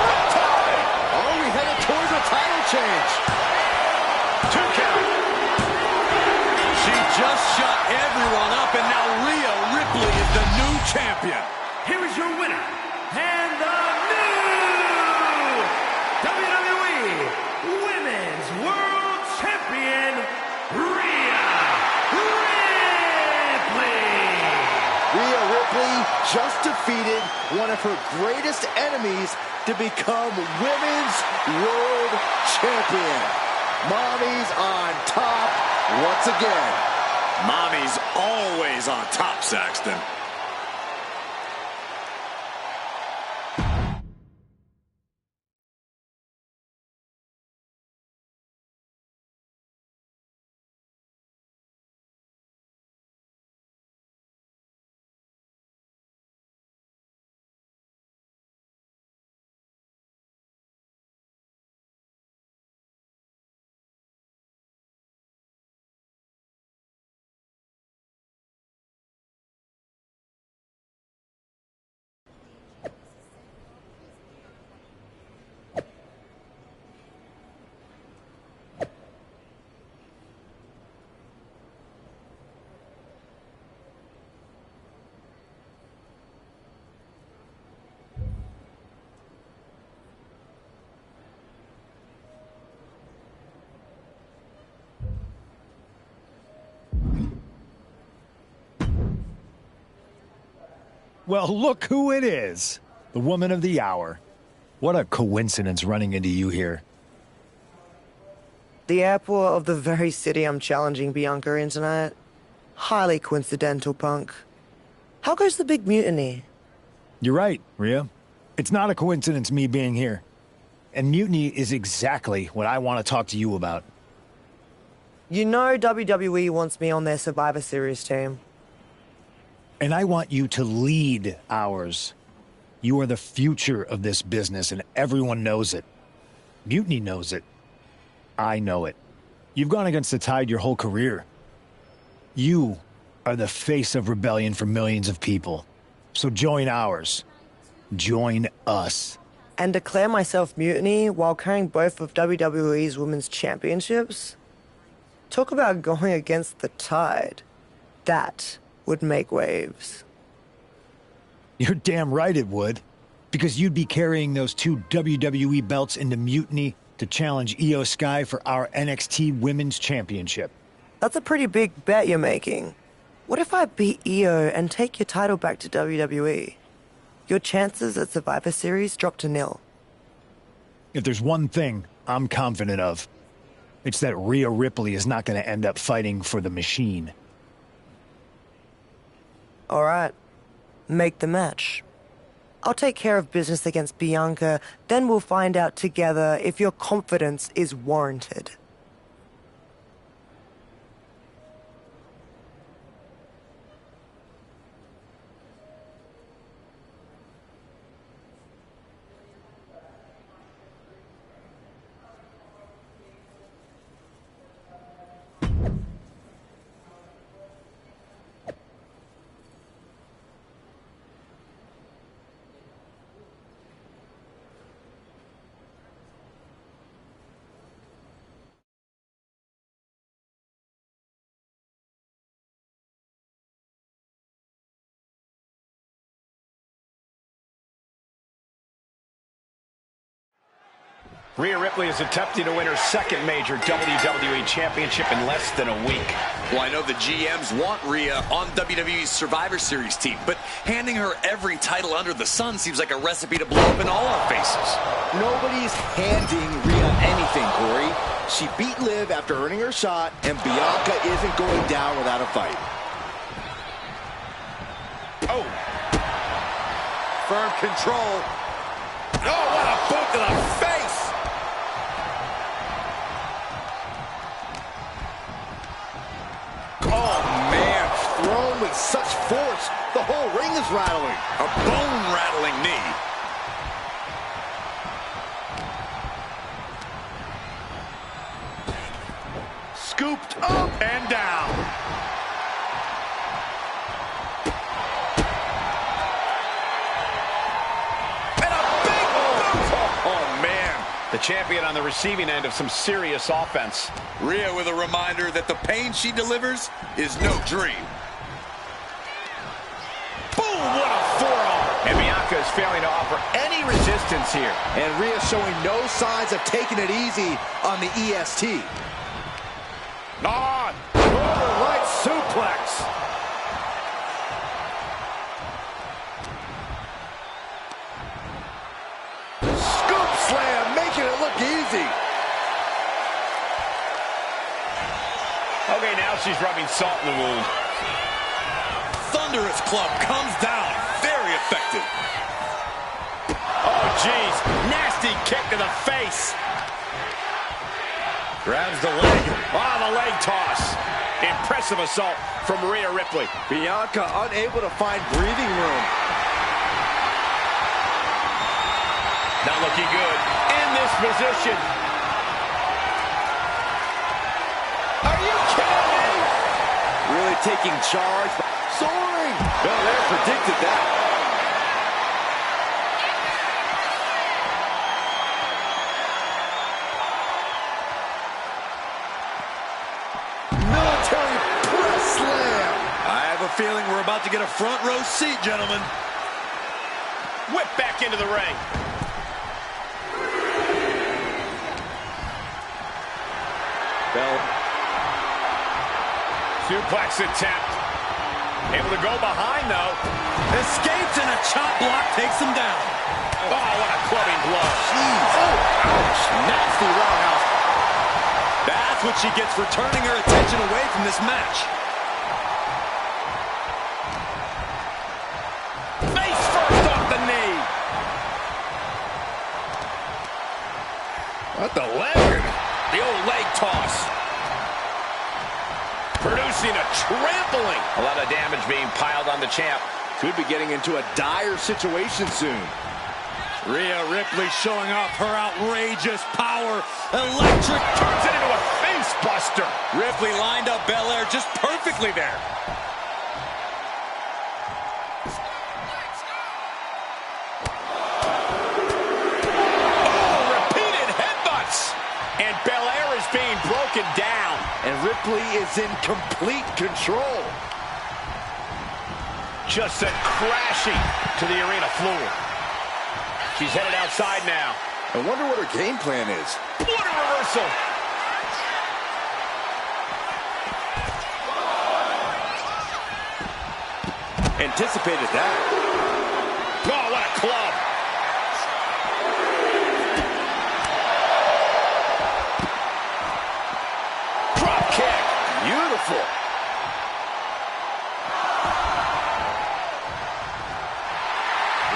Riptide. Are we headed towards a title change? 2 count. She just shut everyone up, and now Rhea Ripley is the new champion. Here is your winner, and the new WWE Women's World Champion, Rhea Ripley. Rhea Ripley just defeated one of her greatest enemies to become Women's World Champion. Mommy's on top once again. Mommy's always on top, Saxton. Well, look who it is. The woman of the hour. What a coincidence running into you here. The airport of the very city I'm challenging Bianca in tonight. Highly coincidental, punk. How goes the big mutiny? You're right, Rhea. It's not a coincidence me being here. And mutiny is exactly what I want to talk to you about. You know WWE wants me on their Survivor Series team. And I want you to lead ours. You are the future of this business, and everyone knows it. Mutiny knows it. I know it. You've gone against the tide your whole career. You are the face of rebellion for millions of people. So join ours. Join us. And declare myself mutiny while carrying both of WWE's women's championships? Talk about going against the tide. That would make waves. You're damn right it would. Because you'd be carrying those 2 WWE belts into mutiny to challenge Io Sky for our NXT Women's Championship. That's a pretty big bet you're making. What if I beat Io and take your title back to WWE? Your chances at Survivor Series drop to 0. If there's one thing I'm confident of, it's that Rhea Ripley is not going to end up fighting for the machine. All right. Make the match. I'll take care of business against Bianca, then we'll find out together if your confidence is warranted. Rhea Ripley is attempting to win her second major WWE Championship in less than a week. Well, I know the GMs want Rhea on WWE's Survivor Series team, but handing her every title under the sun seems like a recipe to blow up in all our faces. Nobody's handing Rhea anything, Corey. She beat Liv after earning her shot, and Bianca isn't going down without a fight. Oh. Firm control. Oh, what a boot to the face! Oh, man, thrown with such force, the whole ring is rattling. A bone-rattling knee. Scooped up and down. And a big boot! Oh, man. The champion on the receiving end of some serious offense. Rhea with a reminder that the pain she delivers is no dream. Boom, what a forearm. And Bianca is failing to offer any resistance here. And Rhea showing no signs of taking it easy on the EST. On. Right suplex. Scoop slam, making it look easy. Okay, now she's rubbing salt in the wound. Thunderous club comes down. Very effective. Oh, geez. Nasty kick to the face. Grabs the leg. Oh, the leg toss. Impressive assault from Rhea Ripley. Bianca unable to find breathing room. Not looking good in this position. Are you kidding me? Really taking charge. Soaring. Belair predicted that. Military press slam. I have a feeling we're about to get a front row seat, gentlemen. Whip back into the ring. Bell. Suplex attempt. Able to go behind, though. Escapes and a chop block takes him down. Oh, what a clubbing blow. Jeez. Oh, ouch. Nasty roundhouse. That's what she gets for turning her attention away from this match. Face first off the knee. What the leg? The old leg toss. Producing a trampling. A lot of damage being piled on the champ. Could be getting into a dire situation soon. Rhea Ripley showing off her outrageous power. Electric turns it into a face buster. Ripley lined up Belair just perfectly there. Oh, repeated headbutts. And Belair is being broken down. And Ripley is in complete control. Just sent crashing to the arena floor. She's headed outside now. I wonder what her game plan is. What a reversal. Anticipated that. Oh, what a club. Drop kick. Beautiful.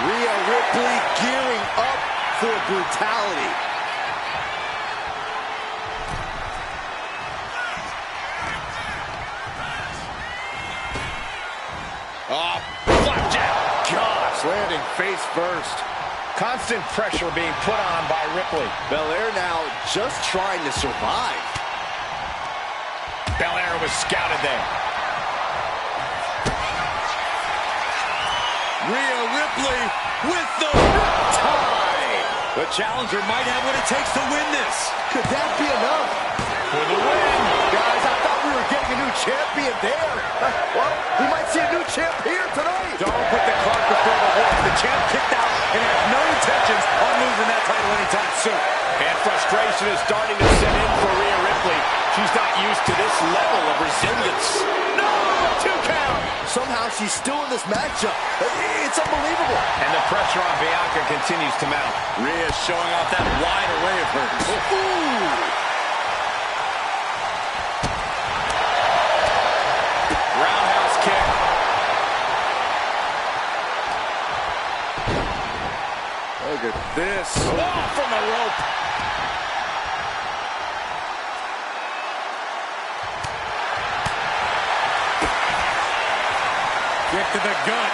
Rhea Ripley gearing up for brutality. Oh, flapjack. Gosh, landing face first. Constant pressure being put on by Ripley. Belair now just trying to survive. Belair was scouted there. Rhea Ripley with the tie. The challenger might have what it takes to win this. Could that be enough? For the win. Guys, I thought we were getting a new champion there. Well, we might see a new champ here tonight. Don't put the cart before the horse. The champ kicked out and has no intentions on losing that title anytime soon. And tension is starting to set in for Rhea Ripley. She's not used to this level of resilience. No, 2 count. Somehow she's still in this matchup. It's unbelievable. And the pressure on Bianca continues to mount. Rhea showing off that wide array of hers. Roundhouse kick. Look at this. Oh, from the rope. Kick to the gut.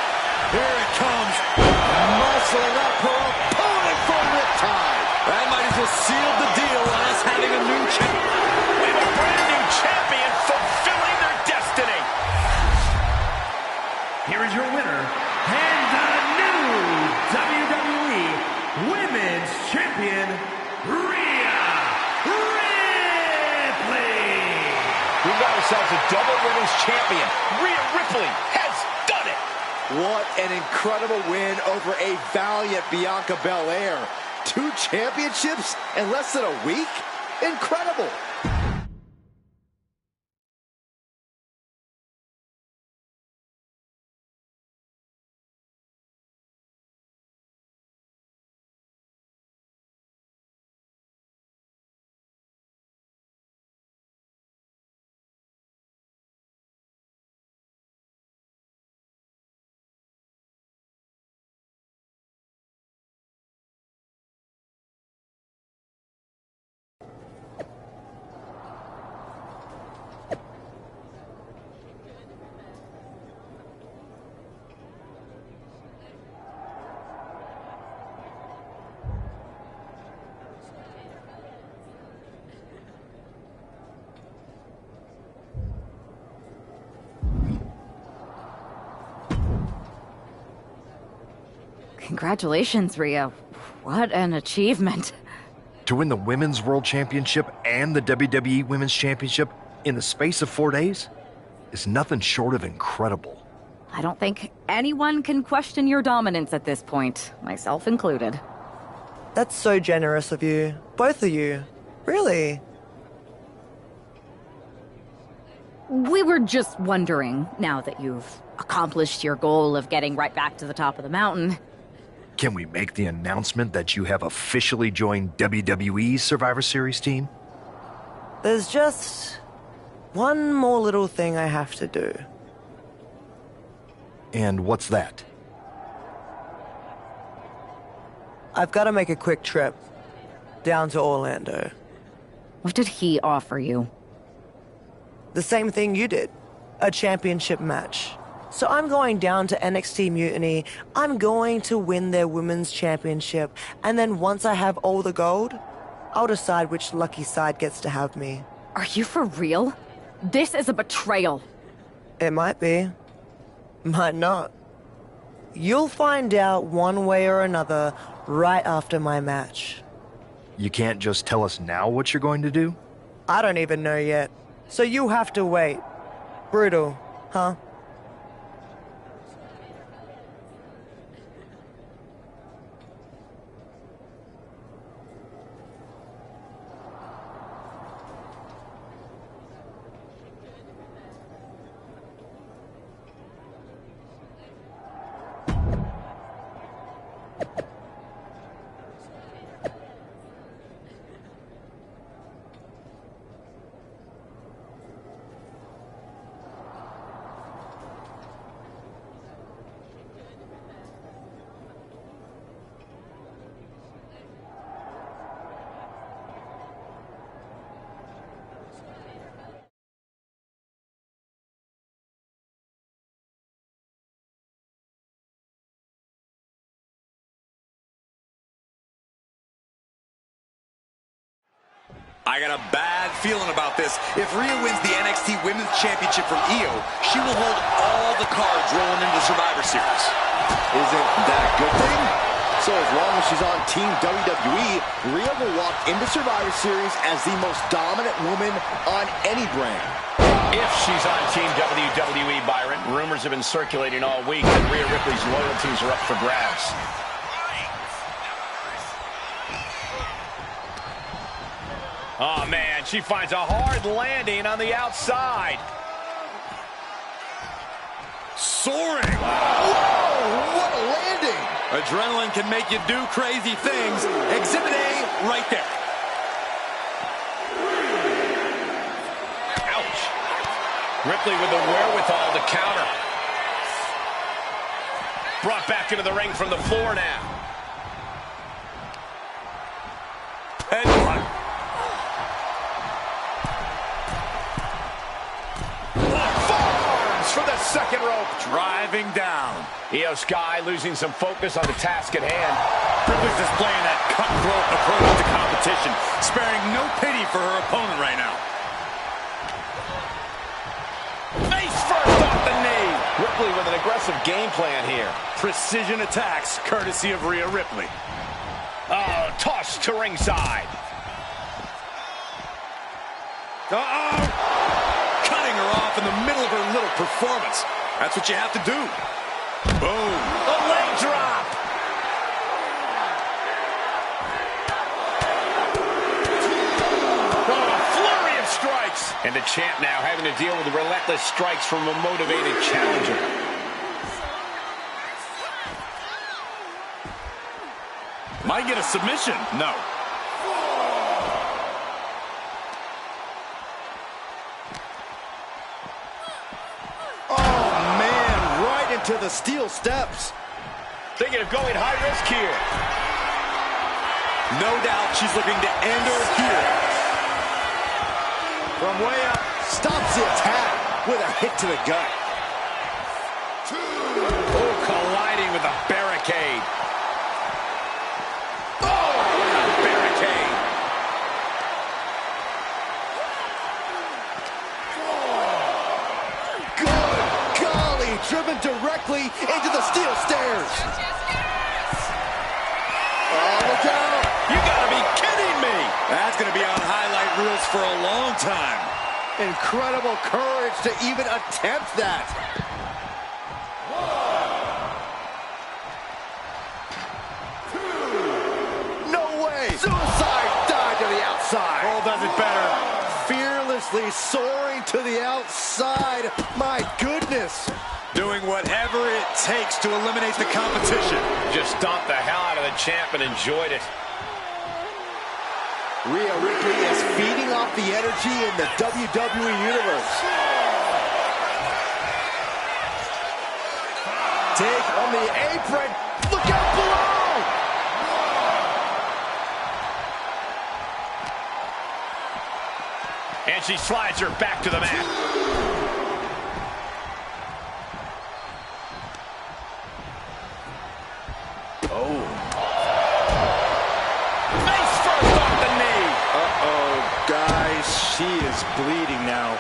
Here it comes. Muscling up her opponent for riptide. That might as well seal the deal on us having a new champion. We have a brand new champion fulfilling their destiny. Here is your winner, and the new WWE Women's Champion, Rhea Ripley. We've got ourselves a double women's champion. Rhea Ripley has done it. What an incredible win over a valiant Bianca Belair. 2 championships in less than a week? Incredible. Congratulations, Rhea. What an achievement. To win the Women's World Championship and the WWE Women's Championship in the space of 4 days is nothing short of incredible. I don't think anyone can question your dominance at this point, myself included. That's so generous of you. Both of you. Really. We were just wondering, now that you've accomplished your goal of getting right back to the top of the mountain. Can we make the announcement that you have officially joined WWE's Survivor Series team? There's just one more little thing I have to do. And what's that? I've got to make a quick trip down to Orlando. What did he offer you? The same thing you did. A championship match. So I'm going down to NXT Mutiny. I'm going to win their women's championship. And then once I have all the gold, I'll decide which lucky side gets to have me. Are you for real? This is a betrayal. It might be. Might not. You'll find out one way or another right after my match. You can't just tell us now what you're going to do? I don't even know yet. So you have to wait. Brutal, huh? I got a bad feeling about this. If Rhea wins the NXT Women's Championship from Io, she will hold all the cards rolling into the Survivor Series. Isn't that a good thing? So as long as she's on Team WWE, Rhea will walk into Survivor Series as the most dominant woman on any brand. If she's on Team WWE, Byron, rumors have been circulating all week that Rhea Ripley's loyalties are up for grabs. Oh, man, she finds a hard landing on the outside. Soaring. Whoa, what a landing. Adrenaline can make you do crazy things. Exhibit A right there. Ouch. Ripley with the wherewithal to counter. Brought back into the ring from the floor now. Headbutt. Forearms for the second rope. Driving down. Io Sky losing some focus on the task at hand. Ripley's displaying that cutthroat approach to competition, sparing no pity for her opponent right now. Face first off the knee. Ripley with an aggressive game plan here. Precision attacks, courtesy of Rhea Ripley. Oh, tossed to ringside. Uh-oh! Cutting her off in the middle of her little performance. That's what you have to do. Boom. A leg drop. Oh, a flurry of strikes. And the champ now having to deal with the relentless strikes from a motivated challenger. Might get a submission. No. To the steel steps. Thinking of going high risk here. No doubt she's looking to end her here. From way up, stops the attack with a hit to the gut. Oh, colliding with a barricade. Oh, a barricade. Driven directly into the steel stairs. Oh, look out. You gotta be kidding me. That's gonna be on highlight reels for a long time. Incredible courage to even attempt that. No way. Suicide dive to the outside. Cole does it better. Fearlessly soaring to the outside. My goodness. Doing whatever it takes to eliminate the competition. Just stomped the hell out of the champ and enjoyed it. Rhea Ripley is feeding off the energy in the WWE Universe. Take on the apron. Look out below! And she slides her back to the mat. She is bleeding now.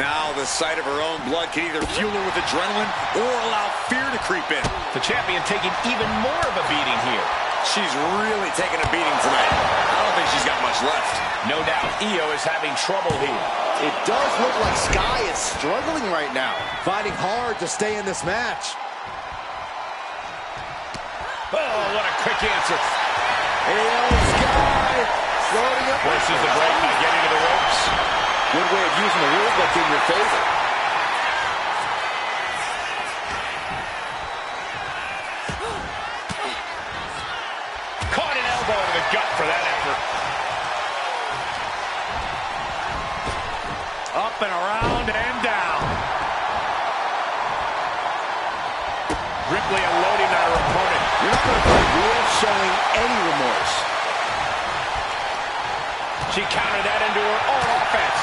Now the sight of her own blood can either fuel her with adrenaline or allow fear to creep in. The champion taking even more of a beating here. She's really taking a beating tonight. I don't think she's got much left. No doubt Io is having trouble here. It does look like Sky is struggling right now, fighting hard to stay in this match. Oh, what a quick answer. Io Sky floating up. Forces the break by getting to the ropes. Good way of using the rule book in your favor. Caught an elbow to the gut for that effort. Up and around and down. Ripley unloading on her opponent. You're not going to find Rhea showing any remorse. She countered that into her own offense.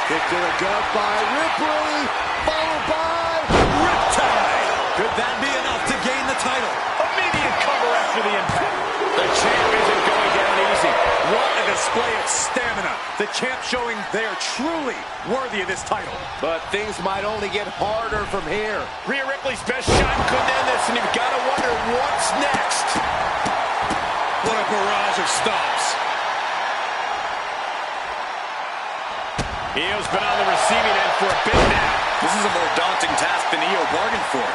Kick to the gut by Ripley, followed by Riptide. Could that be enough to gain the title? Immediate cover after the impact. The champ isn't going down easy. What a display of stamina. The champ showing they are truly worthy of this title. But things might only get harder from here. Rhea Ripley's best shot couldn't end this, and you've got to wonder what's next. What a barrage of stops. Io's been on the receiving end for a bit now. This is a more daunting task than Io bargained for.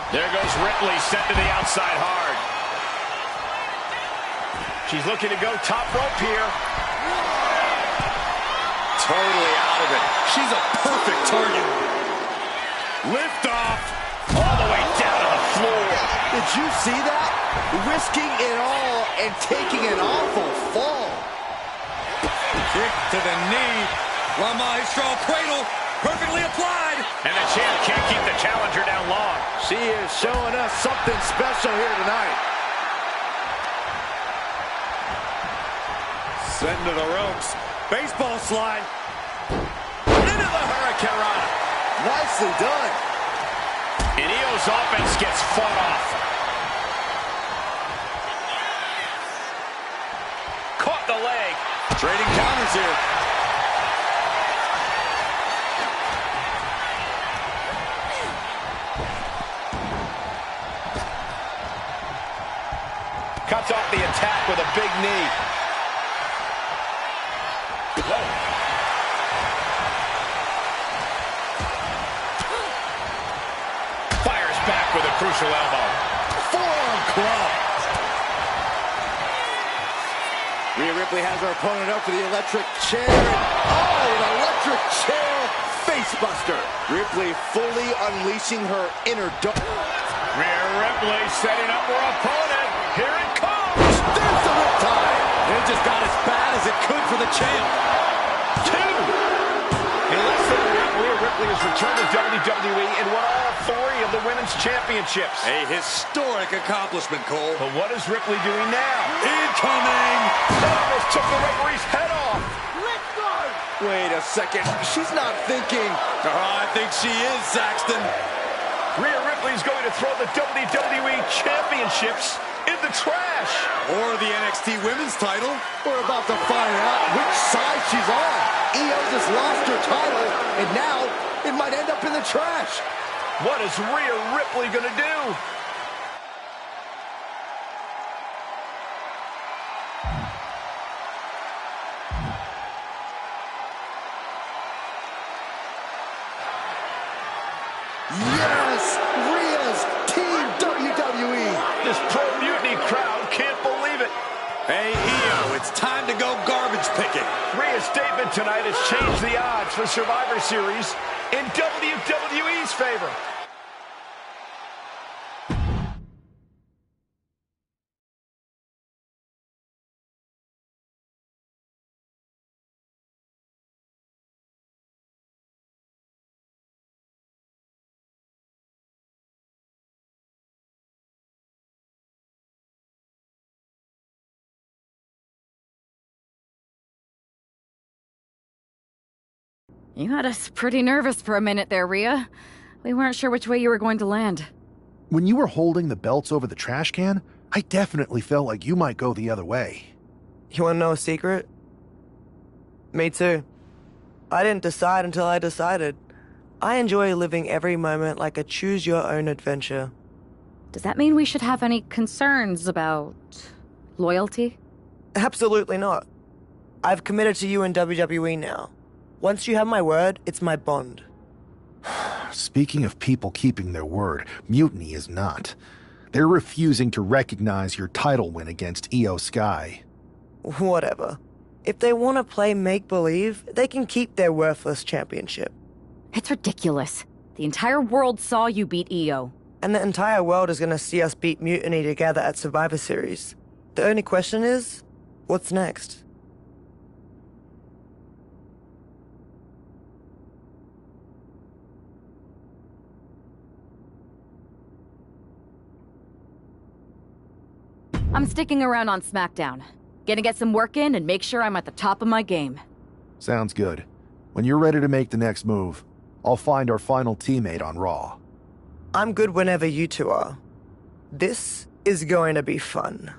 There goes Ripley, sent to the outside hard. She's looking to go top rope here. Totally out of it. She's a perfect target. Lift off. All the way down to the floor. Did you see that? Risking it all and taking an awful fall. Kick to the knee. La Maestro cradle. Perfectly applied. And the champ can't keep the challenger down long. She is showing us something special here tonight. Sent to the ropes. Baseball slide. Into the Hurricane Rana. Nicely done. And Io's offense gets fought off. Caught the leg. Trading counters here. Cuts off the attack with a big knee. Whoa. Fires back with a crucial elbow. Forearm club. Rhea Ripley has her opponent up for the electric chair. Oh, an electric chair facebuster. Ripley fully unleashing her inner dog. Rhea Ripley setting up her opponent. Here it comes. There's the riptide. It just got as bad as it could for the champ. 2. In less than a week, Rhea Ripley has returned to WWE and won all 3 of the women's championships. A historic accomplishment, Cole. But what is Ripley doing now? Incoming! That almost took the referee's head off. Let's go. Wait a second. She's not thinking. Oh, I think she is, Saxton. Rhea Ripley is going to throw the WWE championships in the trash. Or the NXT women's title. We're about to find out which side she's on. Io just lost her title, and now it might end up in the trash. What is Rhea Ripley going to do? Yes! Rhea's Team WWE! This pro-mutiny crowd can't believe it. Hey, Io, it's time to go garbage picking. Rhea's statement tonight has changed the odds for Survivor Series in WWE's favor. You had us pretty nervous for a minute there, Rhea. We weren't sure which way you were going to land. When you were holding the belts over the trash can, I definitely felt like you might go the other way. You wanna know a secret? Me too. I didn't decide until I decided. I enjoy living every moment like a choose-your-own adventure. Does that mean we should have any concerns about loyalty? Absolutely not. I've committed to you in WWE now. Once you have my word, it's my bond. Speaking of people keeping their word, Mutiny is not. They're refusing to recognize your title win against Io Sky. Whatever. If they want to play make-believe, they can keep their worthless championship. It's ridiculous. The entire world saw you beat Io. And the entire world is going to see us beat Mutiny together at Survivor Series. The only question is, what's next? I'm sticking around on SmackDown. Gonna get some work in and make sure I'm at the top of my game. Sounds good. When you're ready to make the next move, I'll find our final teammate on Raw. I'm good whenever you two are. This is going to be fun.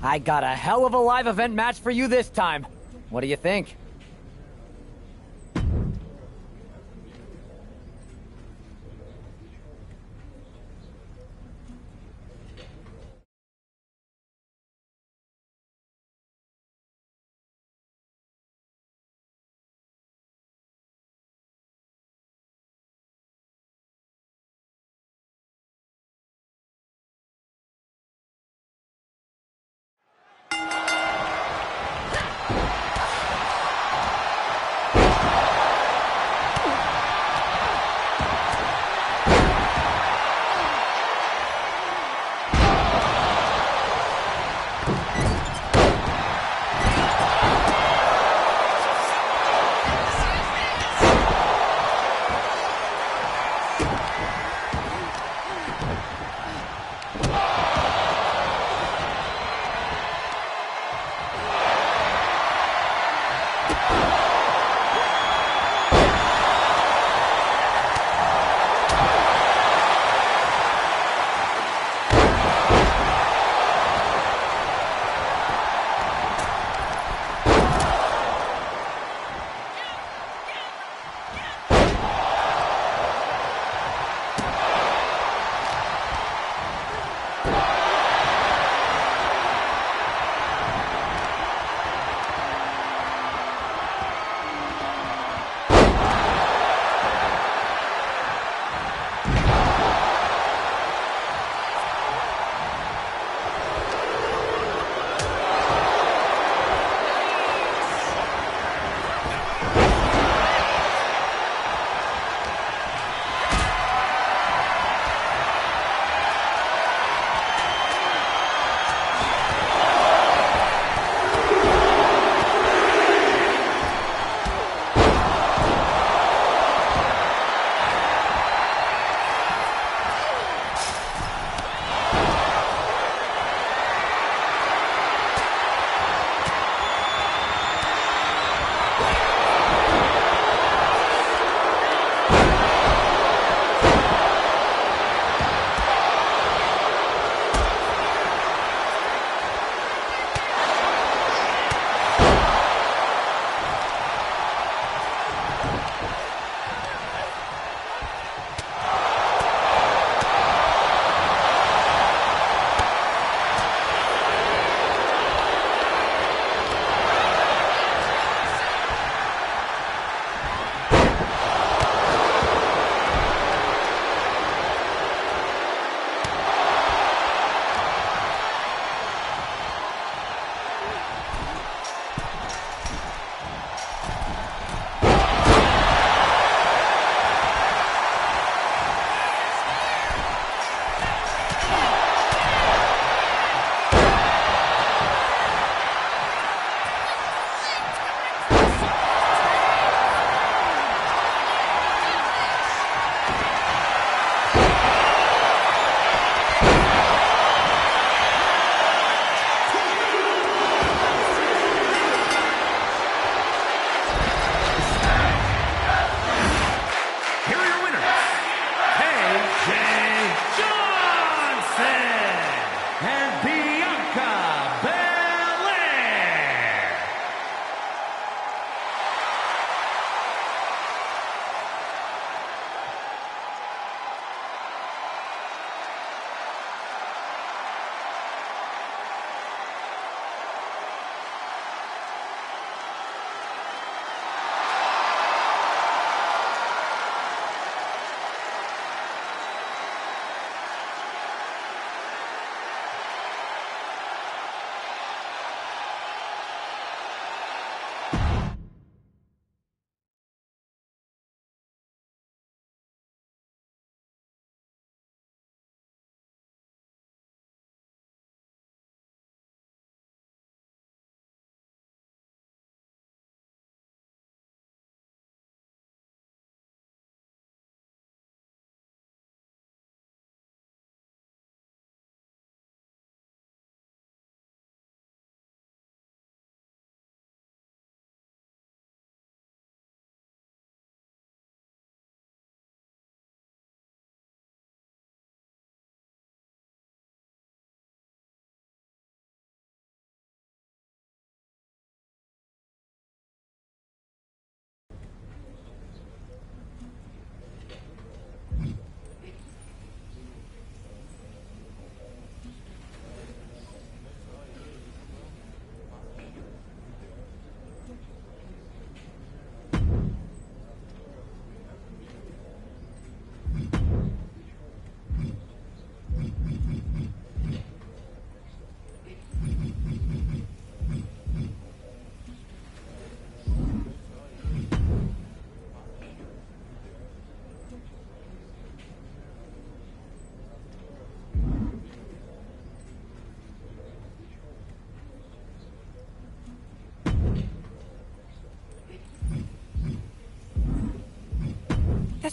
I got a hell of a live event match for you this time. What do you think?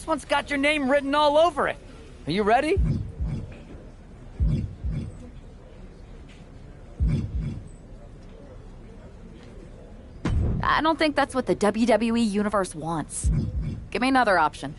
one's got your name written all over it. Are you ready? I don't think that's what the WWE Universe wants. Give me another option.